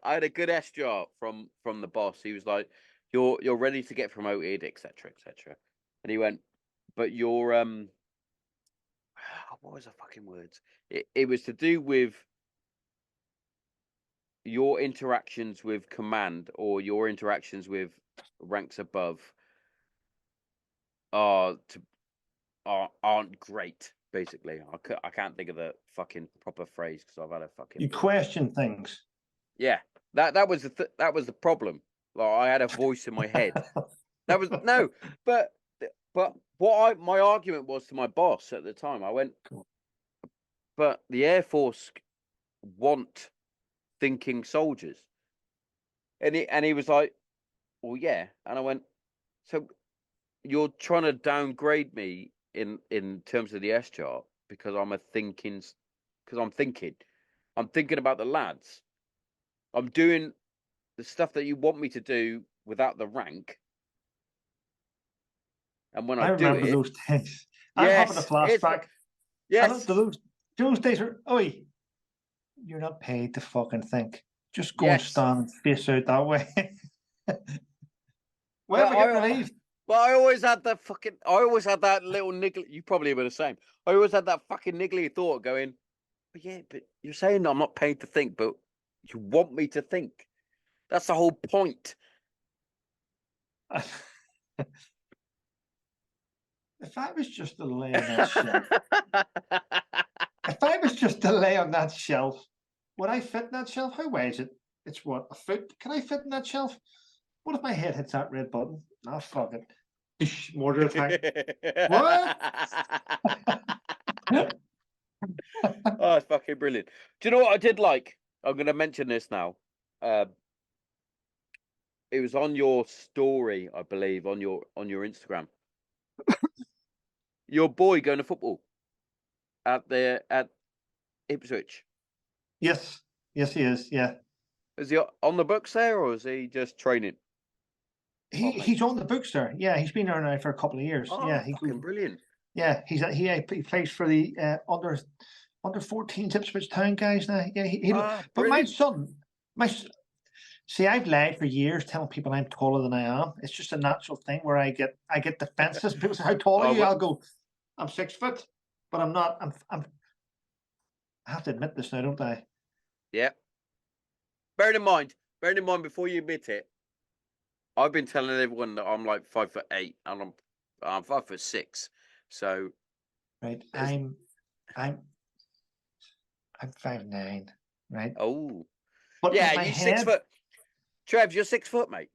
S1: had a good SJR from the boss. He was like, "You're ready to get promoted, etc., etc." And he went, "But you're what was the fucking words? It was to do with your interactions with command or your interactions with ranks above aren't great." Basically, I can't think of the fucking proper phrase because I've had a fucking.
S2: You question things.
S1: Yeah, that was the problem. Like I had a voice in my head. That was no, but my argument was to my boss at the time. I went, but the Air Force want thinking soldiers, and he was like, well, yeah, and I went, so you're trying to downgrade me in terms of the S chart because I'm thinking about the lads. I'm doing the stuff that you want me to do without the rank. And when I
S2: remember
S1: do
S2: those days.
S1: yes,
S2: I'm having a flashback.
S1: Yes.
S2: Those days are, you're not paid to fucking think. Just go and stand and face out that way. Where am I going to leave?
S1: But I always had that little niggly, you probably were the same. I always had that fucking niggly thought going, but yeah, but you're saying I'm not paid to think, but you want me to think. That's the whole point.
S2: If I was just to lay on that shelf, if I was just to lay on that shelf, would I fit in that shelf? How wide is it? It's what, a foot? Can I fit in that shelf? What if my head hits that red button? Ah, fuck it. Mortar attack. What?
S1: Oh, it's fucking brilliant. Do you know what I did like? I'm going to mention this now. It was on your story, I believe, on your Instagram. Your boy going to football at Ipswich.
S2: Yes, he is. Yeah.
S1: Is he on the books there, or is he just training?
S2: He's on the books there. Yeah, he's been there now for a couple of years.
S1: Oh,
S2: yeah,
S1: he's brilliant.
S2: Yeah, he plays for the under 14 Ipswich Town guys now. Yeah, but my son, see, I've lied for years telling people I'm taller than I am. It's just a natural thing where I get defenses. People say, "How tall are you?" I'll go, "I'm 6 foot," but I'm not. I have to admit this now, don't I?
S1: Yeah. Bear in mind, before you admit it, I've been telling everyone that I'm like 5'8" and I'm 5'6". So
S2: right? I'm 5'9", right?
S1: Oh,
S2: But
S1: yeah,
S2: in my
S1: you 6
S2: head,
S1: foot. Trev, you're 6 foot, mate.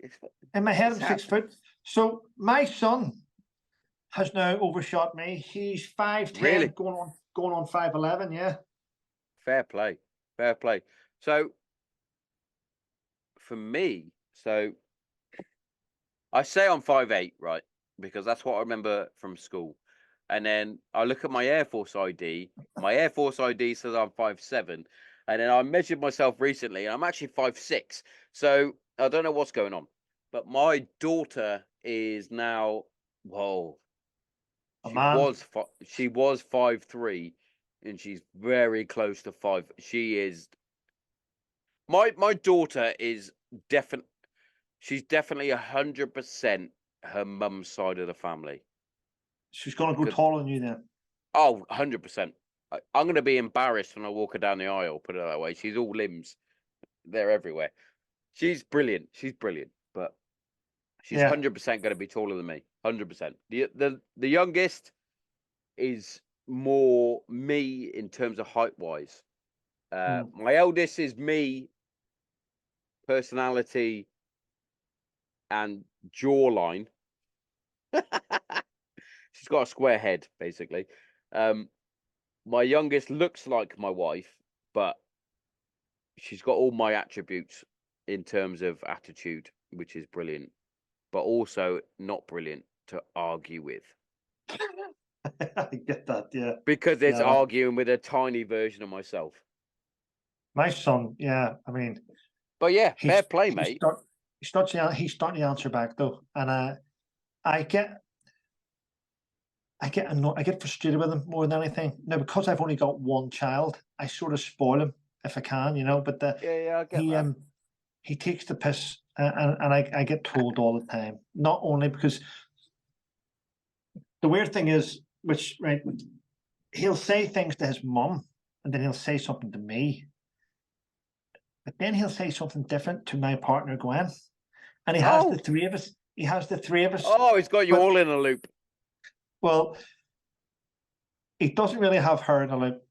S2: I'm 6 foot. So my son has now overshot me. He's 5'10",
S1: Really
S2: going on 5'11". Yeah.
S1: fair play, fair play. So for me, so I say I'm 5'8", right? Because that's what I remember from school. And then I look at my Air Force ID. My Air Force ID says I'm 5'7". And then I measured myself recently and I'm actually 5'6". So I don't know what's going on. But my daughter is now, whoa,
S2: A
S1: she
S2: man.
S1: was she was 5'3", and she's very close to 5. She is my daughter is definitely she's definitely 100% her mum's side of the family.
S2: She's going to go
S1: Because
S2: taller than you then.
S1: oh, 100%. I'm going to be embarrassed when I walk her down the aisle, put it that way. She's all limbs. They're everywhere. She's brilliant. She's brilliant. But she's
S2: Yeah.
S1: 100% going to be taller than me. 100%. The youngest is more me in terms of height wise. My eldest is me, personality, and jawline. She's got a square head, basically. My youngest looks like my wife, but she's got all my attributes in terms of attitude, which is brilliant, but also not brilliant to argue with
S2: I get that. Yeah.
S1: because it's
S2: Yeah.
S1: arguing with a tiny version of myself.
S2: My son. Yeah. I mean,
S1: But yeah, fair play,
S2: he's
S1: mate.
S2: he's starting to answer back though, and I get I get frustrated with him more than anything. Now, because I've only got one child, I sort of spoil him if I can, But
S1: Yeah, I get
S2: he
S1: that.
S2: he takes the piss, and I get told all the time. Not only because the weird thing is, which right, he'll say things to his mum, and then he'll say something to me, but then he'll say something different to my partner Gwen, and he has the
S1: Oh,
S2: three of us. He has the three of us,
S1: oh, he's got you
S2: but
S1: all in a loop.
S2: well, he doesn't really have her in a loop.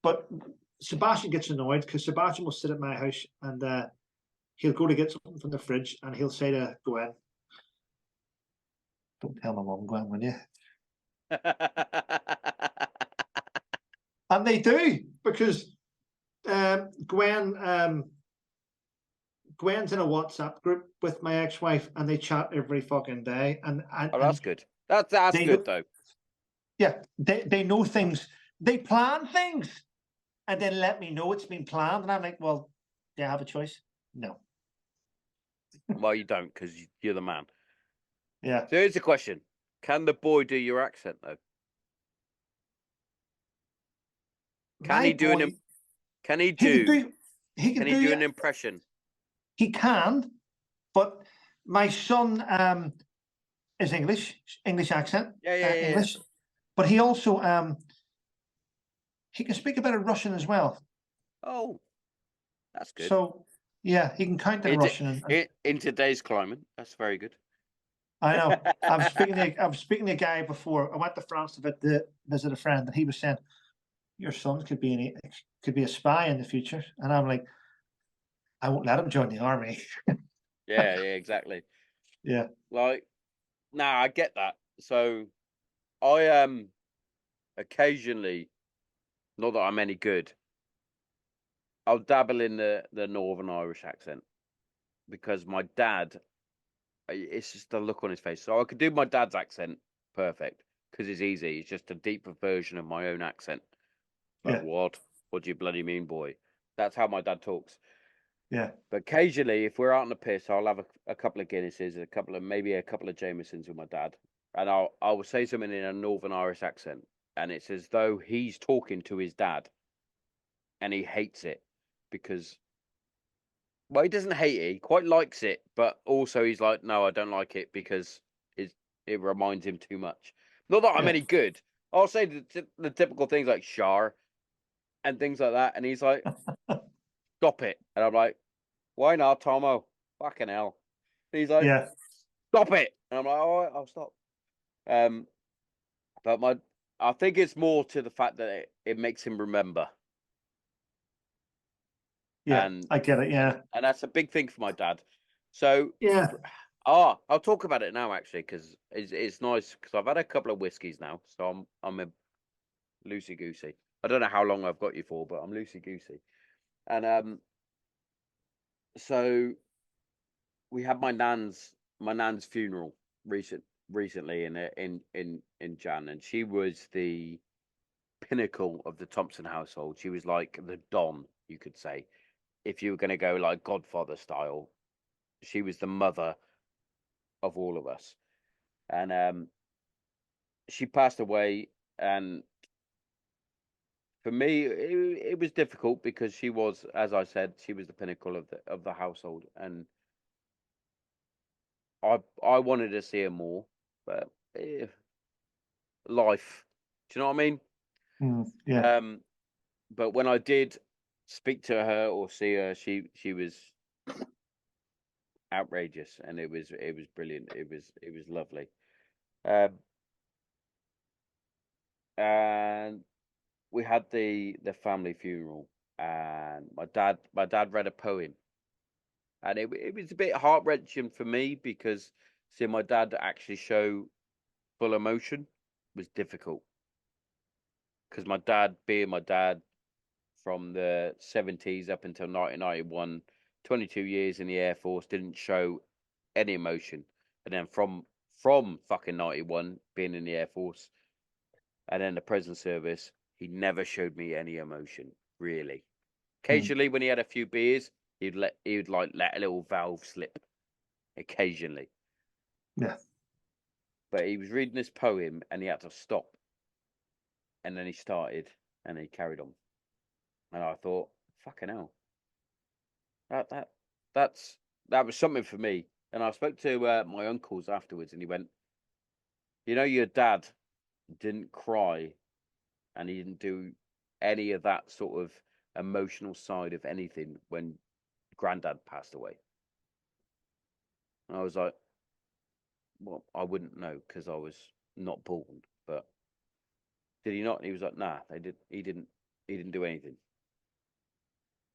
S2: But Sebastian gets annoyed because Sebastian will sit at my house and he'll go to get something from the fridge and he'll say to Gwen, "Don't tell my mum, Gwen, will you?" And they do because Gwen's in a WhatsApp group with my ex-wife and they chat every fucking day.
S1: Oh, that's good. That's
S2: they
S1: good
S2: know,
S1: though.
S2: yeah, they know things. They plan things and then let me know it's been planned. And I'm like, well, do I have a choice? No.
S1: Well, you don't because you're the man.
S2: Yeah.
S1: So here's the question: can the boy do your accent though? Can
S2: My
S1: he do
S2: boy,
S1: Can he
S2: he can
S1: do?
S2: do, he can
S1: Can he do
S2: do,
S1: an impression?
S2: he can, but my son is English accent,
S1: Yeah.
S2: English, but he also he can speak a bit of Russian as well.
S1: Oh, that's good.
S2: So yeah, he can count in Russian.
S1: In today's climate, that's very good.
S2: I know. I was speaking to a guy before. I went to France to visit a friend, and he was saying, "Your son could be a spy in the future," and I'm like, "I won't let him join the army."
S1: Yeah, exactly.
S2: Yeah.
S1: Like, nah, I get that. So I occasionally, not that I'm any good, I'll dabble in the Northern Irish accent because my dad, it's just the look on his face. So I could do my dad's accent perfect because it's easy. It's just a deeper version of my own accent. Like,
S2: Yeah.
S1: what? What do you bloody mean, boy? That's how my dad talks.
S2: Yeah.
S1: But occasionally, if we're out on the piss, I'll have a couple of Guinnesses, maybe a couple of Jamesons with my dad, and I will say something in a Northern Irish accent, and it's as though he's talking to his dad, and he hates it because, well, he doesn't hate it, he quite likes it, but also he's like, no, I don't like it because it reminds him too much. Not that I'm
S2: Yeah.
S1: any good. I'll say the typical things like "shar" and things like that, and he's like, "Stop it," and I'm like, "Why not, Tommo? Fucking hell." And he's like,
S2: Yeah.
S1: "Stop it," and I'm like, "All right, I'll stop." Um, but I think it's more to the fact that it makes him remember.
S2: Yeah,
S1: And
S2: I get it. Yeah,
S1: and that's a big thing for my dad. So
S2: yeah.
S1: I'll talk about it now actually, because it's nice, because I've had a couple of whiskies now, so I'm a loosey goosey. I don't know how long I've got you for, but I'm loosey goosey. And so we had my nan's funeral recently in Jan, and she was the pinnacle of the Thompson household. She was like the Don, you could say, if you were going to go like Godfather style. She was the mother of all of us, and she passed away. And for me, it was difficult, because she was, as I said, she was the pinnacle of the household, and I wanted to see her more, but life. Do you know what I mean?
S2: Yeah,
S1: But when I did speak to her or see her, she was outrageous, and it was brilliant. It was lovely. Um, and we had the family funeral, and my dad read a poem, and it was a bit heart wrenching for me, because seeing my dad actually show full emotion was difficult, because my dad, being my dad, from the 70s up until 1991, 22 years in the Air Force, didn't show any emotion. And then from fucking 91, being in the Air Force, and then the prison service, he never showed me any emotion, really. Occasionally, when he had a few beers, he would like let a little valve slip occasionally.
S2: yeah,
S1: But he was reading this poem, and he had to stop, and then he started, and he carried on. And I thought, fucking hell, that that that's that was something for me. And I spoke to my uncles afterwards, and he went, your dad didn't cry, and he didn't do any of that sort of emotional side of anything when Granddad passed away. And I was like, well, I wouldn't know, because I was not born. But did he not? And he was like, nah, they did. He didn't do anything.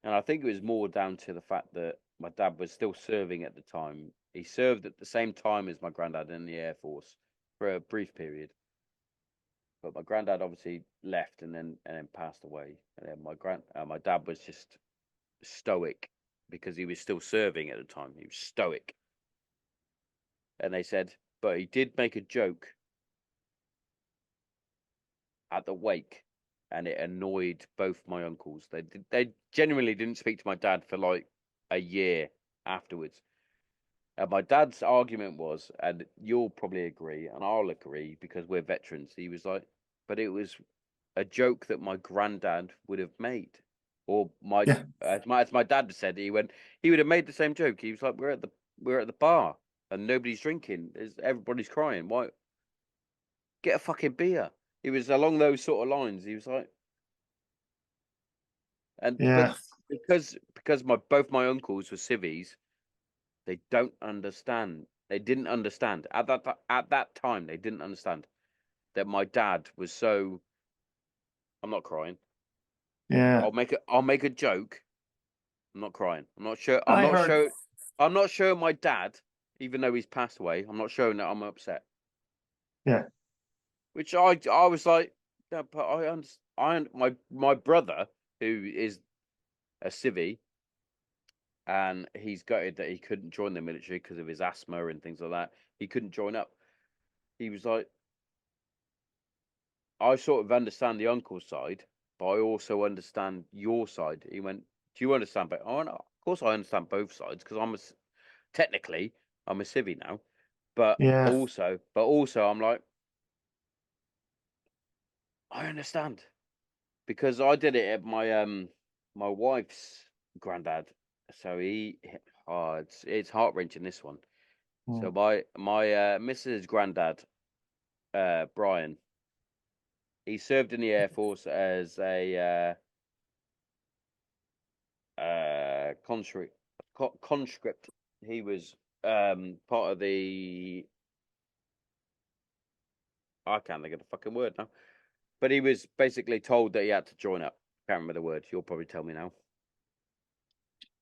S1: And I think it was more down to the fact that my dad was still serving at the time. He served at the same time as my granddad in the Air Force for a brief period. But my granddad obviously left, and then passed away. And then my dad was just stoic, because he was still serving at the time. He was stoic. And they said, but he did make a joke at the wake, and it annoyed both my uncles. They genuinely didn't speak to my dad for like a year afterwards. And my dad's argument was, and you'll probably agree, and I'll agree because we're veterans. He was like, but it was a joke that my granddad would have made, or
S2: yeah,
S1: as my dad said, he would have made the same joke. He was like, we're at the bar, and nobody's drinking. Everybody's crying. Why? Get a fucking beer. He was along those sort of lines. He was like, but
S2: yeah,
S1: because both my uncles were civvies, they don't understand. They didn't understand at that time. They didn't understand that my dad was so. I'm not crying.
S2: yeah.
S1: I'll make a joke. I'm not crying. I'm not sure. I'm
S2: I
S1: not
S2: heard.
S1: sure. I'm not showing my dad, even though he's passed away. I'm not showing that I'm upset.
S2: Yeah,
S1: Which I was like, yeah, but I understand. My brother, who is a civvy, and he's gutted that he couldn't join the military because of his asthma and things like that. He couldn't join up. He was like, I sort of understand the uncle's side, but I also understand your side. He went, do you understand? But oh, no, of course I understand both sides, because technically I'm a civvy now, but
S2: yeah,
S1: also I'm like, I understand, because I did it at my wife's granddad. So it's heart wrenching, this one. So my Mrs. Granddad, Brian, he served in the Air Force as a conscript. Conscript. He was part of the. I can't think of the fucking word now. But he was basically told that he had to join up. Can't remember the word. You'll probably tell me now.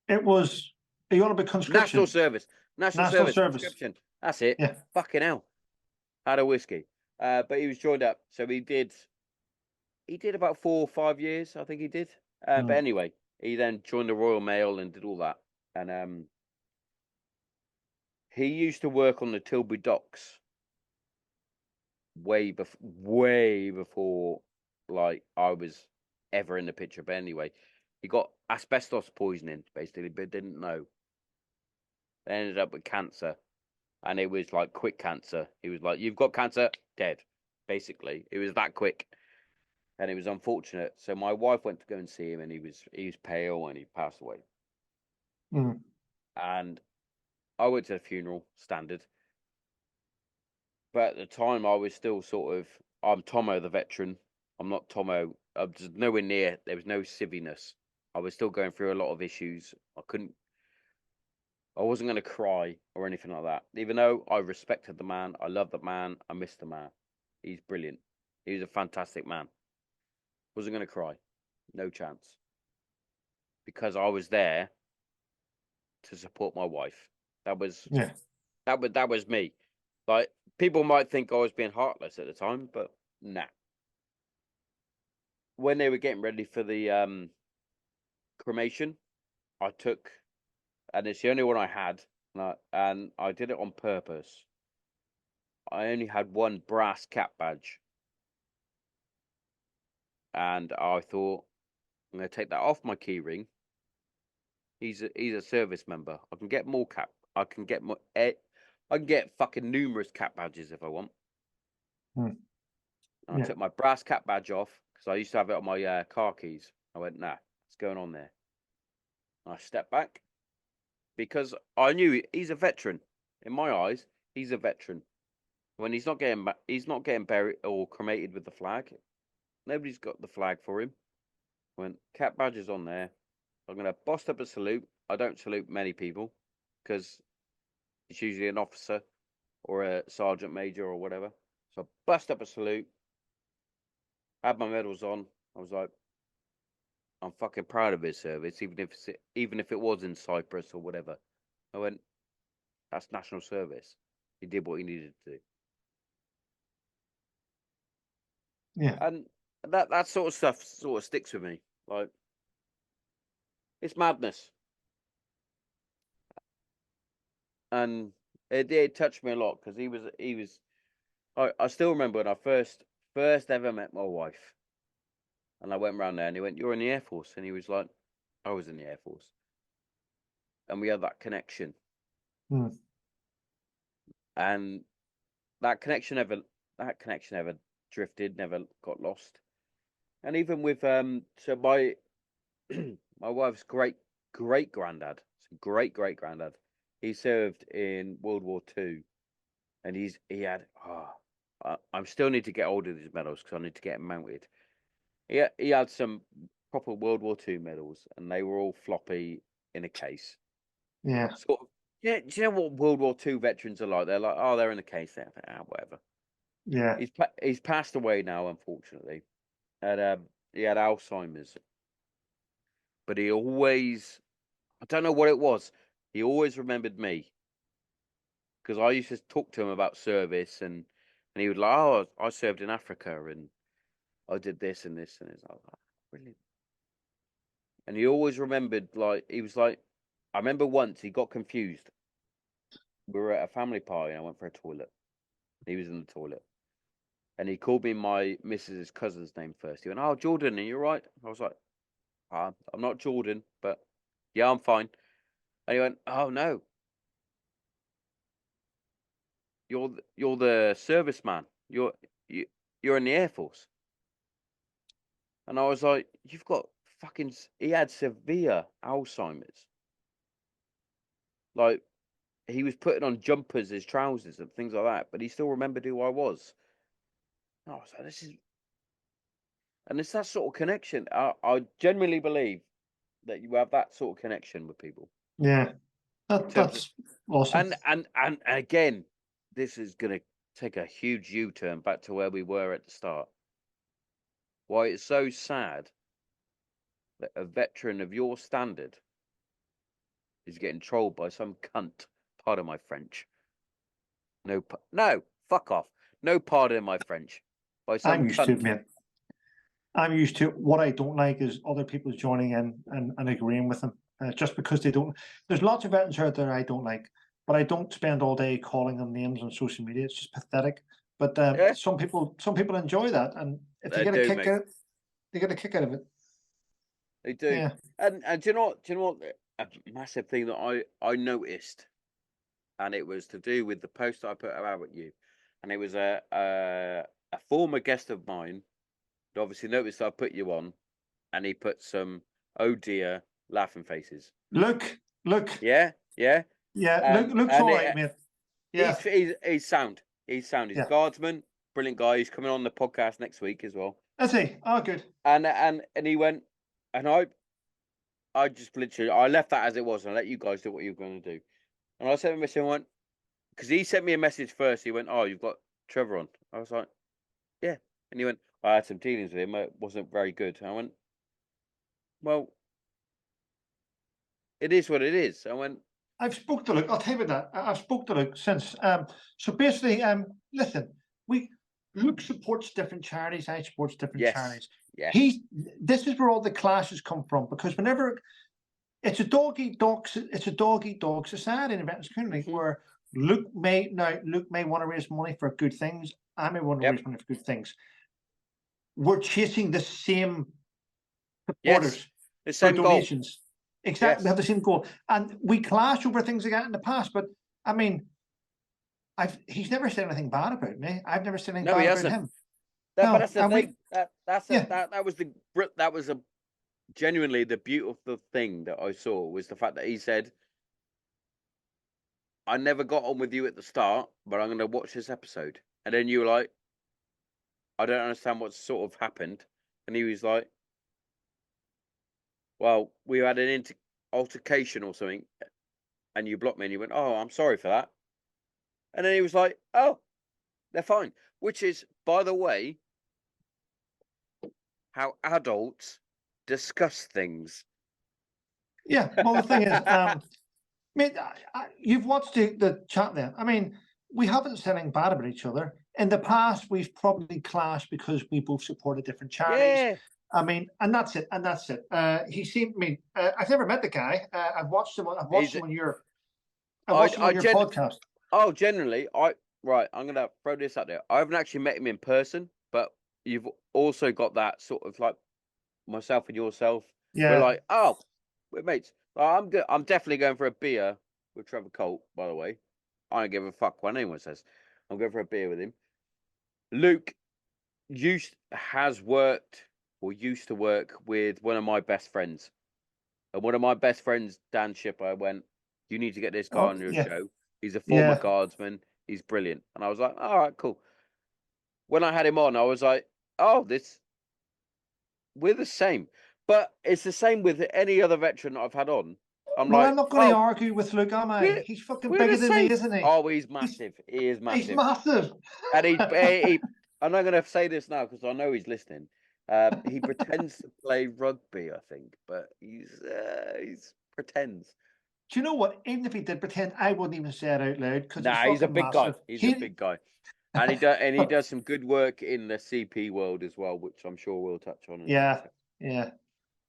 S2: It was. Are you on about conscription?
S1: National service. National
S2: National
S1: service.
S2: service.
S1: Conscription. That's it.
S2: Yeah.
S1: Fucking hell. Had a whiskey. But he was joined up. So he did about 4 or 5 years, I think he did. But anyway, he then joined the Royal Mail and did all that. And he used to work on the Tilbury docks way before like I was ever in the picture. But anyway, he got asbestos poisoning basically, but didn't know. They ended up with cancer, and it was like quick cancer. He was like, "You've got cancer, dead." Basically, it was that quick, and it was unfortunate. So my wife went to go and see him, and he was pale, and he passed away. And I went to the funeral, standard. But at the time, I was still sort of, I'm Tommo the veteran. I'm not Tommo. I was nowhere near. There was no civiness. I was still going through a lot of issues. I wasn't going to cry or anything like that. Even though I respected the man, I loved the man, I missed the man. He's brilliant. He was a fantastic man. Wasn't going to cry. No chance. Because I was there to support my wife. That was me. Like, people might think I was being heartless at the time, but nah. When they were getting ready for the cremation, I took, and it's the only one I had, and I did it on purpose. I only had one brass cap badge, and I thought, I'm going to take that off my key ring. He's a service member. I can get more cap. I can get more. I can get fucking numerous cap badges if I want. I took my brass cap badge off because I used to have it on my car keys. I went, nah, what's going on there? And I stepped back because I knew he's a veteran. In my eyes, he's a veteran. When he's not getting buried or cremated with the flag. Nobody's got the flag for him. I went, cap badges on there. I'm gonna bust up a salute. I don't salute many people because it's usually an officer or a sergeant major or whatever. So I bust up a salute. Had my medals on. I was like, I'm fucking proud of his service, even if it was in Cyprus or whatever. I went, that's national service. He did what he needed to do.
S2: Yeah.
S1: And that sort of stuff sort of sticks with me. Like, it's madness. And it touched me a lot because he was. I still remember when I first ever met my wife, and I went around there, and he went, "You're in the Air Force," and he was like, "I was in the Air Force," and we had that connection, and that connection never drifted, never got lost, and even with so my my wife's great granddad, great granddad, he served in World War II. And he had. I still need to get hold of these medals because I need to get them mounted. He had some proper World War II medals, and they were all floppy in a case.
S2: Yeah.
S1: Sort of. Yeah. Do you know what World War II veterans are like? They're like, oh, they're in a case. They're whatever.
S2: Yeah.
S1: He's passed away now, unfortunately, and he had Alzheimer's. But he always, I don't know what it was. He always remembered me because I used to talk to him about service and he would like, oh, I served in Africa and I did this and this and it's like, oh, brilliant. And he always remembered, like, he was like, I remember once he got confused. We were at a family party and I went for a toilet. He was in the toilet. And he called me my missus's cousin's name first. He went, oh, Jordan, are you right? I was like, I'm not Jordan, but yeah, I'm fine. And he went, oh, no. You're the serviceman. You're in the Air Force. And I was like, you've got fucking. He had severe Alzheimer's. Like, he was putting on jumpers as trousers and things like that, but he still remembered who I was. And I was like, this is. And it's that sort of connection. I genuinely believe that you have that sort of connection with people.
S2: Yeah. That's awesome.
S1: And again, this is going to take a huge U-turn back to where we were at the start. why it's so sad that a veteran of your standard is getting trolled by some cunt. Pardon my French. No, fuck off. No pardon my French. By some
S2: I'm used to it,
S1: cunt.
S2: mate. I'm used to it. What I don't like is other people joining in and agreeing with them just because they don't. There's lots of veterans out there I don't like, but I don't spend all day calling them names on social media. It's just pathetic. But
S1: Yeah,
S2: some people enjoy that, and if they
S1: they
S2: get a
S1: do,
S2: kick
S1: mate.
S2: out, they get a kick out of it.
S1: They do.
S2: Yeah.
S1: And do you know what? A massive thing that I noticed, and it was to do with the post I put out at you, and it was a former guest of mine. Who obviously noticed I put you on, and he put some oh dear laughing faces.
S2: Look.
S1: Yeah.
S2: Yeah, looks
S1: And
S2: all right, mate. Yeah.
S1: he's sound. He's sound. He's a
S2: Yeah.
S1: guardsman, brilliant guy. He's coming on the podcast next week as well.
S2: Let's see. Oh, good.
S1: And he went, and I just literally I left that as it was, and I let you guys do what you were going to do. And I sent him a message and went, because he sent me a message first. He went, "Oh, you've got Trevor on." I was like, "Yeah," and he went, "I had some dealings with him. It wasn't very good." And I went, "Well, it is what it is." I went,
S2: I've spoke to Luke. I'll tell you about that. I've spoke to Luke since. So basically, listen, Luke supports different charities. I supports different charities.
S1: Yes.
S2: This is where all the clashes come from, because whenever it's a dog eat dog society in the veterans community, where Luke may want to raise money for good things. I may want to raise money for good things. We're chasing the same supporters
S1: the
S2: for
S1: same
S2: donations.
S1: Goal.
S2: Exactly, we have the same goal, and we clash over things like that in the past. But I mean, he's never said anything bad about me. I've never said anything bad about him.
S1: But that's the thing. That was a genuinely the beautiful thing that I saw was the fact that he said, "I never got on with you at the start, but I'm going to watch this episode." And then you were like, "I don't understand what sort of happened," and he was like, "Well, we had an altercation or something, and you blocked me," and you went, "Oh, I'm sorry for that." And then he was like, "Oh, they're fine," which is, by the way, how adults discuss things.
S2: Yeah. Well, the thing is, I mean, you've watched the chat there. I mean, we haven't said anything bad about each other. In the past, we've probably clashed because we both supported different charities.
S1: Yeah.
S2: I mean, and that's it. He seemed. I mean, I've never met the guy. I've watched him. I've watched him on your podcast.
S1: Oh, generally, right. I'm gonna throw this out there. I haven't actually met him in person, but you've also got that sort of like myself and yourself.
S2: Yeah.
S1: We're like, oh, we're mates. I'm good. I'm definitely going for a beer with Trevor Coult. By the way, I don't give a fuck what anyone says. I'm going for a beer with him. Luke used to work with one of my best friends. And one of my best friends, Dan Shipper, went, "You need to get this guy on your show. He's a former guardsman. He's brilliant." And I was like, "All right, cool." When I had him on, I was like, "Oh, we're the same." But it's the same with any other veteran I've had on. I'm
S2: not going to argue with Luke, am I? He's fucking bigger than me, isn't he?
S1: Oh, he's massive. He is massive.
S2: He's massive.
S1: And I'm not going to say this now because I know he's listening. He pretends to play rugby, I think, but he's pretends.
S2: Do you know what? Even if he did pretend, I wouldn't even say it out loud because
S1: he's a big guy. He's a big guy, and he does some good work in the CP world as well, which I'm sure we'll touch on.
S2: Yeah.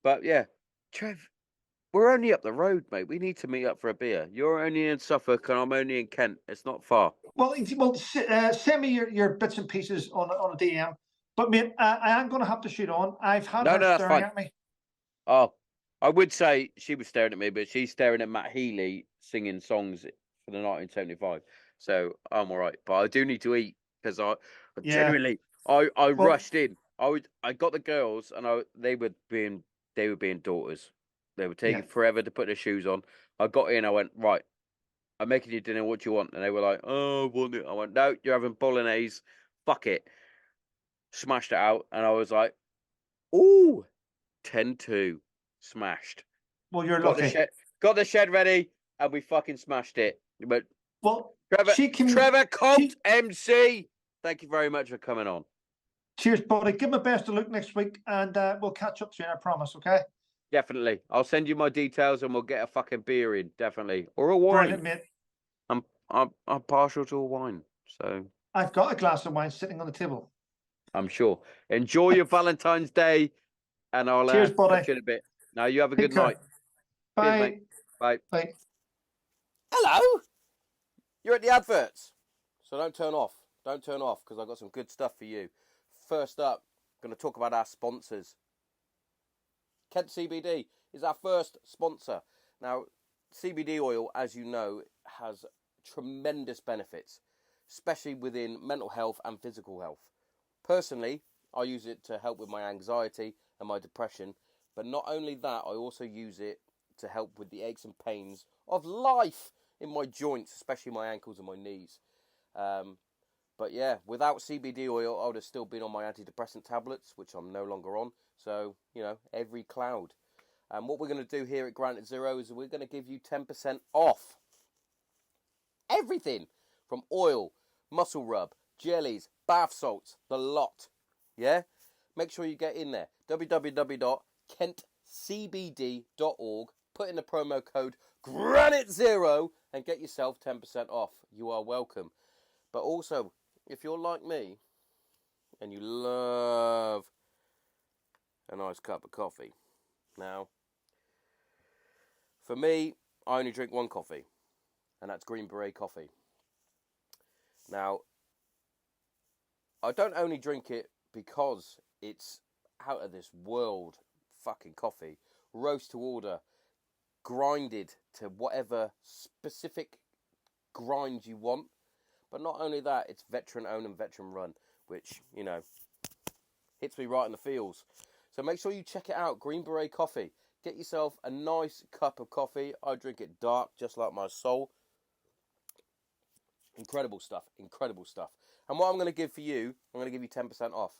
S1: But yeah, Trev, we're only up the road, mate. We need to meet up for a beer. You're only in Suffolk, and I'm only in Kent. It's not far.
S2: Well, send me your bits and pieces on a DM. But mate, I am going to have to shoot on. I've had her staring at me.
S1: Oh, I would say she was staring at me, but she's staring at Matt Healy singing songs for the 1975. So I'm all right. But I do need to eat because genuinely I rushed in. I got the girls and they were being daughters. They were taking forever to put their shoes on. I got in. I went, right, I'm making you dinner. What do you want? And they were like, oh, I want it. I went, no, you're having bolognese. Fuck it. Smashed it out. And I was like, ooh, 10-2. Smashed.
S2: Well, you're lucky.
S1: Got the shed ready, and we fucking smashed it. But
S2: well,
S1: Trevor Coult, MC. Thank you very much for coming on.
S2: Cheers, buddy. Give my best of luck next week, and we'll catch up soon. I promise. Okay.
S1: Definitely. I'll send you my details, and we'll get a fucking beer in. Definitely, or a wine.
S2: Brilliant, mate.
S1: I'm partial to a wine, so
S2: I've got a glass of wine sitting on the table.
S1: I'm sure. Enjoy your Valentine's Day, and I'll
S2: Cheers, buddy.
S1: catch you in a bit. Now you have a
S2: Take
S1: good
S2: care.
S1: night.
S2: Bye.
S1: Cheers, mate. Bye.
S2: Bye.
S1: Hello. You're at the adverts, so don't turn off. Don't turn off, because I've got some good stuff for you. First up, I'm going to talk about our sponsors. Kent CBD is our first sponsor. Now, CBD oil, as you know, has tremendous benefits, especially within mental health and physical health. Personally, I use it to help with my anxiety and my depression, but not only that, I also use it to help with the aches and pains of life in my joints, especially my ankles and my knees. But yeah, without CBD oil, I would have still been on my antidepressant tablets, which I'm no longer on. So, every cloud. And what we're going to do here at Granite Zero is we're going to give you 10% off everything from oil, muscle rub, jellies, bath salts, the lot. Yeah? Make sure you get in there. www.kentcbd.org. Put in the promo code GRANITE0 and get yourself 10% off. You are welcome. But also, if you're like me and you love a nice cup of coffee. Now, for me, I only drink one coffee, and that's Green Beret coffee. Now, I don't only drink it because it's out of this world fucking coffee, roast to order, grinded to whatever specific grind you want. But not only that, it's veteran owned and veteran run, which, hits me right in the feels. So make sure you check it out, Green Beret Coffee. Get yourself a nice cup of coffee. I drink it dark, just like my soul. Incredible stuff, incredible stuff. And what I'm going to give for you, I'm going to give you 10% off.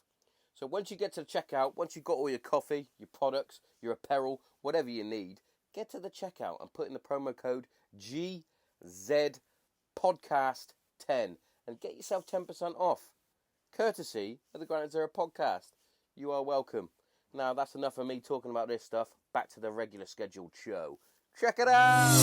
S1: So once you get to the checkout, once you've got all your coffee, your products, your apparel, whatever you need, get to the checkout and put in the promo code GZPodcast10 and get yourself 10% off. Courtesy of the Granite Zero podcast. You are welcome. Now, that's enough of me talking about this stuff. Back to the regular scheduled show. Check it out!